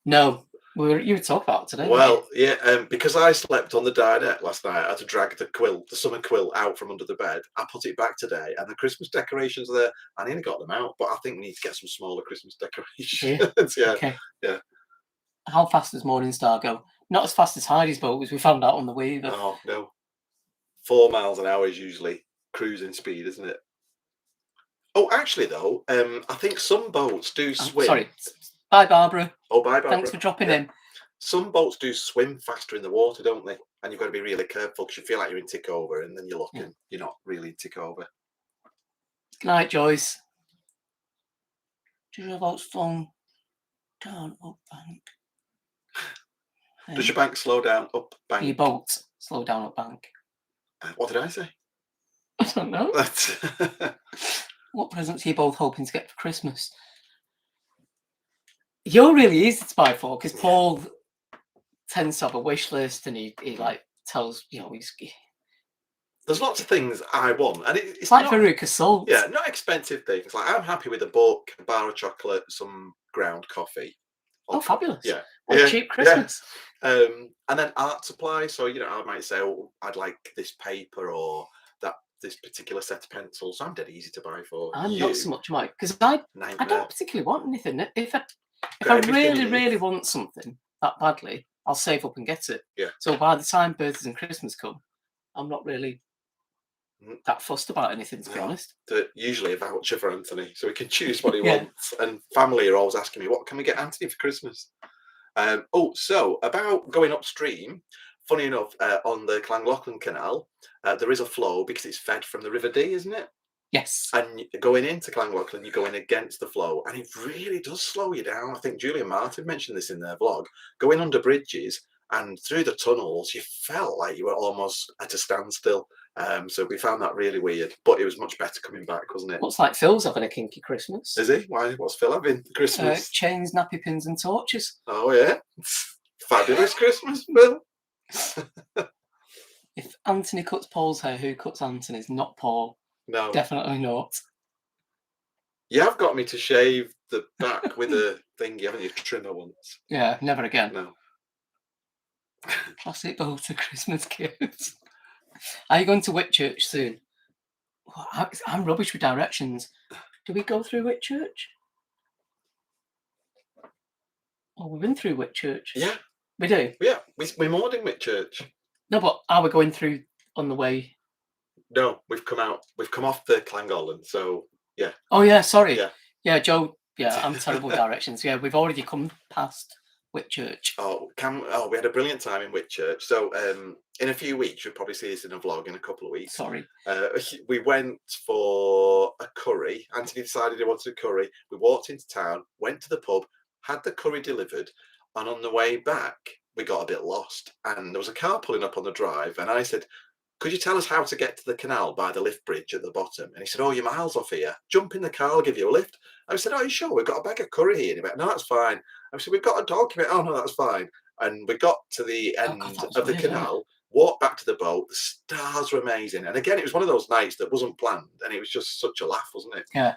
No. You were talking about it today. Well, yeah, because I slept on the dinette last night, I had to drag the summer quilt out from under the bed. I put it back today, and the Christmas decorations are there. I nearly got them out, but I think we need to get some smaller Christmas decorations. Yeah. Okay. Yeah. How fast does Morningstar go? Not as fast as Heidi's boat, as we found out on the Weaver. Oh no, 4 miles an hour is usually cruising speed, isn't it? Oh, actually, though, I think some boats do swim. Sorry. Bye, Barbara. Oh, bye, Barbara. Thanks for dropping in. Some boats do swim faster in the water, don't they? And you've got to be really careful because you feel like you're in tick over, and then you're looking, you're not really in tick over. Good night, Joyce. Do your boat slow down up bank? Does your bank slow down up bank? Your boat slow down up bank? What did I say? I don't know. What presents are you both hoping to get for Christmas? You're really easy to buy for because Paul tends to have a wish list, and he like tells he's. There's lots of things I want, and it's like not, Veruca Salt. Yeah, not expensive things. Like I'm happy with a book, a bar of chocolate, some ground coffee. Oh, fabulous! Yeah, what a cheap Christmas. Yeah. And then art supplies. So I might say, oh, I'd like this paper or this particular set of pencils. I'm dead easy to buy for. I'm not so much, Mike, because I don't particularly want anything. If I really want something that badly, I'll save up and get it. Yeah. So by the time birthdays and Christmas come, I'm not really that fussed about anything, to be honest. Usually a voucher for Anthony, so he can choose what he wants. And family are always asking me, what can we get Anthony for Christmas? So about going upstream, funny enough, on the Llangollen Canal, there is a flow because it's fed from the River Dee, isn't it? Yes. And going into Llangollen, you're going against the flow, and it really does slow you down. I think Julie and Martin mentioned this in their vlog. Going under bridges and through the tunnels, you felt like you were almost at a standstill. So we found that really weird, but it was much better coming back, wasn't it? Looks like Phil's having a kinky Christmas. Is he? Why? What's Phil having for Christmas? Chains, nappy pins, and torches. Oh yeah, fabulous Christmas, Phil. If Anthony cuts Paul's hair, who cuts Anthony's? Not Paul. No, definitely not. You have got me to shave the back with a thingy, haven't you? Trimmer once. Yeah, never again. No. Classic Boater Christmas gifts. Are you going to Whitchurch soon? I'm rubbish with directions. Do we go through Whitchurch? Oh, we've been through Whitchurch. Yeah. We do? Yeah, we're moored in Whitchurch. No, but are we going through on the way? No, we've come off the Llangollen, so yeah. Oh yeah, sorry. Yeah. Yeah, Joe, yeah, I'm terrible with directions. Yeah, we've already come past Whitchurch. We had a brilliant time in Whitchurch. So in a few weeks, you'll probably see this in a vlog in a couple of weeks. Sorry. We went for a curry. Anthony decided he wanted a curry. We walked into town, went to the pub, had the curry delivered, and on the way back, we got a bit lost. And there was a car pulling up on the drive, and I said, "Could you tell us how to get to the canal by the lift bridge at the bottom?" And he said, "Oh, you're miles off here. Jump in the car, I'll give you a lift." I said, "Oh, you sure? We've got a bag of curry here." And he went, "No, that's fine." I said, "We've got a dog." He went, "Oh, no, that's fine." And we got to the Oh, end God, that was of the weird, wasn't it? canal, walked back to the boat. The stars were amazing. And again, it was one of those nights that wasn't planned. And it was just such a laugh, wasn't it? Yeah.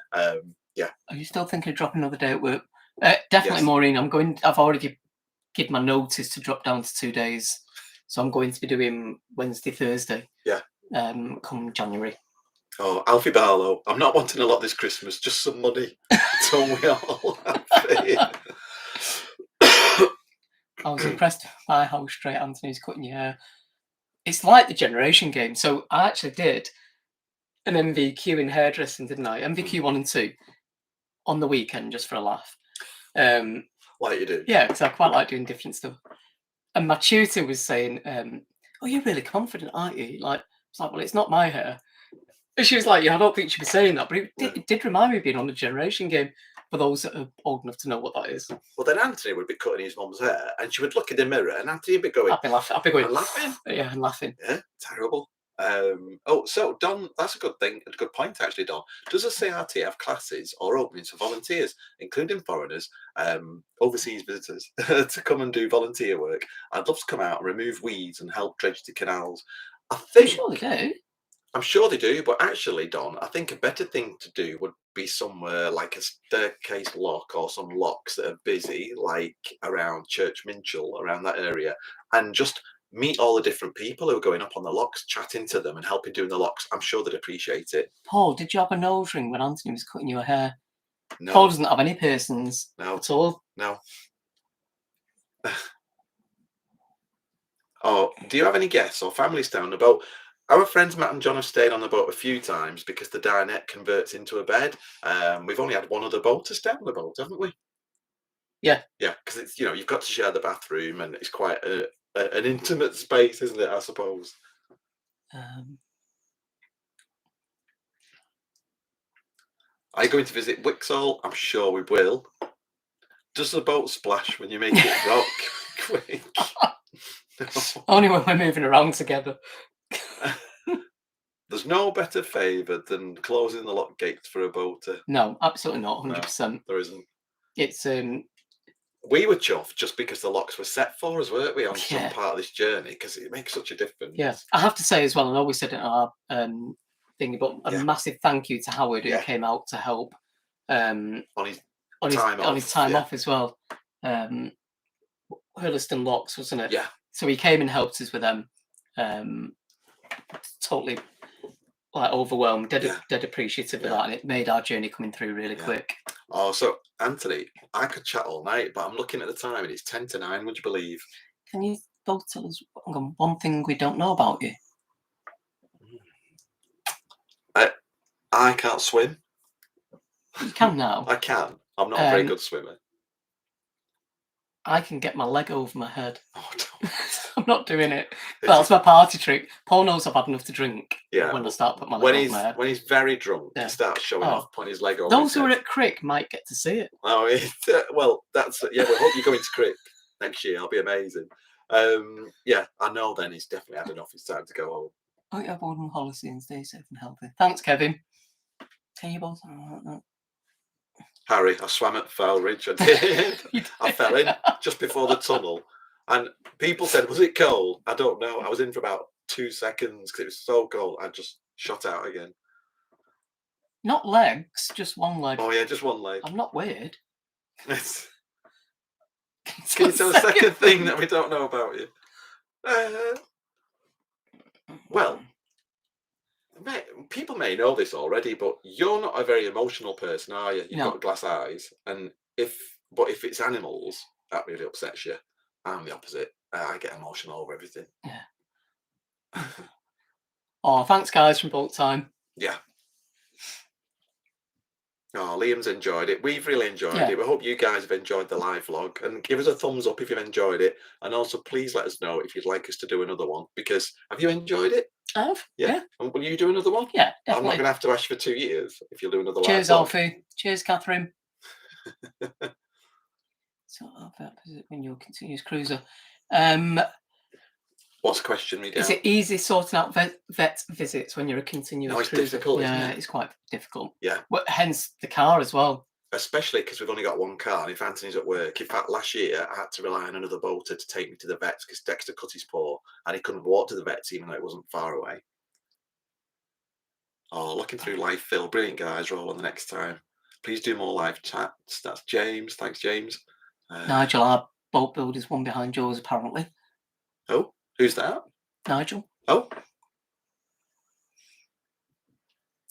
Yeah. Are you still thinking of dropping another day at work? Definitely, Yes. Maureen. I've already given my notice to drop down to 2 days. So I'm going to be doing Wednesday, Thursday. Yeah. Come January. Oh, Alfie Barlow, I'm not wanting a lot this Christmas, just some money. Don't we all, Alfie? I was impressed by how straight Anthony's cutting your hair. It's like the generation game. So I actually did an MVQ in hairdressing, didn't I? MVQ 1 and 2 on the weekend just for a laugh. Like you do. Yeah, because I quite like doing different stuff. And my tutor was saying, "Oh, you're really confident, aren't you?" Like, it's like, "Well, it's not my hair." And she was like, "Yeah, I don't think you should be saying that," but it did remind me of being on the generation game. For those that are old enough to know what that is. Well, then Anthony would be cutting his mum's hair, and she would look in the mirror, and Anthony would be going, I'd be laughing. I'd be going, and laughing. Yeah, and laughing. Yeah, terrible. So Don, that's a good thing, a good point actually, Don. Does the CRT have classes or openings for volunteers, including foreigners, overseas visitors, to come and do volunteer work? I'd love to come out and remove weeds and help dredge the canals. I think, I'm sure they do. I'm sure they do, but actually, Don, I think a better thing to do would be somewhere like a staircase lock or some locks that are busy, like around Church Minchell, around that area, and just meet all the different people who are going up on the locks, chatting to them and helping doing the locks. I'm sure they'd appreciate it. Paul, did you have a nose ring when Anthony was cutting your hair? No. Paul doesn't have any piercings at all. No. Oh, do you have any guests or family stay on the boat? Our friends Matt and John have stayed on the boat a few times because the dinette converts into a bed. We've only had one other boat to stay on the boat, haven't we? Yeah. Yeah, because it's, you've got to share the bathroom and it's quite an intimate space, isn't it, I suppose? Are you going to visit Wixall? I'm sure we will. Does the boat splash when you make it rock? Quick. No. Only when we're moving around together. There's no better favour than closing the lock gates for a boater. No, absolutely not. 100%. No, there isn't. It's we were chuffed just because the locks were set for us, weren't we, on some part of this journey? Because it makes such a difference. Yeah, I have to say as well, I know we said it in our thing, but a massive thank you to Howard who came out to help on his time off as well. Hurleston Locks, wasn't it? Yeah. So he came and helped us with them. Totally overwhelmed, dead appreciative of that, and it made our journey coming through really quick. Oh, so Anthony, I could chat all night, but I'm looking at the time and it's 10 to 9. Would you believe? Can you both tell us one thing we don't know about you? I can't swim. You can now. I can. I'm not a very good swimmer. I can get my leg over my head. Oh, don't. I'm not doing it. That's my party trick. Paul knows I've had enough to drink. Yeah. When I start putting my leg over my head. When he's very drunk, he starts showing off, putting his leg over. Those who are at Crick might get to see it. Oh, well, that's we hope you're going to Crick next year. It'll be amazing. Yeah, I know. Then he's definitely had enough. It's time to go home. I hope you have one holiday and stay safe and healthy. Thanks, Kevin. Can you both? Harry, I swam at Foul Ridge. I did. I fell in just before the tunnel. And people said, was it cold? I don't know. I was in for about 2 seconds because it was so cold. I just shot out again. Not legs, just one leg. Oh, yeah, just one leg. I'm not weird. Can you tell a second thing that we don't know about you? Well, people may know this already, but you're not a very emotional person, are you? You've got glass eyes. And if it's animals, that really upsets you. I'm the opposite. I get emotional over everything. Yeah. Oh, thanks, guys, from Boat Time. Yeah. Oh, Liam's enjoyed it. We've really enjoyed Yeah. it. We hope you guys have enjoyed the live vlog, and give us a thumbs up if you've enjoyed it. And also, please let us know if you'd like us to do another one, because have you enjoyed it? I have. Yeah. And will you do another one? Yeah, I'm not definitely. going to have to ask you for 2 years if you'll do another live Cheers, vlog. Alfie. Cheers, Catherine. So when you're continuous cruiser. What's the question, me down? Is it easy sorting out vet visits when you're a continuous No, it's cruiser? difficult, yeah, isn't it? it's quite difficult. Yeah. Well, hence the car as well. Especially because we've only got one car, and if Anthony's at work. In fact, last year I had to rely on another boater to take me to the vets because Dexter cut his paw and he couldn't walk to the vets even though it wasn't far away. Oh, looking through live fill. Brilliant, guys. Roll on the next time. Please do more live chats. That's James. Thanks, James. Nigel, our boat builder's one behind yours, apparently. Oh, who's that? Nigel. Oh.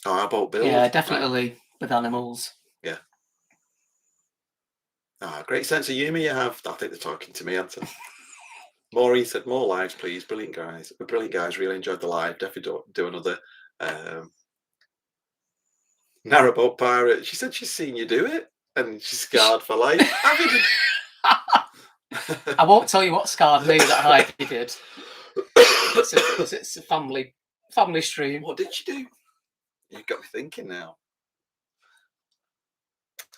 Oh, our boat builder. Yeah, definitely right. With animals. Yeah. Ah, great sense of humour you have. I think they're talking to me, Anthony. Maureen said, more lives, please. Brilliant, guys. Brilliant, guys. Really enjoyed the live. Definitely do another. Narrowboat pirate. She said she's seen you do it, and she's scarred for life. I won't tell you what scarred me that Heidi did. It's a family stream. What did she do? You've got me thinking now.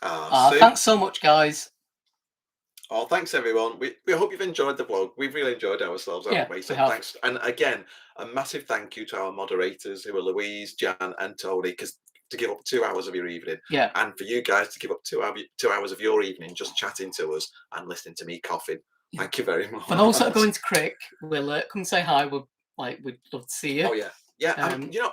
Thanks so much, guys. Oh, thanks everyone. We hope you've enjoyed the vlog. We've really enjoyed ourselves, haven't we? So thanks. And again, a massive thank you to our moderators who are Louise, Jan, and Tony, because to give up 2 hours of your evening. Yeah. And for you guys to give up 2 hours of your evening just chatting to us and listening to me coughing. Yeah. Thank you very much. For those that are going to Crick, we'll come say hi. We'd love to see you. Oh yeah. Yeah. You know,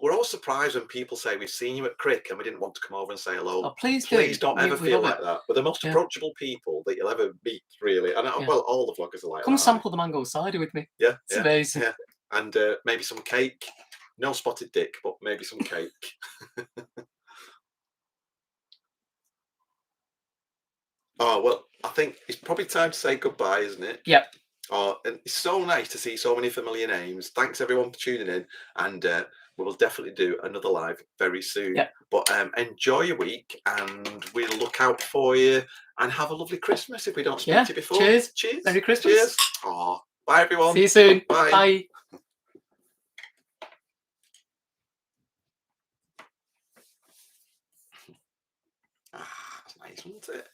we're all surprised when people say we've seen you at Crick and we didn't want to come over and say hello. Oh, please don't ever feel like that. We're the most approachable people that you'll ever meet, really. And well, all the vloggers are like that. Come sample the mango cider with me. Yeah, it's amazing. Yeah, and maybe some cake. No spotted dick, but maybe some cake. Oh well, I think it's probably time to say goodbye, isn't it? Yep. Oh, and it's so nice to see so many familiar names. Thanks everyone for tuning in, and we will definitely do another live very soon. Yep. But enjoy your week, and we'll look out for you. And have a lovely Christmas if we don't speak to you before. Cheers. Cheers. Merry Christmas. Cheers. Oh, bye everyone. See you soon. Bye. Bye. That's nice, wasn't it?